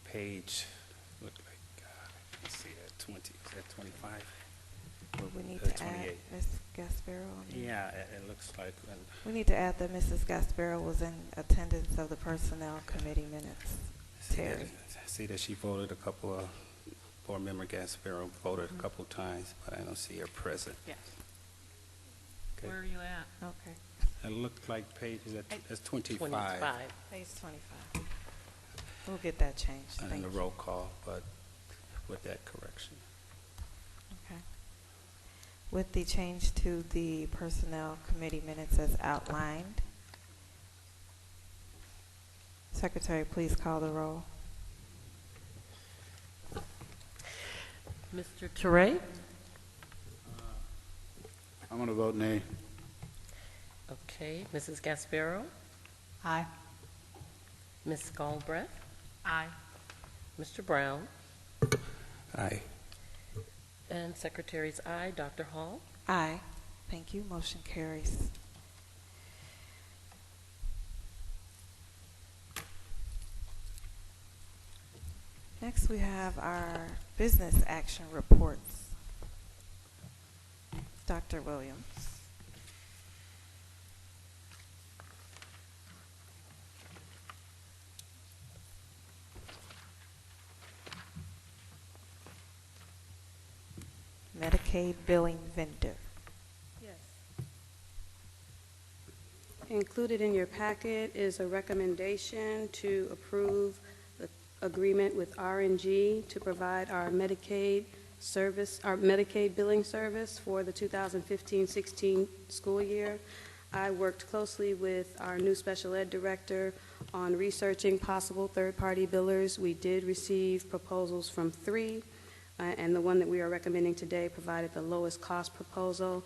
Page, look like, let's see, 20, is that 25? Would we need to add 28. Ms. Gasparo? Yeah, it looks like, We need to add that Mrs. Gasparo was in attendance of the Personnel Committee minutes. Terry. see that she voted a couple of, board member Gasparo voted a couple times, but I don't see her present. Yes. Okay. Where are you at? Okay. It looked like page, that's 25. 25. Page 25. We'll get that changed. And Thank the you. roll call, but with that correction. Okay. With the change to the Personnel Committee minutes as outlined, Secretary, please call the roll. Mr. Teray? I'm going to vote nay. Okay. Mrs. Gasparo? Aye. Ms. Galbraith? Aye. Mr. Brown? Aye. And Secretary's aye. Dr. Hall? Aye. Thank you. Motion carries. Next, we have our business action reports. Dr. Williams. Medicaid billing vendor. Yes. Included in your packet is a recommendation to approve the agreement with R&G to provide our Medicaid service, our Medicaid billing service for the 2015-16 school year. I worked closely with our new special ed director on researching possible third-party billers. We did receive proposals from 3, and the one that we are recommending today provided the lowest cost proposal.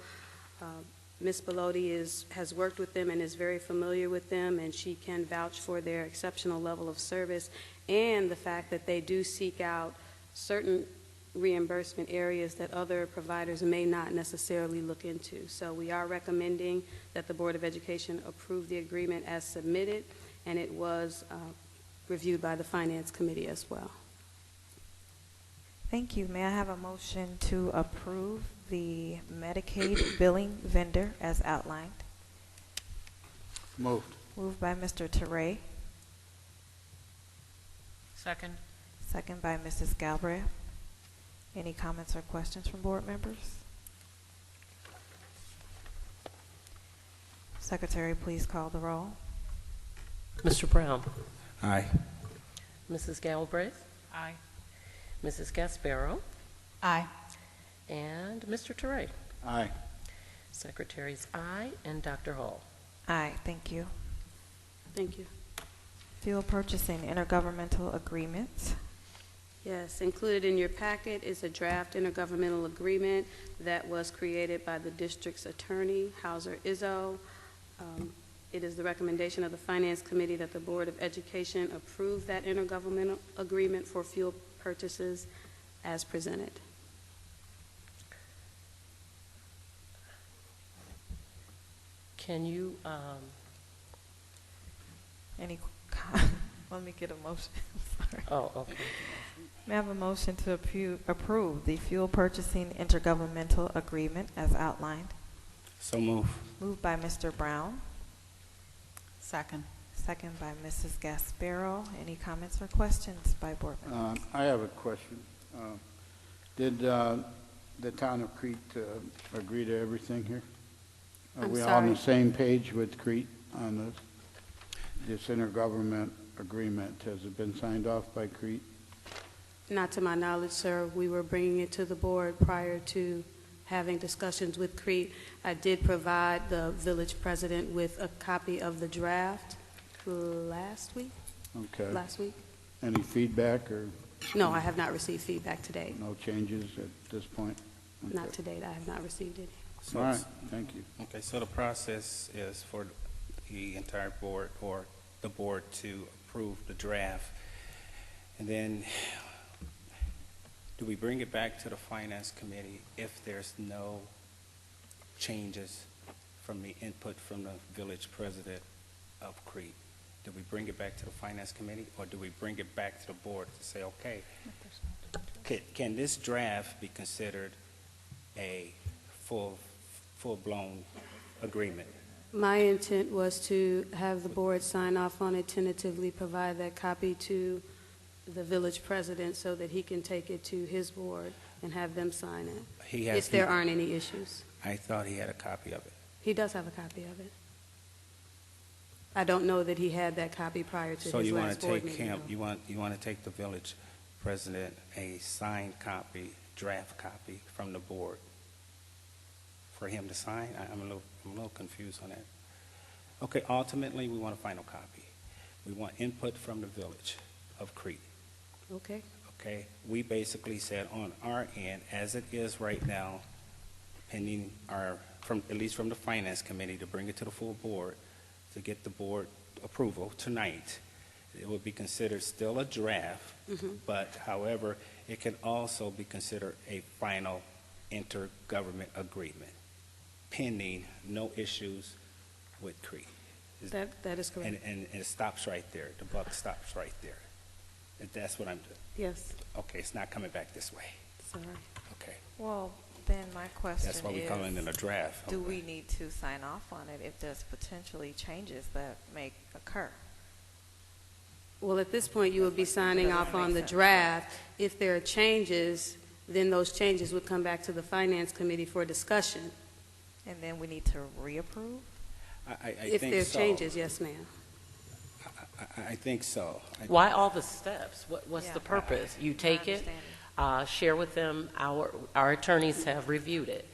Ms. Bellotti has worked with them and is very familiar with them, and she can vouch for their exceptional level of service and the fact that they do seek out certain reimbursement areas that other providers may not necessarily look into. So we are recommending that the Board of Education approve the agreement as submitted, and it was reviewed by the Finance Committee as well. Thank you. May I have a motion to approve the Medicaid billing vendor as outlined? Moved. Moved by Mr. Teray, Second. second by Mrs. Galbraith. Any comments or questions from board members? Secretary, please call the roll. Mr. Brown? Aye. Mrs. Galbraith? Aye. Mrs. Gasparo? Aye. And Mr. Teray? Aye. Secretary's aye. And Dr. Hall? Aye, thank you. Thank you. Fuel purchasing intergovernmental agreements. Yes, included in your packet is a draft intergovernmental agreement that was created by the district's attorney, Hauser Izzo. It is the recommendation of the Finance Committee that the Board of Education approve that intergovernmental agreement for fuel purchases as presented. Can you, Any, let me get a motion. Sorry. oh, okay. May I have a motion to approve the fuel purchasing intergovernmental agreement as outlined? So move. Moved by Mr. Brown, Second. second by Mrs. Gasparo. Any comments or questions by board members? I have a question. Did the town of Crete agree to everything here? Are I'm we all on the sorry. same page with Crete on this intergovernment agreement? Has it been signed off by Crete? Not to my knowledge, sir. We were bringing it to the board prior to having discussions with Crete. I did provide the village president with a copy of the draft last week. Okay. Last week? Any feedback or No, I have not received feedback to date. no changes at this point? Not Okay. to date. I have not received any. So All right, thank you. Okay, so the process is for the entire board or the board to approve the draft. And then do we bring it back to the finance committee if there's no changes from the input from the village president of Crete? Do we bring it back to the finance committee, or do we bring it back to the board to say, okay, can this draft be considered a full-blown agreement? My intent was to have the board sign off on it, tentatively provide that copy to the village president so that he can take it to his board and have them sign it, if there aren't any issues. I thought he had a copy of it. He does have a copy of it. I don't know that he had that copy prior to So his you want last to board take meeting. him, though. you want to take the village president a signed copy, draft copy from the board for him to sign? I'm a little confused on that. Okay, ultimately, we want a final copy. We want input from the village of Crete. Okay. Okay, we basically said on our end, as it is right now, pending at least from the finance committee, to bring it to the full board, to get the board approval tonight, it would be considered still a draft, but however, it can also be considered a final intergovernment agreement, pending no issues with Crete. That is correct. And it stops right there. The buck stops right there. That's what I'm doing. Yes. Okay, it's not coming back this way. Sorry. Okay. Well, then my question That's why we call it in a draft. do we need to sign off on it if there's potentially changes that may occur? Well, at this point, you would be signing off on the draft. If there are changes, then those changes would come back to the finance committee for discussion. And then we need to reapprove? If think there's so. changes, yes, ma'am. I think so. Why all the steps? What's Yeah. the purpose? You take it, share with them, our attorneys have reviewed it,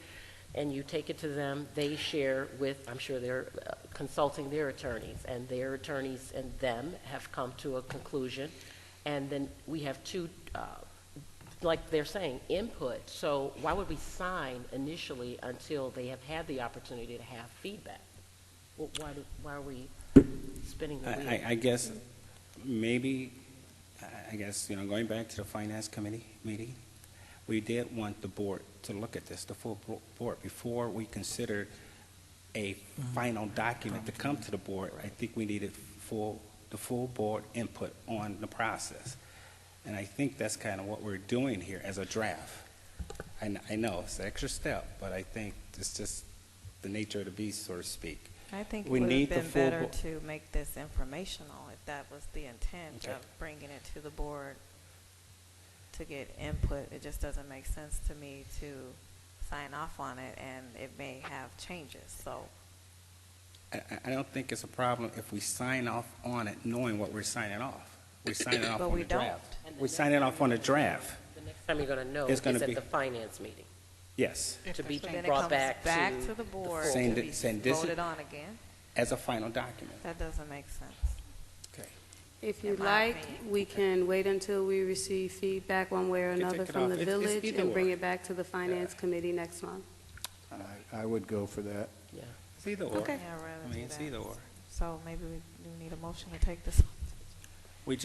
and you take it to them, they share with, I'm sure they're consulting their attorneys, and their attorneys and them have come to a conclusion, and then we have two, like they're saying, input. So why would we sign initially until they have had the opportunity to have feedback? Well, why are we spinning the wheel? I guess maybe, going back to the finance committee meeting, we did want the board to look at this, the full board, before we considered a final document to come to the board. I think we needed the full board input on the process. And I think that's kind of what we're doing here as a draft. I know it's an extra step, but I think it's just the nature of the beast, so to speak. I think it We would need have the been full better bo- to make this informational if that was the intent Okay. of bringing it to the board to get input. It just doesn't make sense to me to sign off on it and it may have changes. So I don't think it's a problem if we sign off on it knowing what we're signing off. We're signing off But on we the don't. draft. We're signing off on the draft. The next time you're going to know It's is gonna at be- the finance meeting, Yes, to be so then it brought comes back to the board full- Saying to that- be saying this is- voted on again. as a final document. That doesn't make sense. Okay. If you'd In my like, opinion. we can wait until we receive feedback one way or You can another take it from off. the It's village either and bring or. it back to the finance committee next month. I would go for that. Yeah. It's either or. Okay. Yeah, I'd rather I do mean, it's that. either or. So maybe we do need a motion to take this. We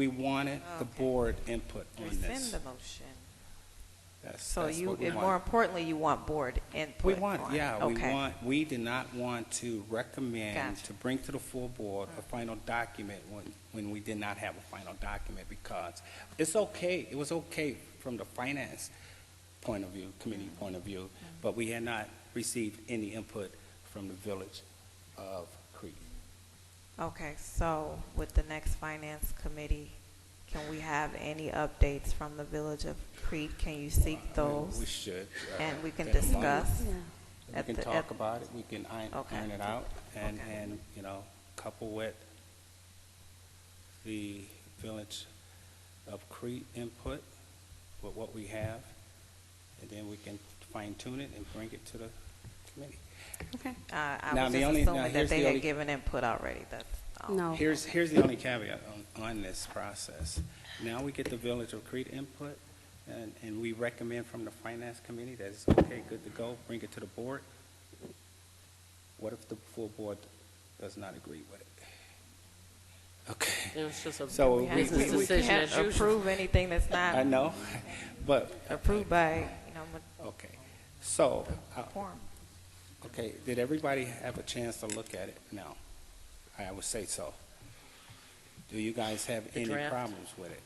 wanted the Okay. board input on Rescind this. the motion. That's So you, what we and want. more importantly, you want board input. We want, on it. yeah, Okay. we did not want to recommend Gotcha. to bring to the full board a final document when we did not have a final document, because it's okay, it was okay from the finance point of view, committee point of view, but we had not received any input from the village of Crete. Okay, so with the next finance committee, can we have any updates from the village of Crete? Can you seek those? We should. And we can at the moment. discuss? Yeah. We at can the- talk at- about it, we can iron Okay. it out, and, Okay. and, couple with the village of Crete input with what we have, and then we can fine tune it and bring it to the committee. Okay. I Now, was the just only- assuming now, that here's they the had only- given input already. That's all. No. Here's the only caveat on this process. Now we get the village of Crete input, and we recommend from the finance committee that it's okay, good to go, bring it to the board. What if the full board does not agree with it? Okay. It was just a So business decision can't as usual. approve anything that's not I know, but approved by, okay. So, quorum. okay, did everybody have a chance to look at it? No, I would say so. Do you guys have The any draft? problems with it?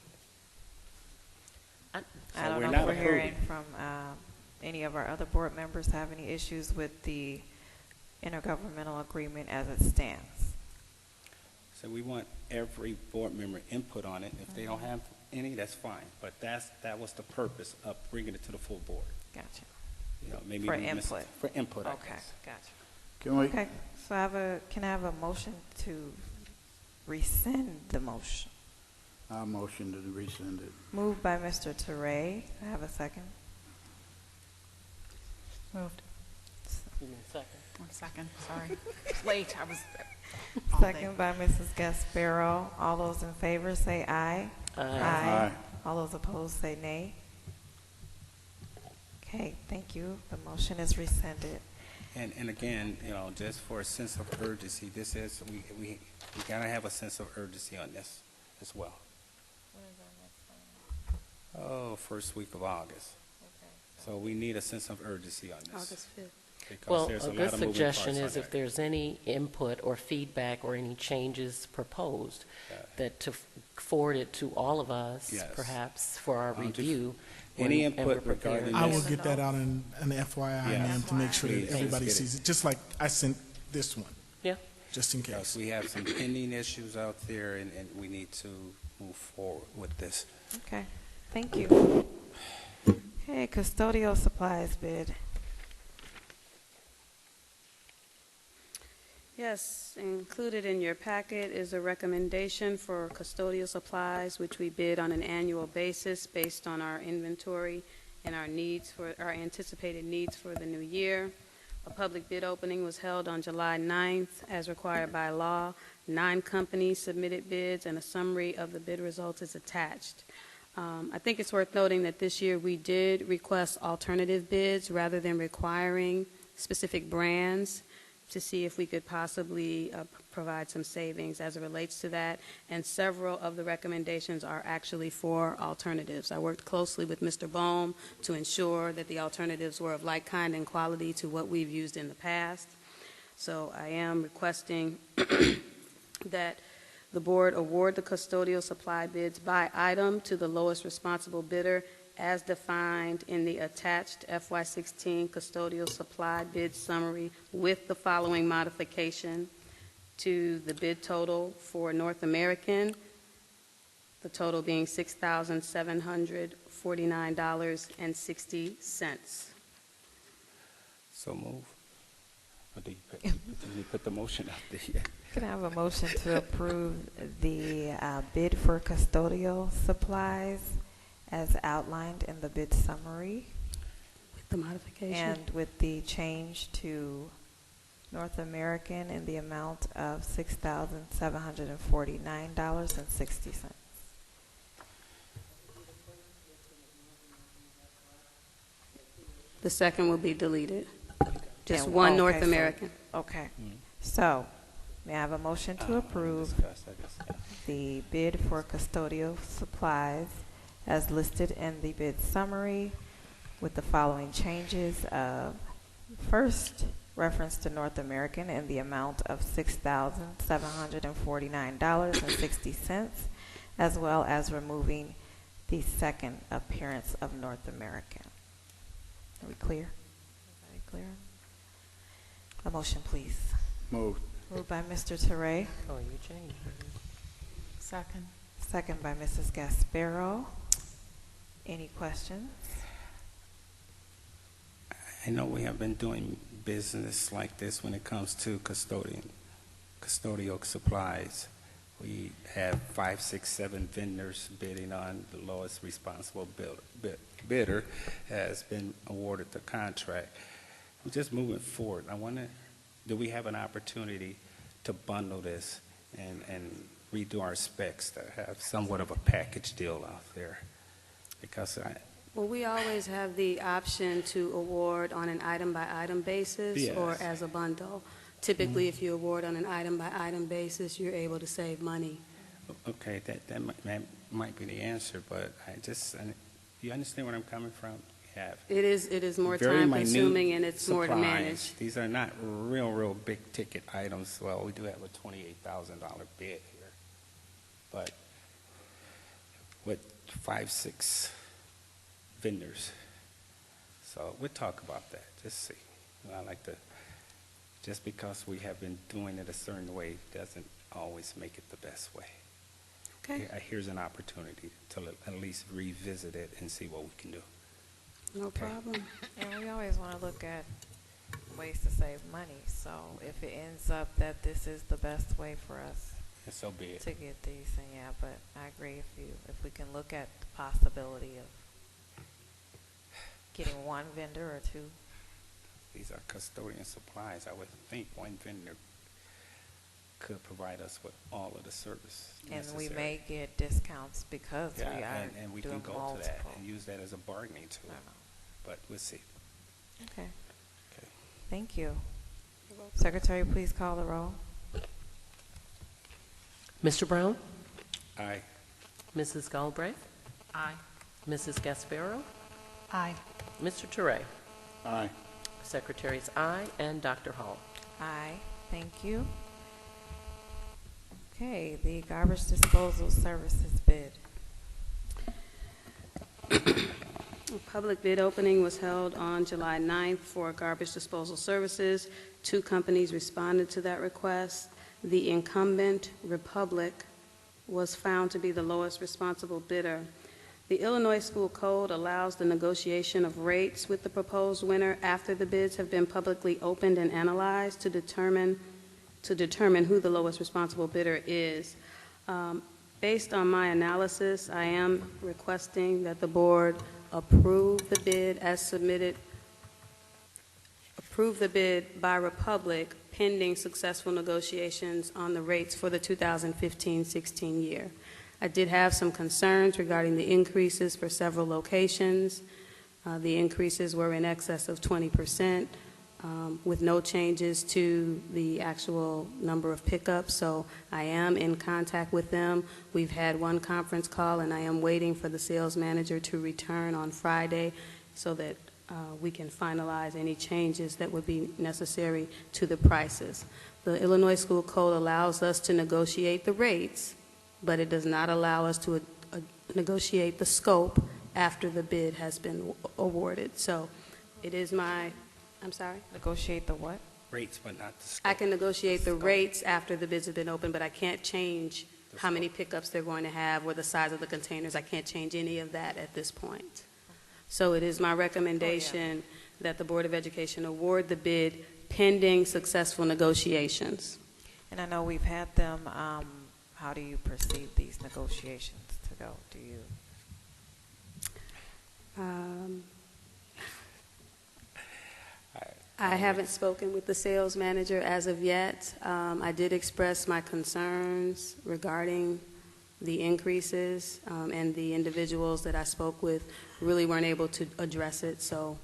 I So don't we're know not if we're hearing approving. from any of our other board members have any issues with the intergovernmental agreement as it stands. So we want every board member input on it. If they don't have any, that's fine. But that was the purpose of bringing it to the full board. Gotcha. You know, maybe For we missed it. input. For input, I Okay, guess. gotcha. Can we? Okay, so can I have a motion to rescind the motion? I'll motion to rescind it. Moved by Mr. Teray. I have a second. Moved. You mean second? One second, sorry. It's late, I was all day. Second by Mrs. Gasparo. All those in favor say aye. Aye. Aye. All those opposed say nay. Okay, thank you. The motion is rescinded. And again, you know, just for a sense of urgency, this is, we gotta have a sense of urgency on this as well. Oh, first week of August. So we need a sense of urgency on this. August 5th. Because Well, there's a lot good of moving suggestion parts on is if that. there's any input or feedback or any changes proposed, that to forward it to all of us, Yes. perhaps for our Just review. any and input we're prepared. regarding I will Yes. get that out in an FYI, Yeah. ma'am, to make sure Please, that everybody let's get sees it, just like I sent this one, Yeah. just in Because case. we have some pending issues out there, and we need to move forward with this. Okay, thank you. Okay, custodial supplies bid. Yes, included in your packet is a recommendation for custodial supplies, which we bid on an annual basis based on our inventory and our anticipated needs for the new year. A public bid opening was held on July 9th as required by law. 9 companies submitted bids and a summary of the bid results is attached. I think it's worth noting that this year we did request alternative bids rather than requiring specific brands to see if we could possibly provide some savings as it relates to that. And several of the recommendations are actually for alternatives. I worked closely with Mr. Bohm to ensure that the alternatives were of like kind and quality to what we've used in the past. So I am requesting that the board award the custodial supply bids by item to the lowest responsible bidder as defined in the attached FY16 custodial supply bid summary with the following modification to the bid total for North American, the total being $6,749.60. So move. Or do you put the motion out there yet? Can I have a motion to approve the bid for custodial supplies as outlined in the bid summary? With the modification. And with the change to North American in the amount of $6,749.60. The second will be deleted. Just And- one okay, North so- American. Okay. So, may I have a motion to approve the bid for custodial supplies as listed in the bid summary with the following changes of, first, reference to North American in the amount of $6,749.60, as well as removing the second appearance of North American. Are we clear? Everybody clear? A motion, please. Moved. Moved by Mr. Teray. Oh, you changed. Second. Second by Mrs. Gasparo. Any questions? I know we have been doing business like this when it comes to custodial supplies. We have 5, 6, 7 vendors bidding on the lowest responsible bidder has been awarded the contract. We're just moving forward. I wonder, do we have an opportunity to bundle this and redo our specs to have somewhat of a package deal out there? Because Well, we always have the option to award on an item-by-item basis or Yes. as a bundle. Typically, if you award on an item-by-item basis, you're able to save money. Okay, that might be the answer, but you understand where I'm coming from? We have It is more very time-consuming minute and it's more to supplies. manage. These are not real big-ticket items. Well, we do have a $28,000 bid here, but with 5, 6 vendors. So we'll talk about that. Just see. I like to, just because we have been doing it a certain way doesn't always make it the best way. Okay. Here's an opportunity to at least revisit it and see what we can do. No Okay. problem. And we always want to look at ways to save money. So if it ends up that this is the best way for us And so be it. to get these, then yeah. But I agree if we can look at the possibility of getting one vendor or two. These are custodian supplies. I would think one vendor could provide us with all of the service And we necessary. may get discounts because we are and we doing can go multiple. to that and use that as a bargaining tool. But we'll see. Okay. Okay. Thank you. Secretary, please call the roll. Mr. Brown? Aye. Mrs. Galbraith? Aye. Mrs. Gasparo? Aye. Mr. Toure? Aye. Secretary's aye, and Dr. Hall. Aye. Thank you. Okay, the garbage disposal services bid. A public bid opening was held on July 9th for garbage disposal services. 2 companies responded to that request. The incumbent, Republic, was found to be the lowest responsible bidder. The Illinois School Code allows the negotiation of rates with the proposed winner after the bids have been publicly opened and analyzed to determine who the lowest responsible bidder is. Based on my analysis, I am requesting that the board approve the bid as submitted, approve the bid by Republic pending successful negotiations on the rates for the 2015-16 year. I did have some concerns regarding the increases for several locations. The increases were in excess of 20%. With no changes to the actual number of pickups, so I am in contact with them. We've had one conference call, and I am waiting for the sales manager to return on Friday so that we can finalize any changes that would be necessary to the prices. The Illinois School Code allows us to negotiate the rates, but it does not allow us to negotiate the scope after the bid has been awarded. So it is my I'm sorry? Negotiate the what? Rates, but not the scope. I can negotiate the rates after the bids have been opened, but I can't change how many pickups they're going to have or the size of the containers. I can't change any of that at this point. So it is my recommendation that the Board of Education award the bid pending successful negotiations. And I know we've had them. How do you perceive these negotiations to go? Do you? I haven't spoken with the sales manager as of yet. I did express my concerns regarding the increases, and the individuals that I spoke with really weren't able to address it. So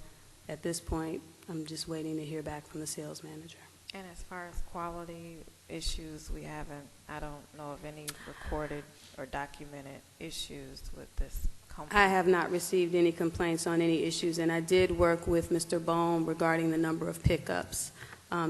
at this point, I'm just waiting to hear back from the sales manager. And as far as quality issues, I don't know of any recorded or documented issues with this company. I have not received any complaints on any issues, and I did work with Mr. Bohm regarding the number of pickups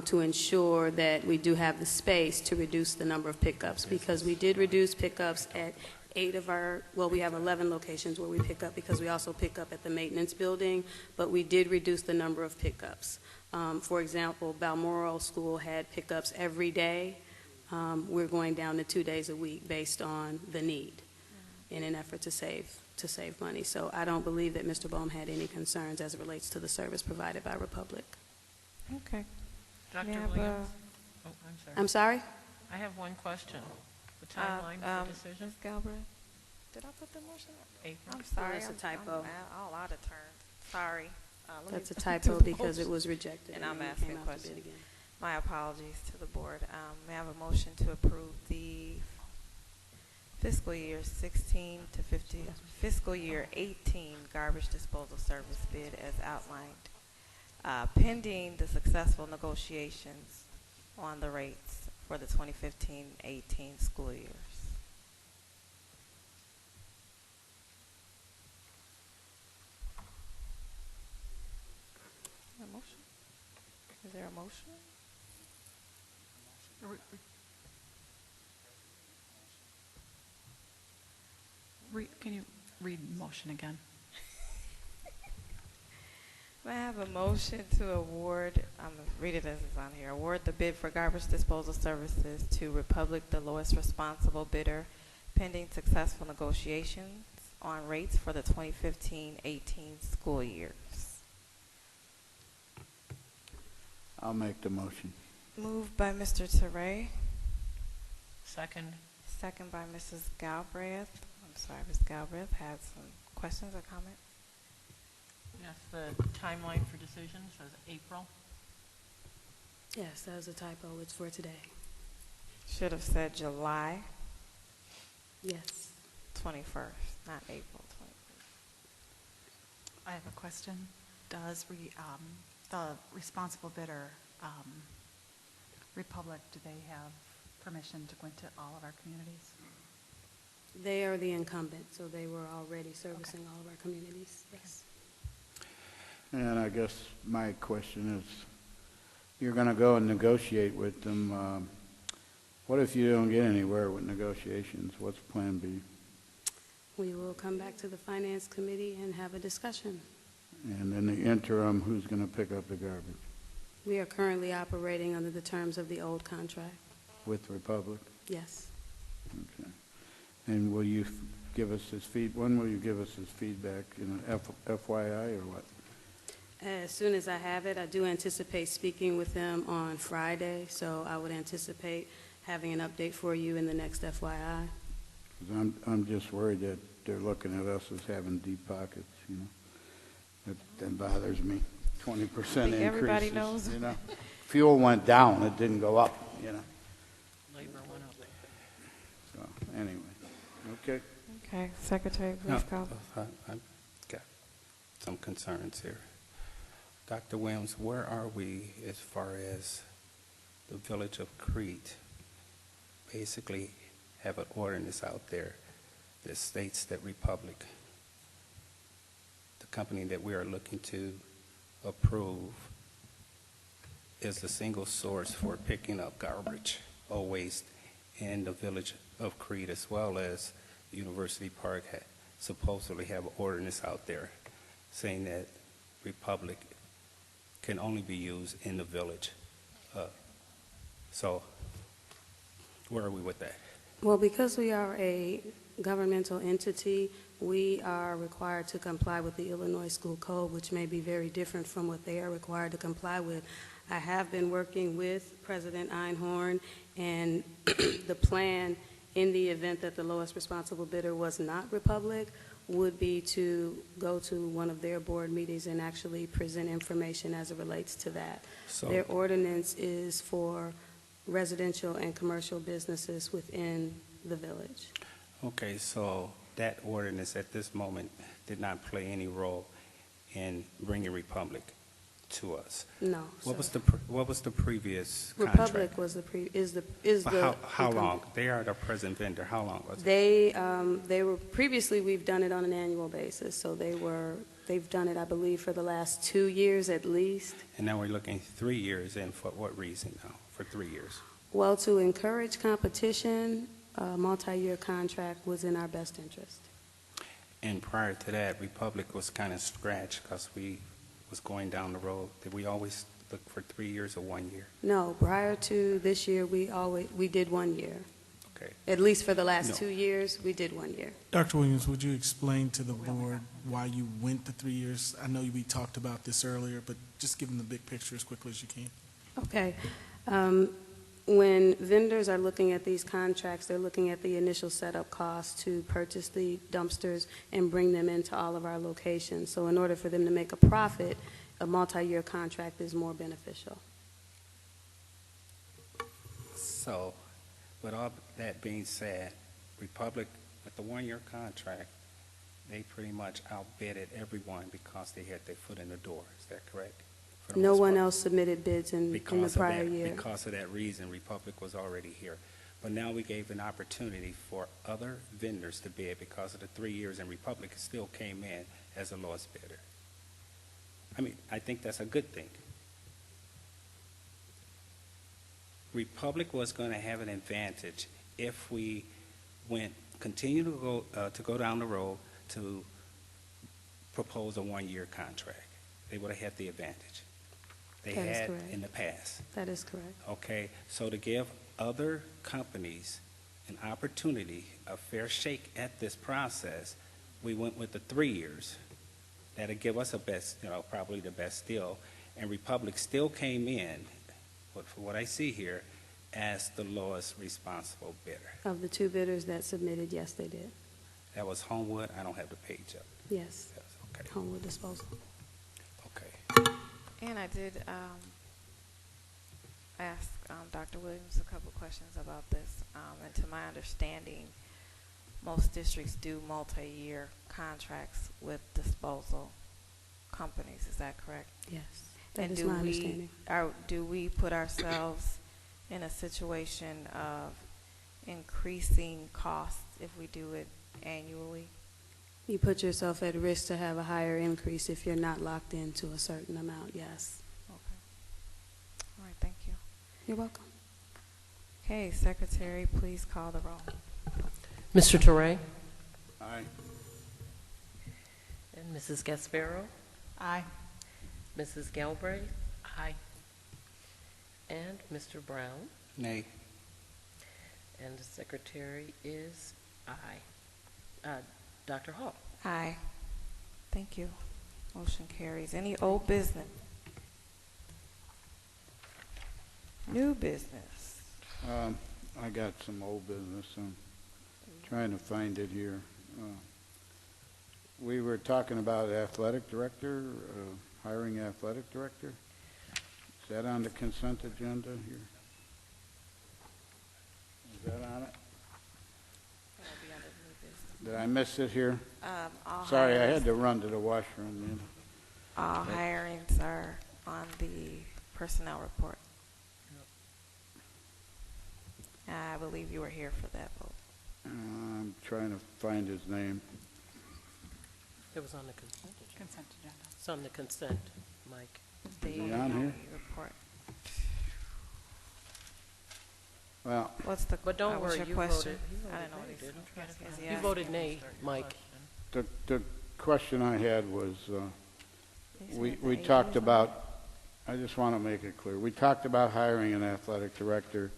to ensure that we do have the space to reduce the number of pickups, because we did reduce pickups at 8 of our, well, we have 11 locations where we pick up because we also pick up at the maintenance building, but we did reduce the number of pickups. For example, Balmoral School had pickups every day. We're going down to 2 days a week based on the need in an effort to save money. So I don't believe that Mr. Bohm had any concerns as it relates to the service provided by Republic. Okay. Dr. May I have Williams? Oh, I'm sorry. I'm sorry? I have one question. The timeline for decision? Ms. Galbraith, did I put the motion? April. I'm sorry. That's a typo. I'm all out of turn. Sorry. That's a typo because it was rejected. And I'm then it asking came a out to question. bid again. My apologies to the board. May I have a motion to approve the fiscal year 16 to 50, fiscal year 18 garbage disposal service bid as outlined, pending the successful negotiations on the rates for the 2015-18 school years. A motion? Is there a motion? Can you read motion again? I have a motion to award, I'm going to read it as it's on here, award the bid for garbage disposal services to Republic, the lowest responsible bidder, pending successful negotiations on rates for the 2015-18 school years. I'll make the motion. Moved by Mr. Teray, Second. second by Mrs. Galbraith. I'm sorry, Ms. Galbraith had some questions or comments? Yes, the timeline for decision says April. Yes, that was a typo. It's for today. Should have said July Yes. 21st, not April 21st. I have a question. Does the responsible bidder, Republic, do they have permission to go into all of our communities? They are the incumbent, so they were already servicing all of our communities. Yes. And I guess my question is, you're going to go and negotiate with them. What if you don't get anywhere with negotiations? What's plan B? We will come back to the Finance Committee and have a discussion. And in the interim, who's going to pick up the garbage? We are currently operating under the terms of the old contract. With Republic? Yes. Okay. And will you give us his when will you give us his feedback? FYI or what? As soon as I have it, I do anticipate speaking with them on Friday, so I would anticipate having an update for you in the next FYI. 'Cause I'm just worried that they're looking at us as having deep pockets, That bothers me. 20% increases. Everybody knows. Fuel went down, it didn't go up, Labor went up. So, anyway, okay. Okay, Secretary, please call. I've got some concerns here. Dr. Williams, where are we as far as the village of Crete basically have an ordinance out there that states that Republic, the company that we are looking to approve, is the single source for picking up garbage or waste in the village of Crete, as well as University Park supposedly have an ordinance out there saying that Republic can only be used in the village. So where are we with that? Well, because we are a governmental entity, we are required to comply with the Illinois School Code, which may be very different from what they are required to comply with. I have been working with President Einhorn, and the plan in the event that the lowest responsible bidder was not Republic would be to go to one of their board meetings and actually present information as it relates to that. So- Their ordinance is for residential and commercial businesses within the village. Okay, so that ordinance at this moment did not play any role in bringing Republic to us. No, What sir. was the previous contract? Republic was the How long? They are the present vendor. How long was it? They were previously, we've done it on an annual basis, so they've done it, I believe, for the last 2 years at least. And now we're looking 3 years in. For what reason now? For 3 years? Well, to encourage competition, a multi-year contract was in our best interest. And prior to that, Republic was kind of scratched because we was going down the road. Did we always look for 3 years or 1 year? No, prior to this year, we did 1 year. Okay. At least for the last No. 2 years, we did 1 year. Dr. Williams, would you explain to the board why you went to 3 years? I know we talked about this earlier, but just give them the big picture as quickly as you can. Okay. When vendors are looking at these contracts, they're looking at the initial setup cost to purchase the dumpsters and bring them into all of our locations. So in order for them to make a profit, a multi-year contract is more beneficial. So, with all that being said, Republic, with the one-year contract, they pretty much outbidded everyone because they had their foot in the door. Is that correct? For the No most one part. else submitted bids in the Because of prior that- year. Because of that reason, Republic was already here. But now we gave an opportunity for other vendors to bid because of the 3 years, and Republic still came in as the lowest bidder. I mean, I think that's a good thing. Republic was going to have an advantage if we continue to go down the road to propose a one-year contract. They would have had the advantage. They That is had correct. in the past. That is correct. Okay, so to give other companies an opportunity, a fair shake at this process, we went with the 3 years. That'll give us a best, probably the best deal. And Republic still came in, but for what I see here, as the lowest responsible bidder. Of the 2 bidders that submitted, yes, they did. That was Homewood. I don't have the page up. Yes. Okay. Homewood Disposal. Okay. And I did ask Dr. Williams a couple questions about this. And to my understanding, most districts do multi-year contracts with disposal companies. Is that correct? Yes, that And is my understanding. do we put ourselves in a situation of increasing costs if we do it annually? You put yourself at risk to have a higher increase if you're not locked into a certain amount, yes. Okay. All right, thank you. You're welcome. Okay, Secretary, please call the roll. Mr. Touré? Aye. And Mrs. Gasparo? Aye. Mrs. Galbraith? Aye. And Mr. Brown? Nay. And the Secretary is aye. Dr. Hall? Aye. Thank you. Motion carries. Any old business? New business? I got some old business. I'm trying to find it here. We were talking about athletic director, hiring athletic director. Is that on the consent agenda here? Is that on it? That'll be under new business. Did I miss it here? All Sorry, I hirings- had to run to the washroom. All hirings are on the personnel report. I believe you were here for that vote. I'm trying to find his name. It was on the consent agenda. Consent agenda. It's on the consent, Mike. The Is he on here? report. Well, But don't what's worry, your you question? voted. You I didn't know voted what nay, he didn't said. you? You voted nay, Mike. the question I had was, He we said we the talked 80s. about, I just want to make it clear, we talked about hiring an athletic director,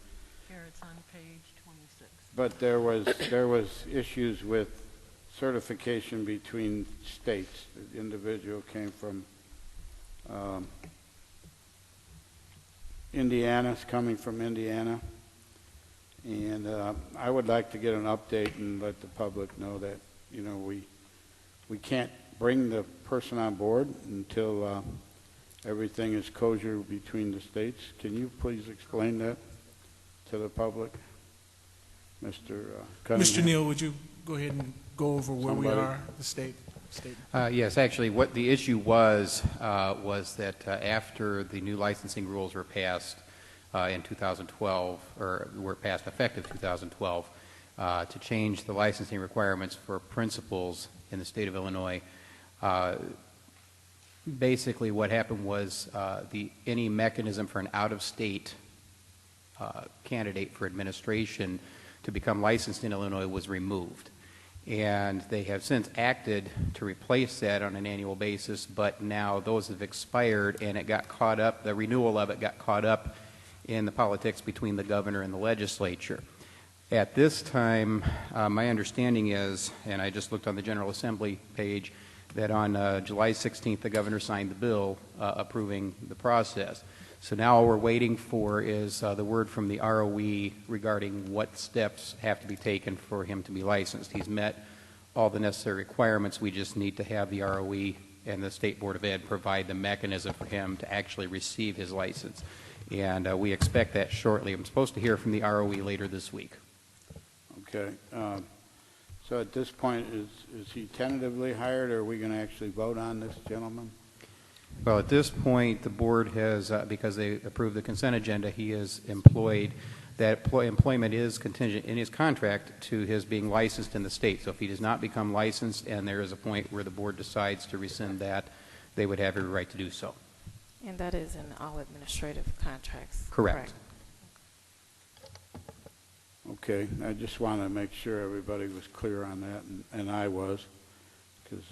Here, it's on page 26. but there was issues with certification between states. The individual came from Indiana, is coming from Indiana, and I would like to get an update and let the public know that, we can't bring the person on board until everything is kosher between the states. Can you please explain that to the public? Mr. Cunningham? Mr. Neal, would you go ahead and go over where we Somebody. are, the state? Yes, actually, what the issue was that after the new licensing rules were passed in 2012, or were passed effective 2012, to change the licensing requirements for principals in the state of Illinois, basically what happened was any mechanism for an out-of-state candidate for administration to become licensed in Illinois was removed. And they have since acted to replace that on an annual basis, but now those have expired, and it got caught up, the renewal of it got caught up in the politics between the governor and the legislature. At this time, my understanding is, and I just looked on the General Assembly page, that on July 16th, the governor signed the bill approving the process. So now all we're waiting for is the word from the ROE regarding what steps have to be taken for him to be licensed. He's met all the necessary requirements. We just need to have the ROE and the State Board of Ed provide the mechanism for him to actually receive his license. And we expect that shortly. I'm supposed to hear from the ROE later this week. Okay. So at this point, is he tentatively hired, or are we going to actually vote on this gentleman? Well, at this point, the board has, because they approved the consent agenda, he is employed. That employment is contingent in his contract to his being licensed in the state. So if he does not become licensed and there is a point where the board decides to rescind that, they would have every right to do so. And that is in all administrative contracts. Correct. Okay. I just want to make sure everybody was clear on that, and I was, because,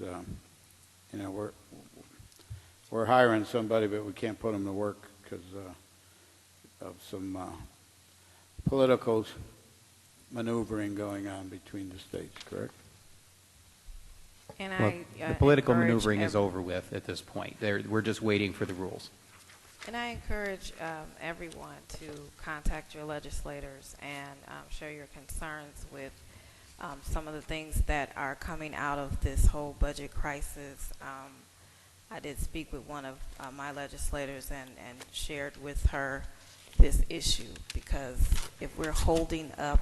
you know, we're hiring somebody, but we can't put them to work because of some political maneuvering going on between the states, correct? And Well, I the political encourage maneuvering is over with at this point. We're just waiting for the rules. And I encourage everyone to contact your legislators and share your concerns with some of the things that are coming out of this whole budget crisis. I did speak with one of my legislators and shared with her this issue, because if we're holding up,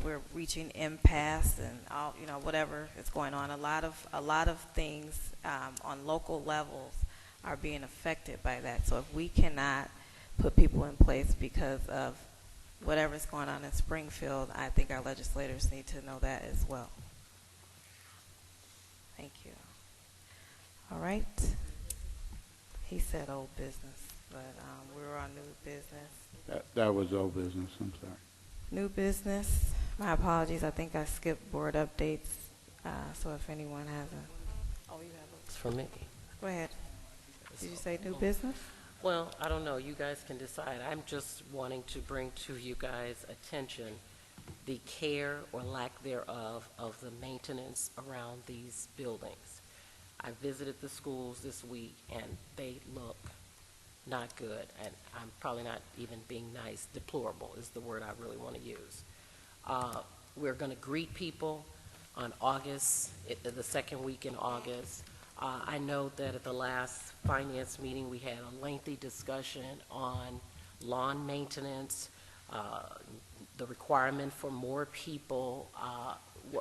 we're reaching impasse and all, you know, whatever is going on. A lot of things on local levels are being affected by that. So if we cannot put people in place because of whatever's going on in Springfield, I think our legislators need to know that as well. Thank you. All right. He said old business, but we were on new business. That was old business. I'm sorry. New business. My apologies. I think I skipped board updates. So if anyone has a... Oh, you have a... It's for me. Go ahead. Did you say new business? Well, I don't know. You guys can decide. I'm just wanting to bring to you guys' attention the care or lack thereof of the maintenance around these buildings. I visited the schools this week, and they look not good. And I'm probably not even being nice. Deplorable is the word I really want to use. We're going to greet people on August, the second week in August. I know that at the last finance meeting we had a lengthy discussion on lawn maintenance, the requirement for more people.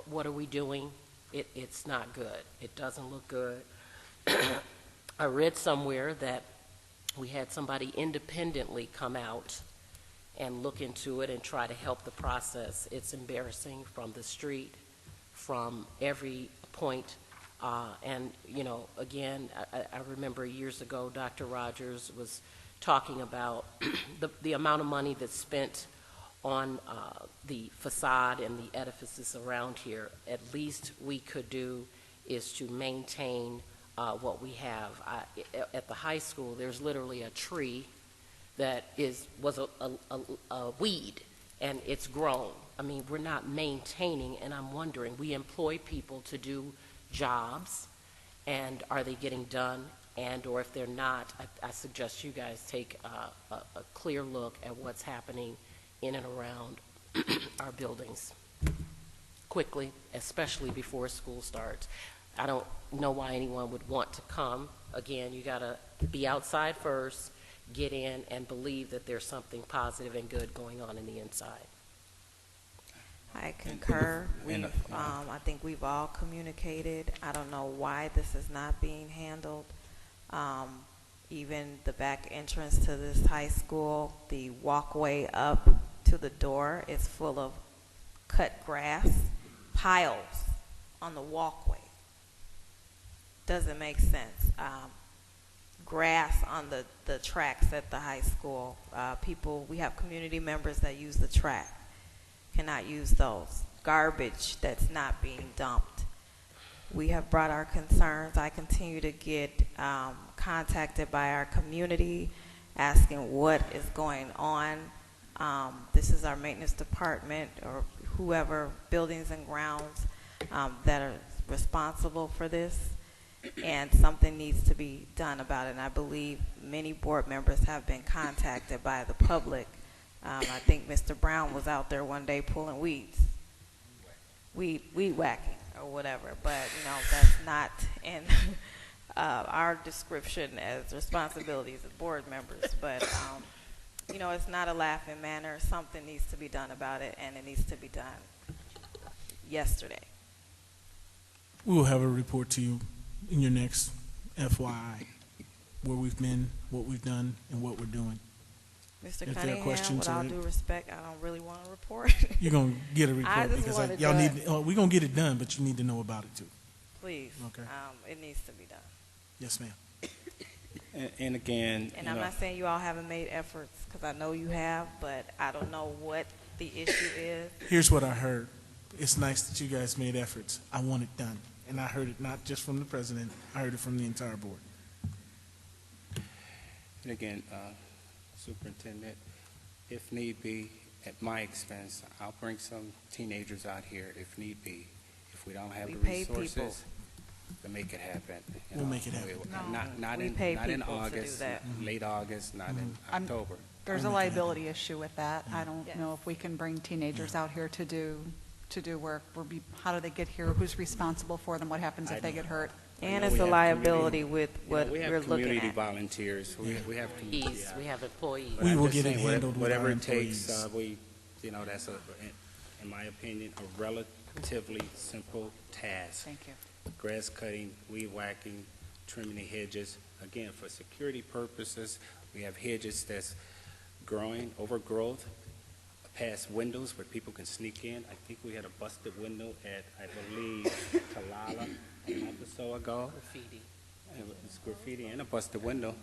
What are we doing? It's not good. It doesn't look good. I read somewhere that we had somebody independently come out and look into it and try to help the process. It's embarrassing from the street, from every point. And, you know, again, I remember years ago, Dr. Rogers was talking about the amount of money that's spent on the facade and the edifices around here. At least we could do is to maintain what we have. At the high school, there's literally a tree that was a weed, and it's grown. I mean, we're not maintaining, and I'm wondering, we employ people to do jobs, and are they getting done? And or if they're not, I suggest you guys take a clear look at what's happening in and around our buildings quickly, especially before school starts. I don't know why anyone would want to come. Again, you got to be outside first, get in, and believe that there's something positive and good going on in the inside. I concur. I think we've all communicated. I don't know why this is not being handled. Even the back entrance to this high school, the walkway up to the door is full of cut grass, piles on the walkway. Doesn't make sense. Grass on the tracks at the high school. We have community members that use the track. Cannot use those. Garbage that's not being dumped. We have brought our concerns. I continue to get contacted by our community asking what is going on. This is our maintenance department or whoever, buildings and grounds, that are responsible for this, and something needs to be done about it. And I believe many board members have been contacted by the public. I think Mr. Brown was out there one day pulling weed whacking or whatever, but you know, that's not in our description as responsibilities as board members. But you know, it's not a laughing matter. Something needs to be done about it, and it needs to be done yesterday. We will have a report to you in your next FYI, where we've been, what we've done, and what we're doing. Mr. If there are Cunningham, questions with or all any- due respect, I don't really want a report. You're going to get a I report just because wanted y'all to- need, we're going to get it done, but you need to know about it too. Please. Okay. It needs to be done. Yes, ma'am. And again, And you I'm know, not saying you all haven't made efforts, because I know you have, but I don't know what the issue is. Here's what I heard. It's nice that you guys made efforts. I want it done. And I heard it not just from the president, I heard it from the entire board. and again, Superintendent, if need be, at my expense, I'll bring some teenagers out here if need be. If we don't have We the pay people. resources to make it happen. you We'll know. make it happen. Not We in, pay not in people to do August, that. late August, not in I'm- October. There's a liability issue with that. I don't Yes. know if we can bring teenagers out here to do work. How do they get here? Who's responsible for them? What happens if they get hurt? And know it's we a have liability community- with what we we're have looking community at. volunteers. We have Employees, we have employees. But We I'm will just get it saying, handled with whatever our it takes, employees. that's in my opinion, a relatively simple task. Thank you. Grass cutting, weed whacking, trimming the hedges. Again, for security purposes, we have hedges that's growing, overgrowth, past windows where people can sneak in. I think we had a busted window at, I believe, Talala a month or so ago. Graffiti. And it's graffiti and a busted window.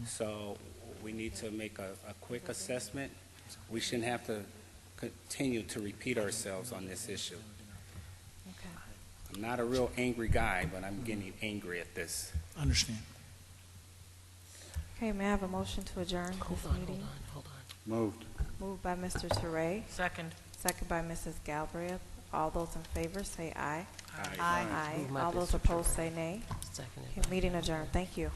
So we need to make a quick assessment. We shouldn't have to continue to repeat ourselves on this issue. Okay. I'm not a real angry guy, but I'm getting angry at this. Understand. Okay, may I have a motion to adjourn this meeting? Hold on. Moved. Moved by Mr. Teray, Second. second by Mrs. Galbraith. All those in favor say aye. Aye. Aye. Move my All those Mr. opposed say nay. Second. Okay, meeting adjourned. Thank you.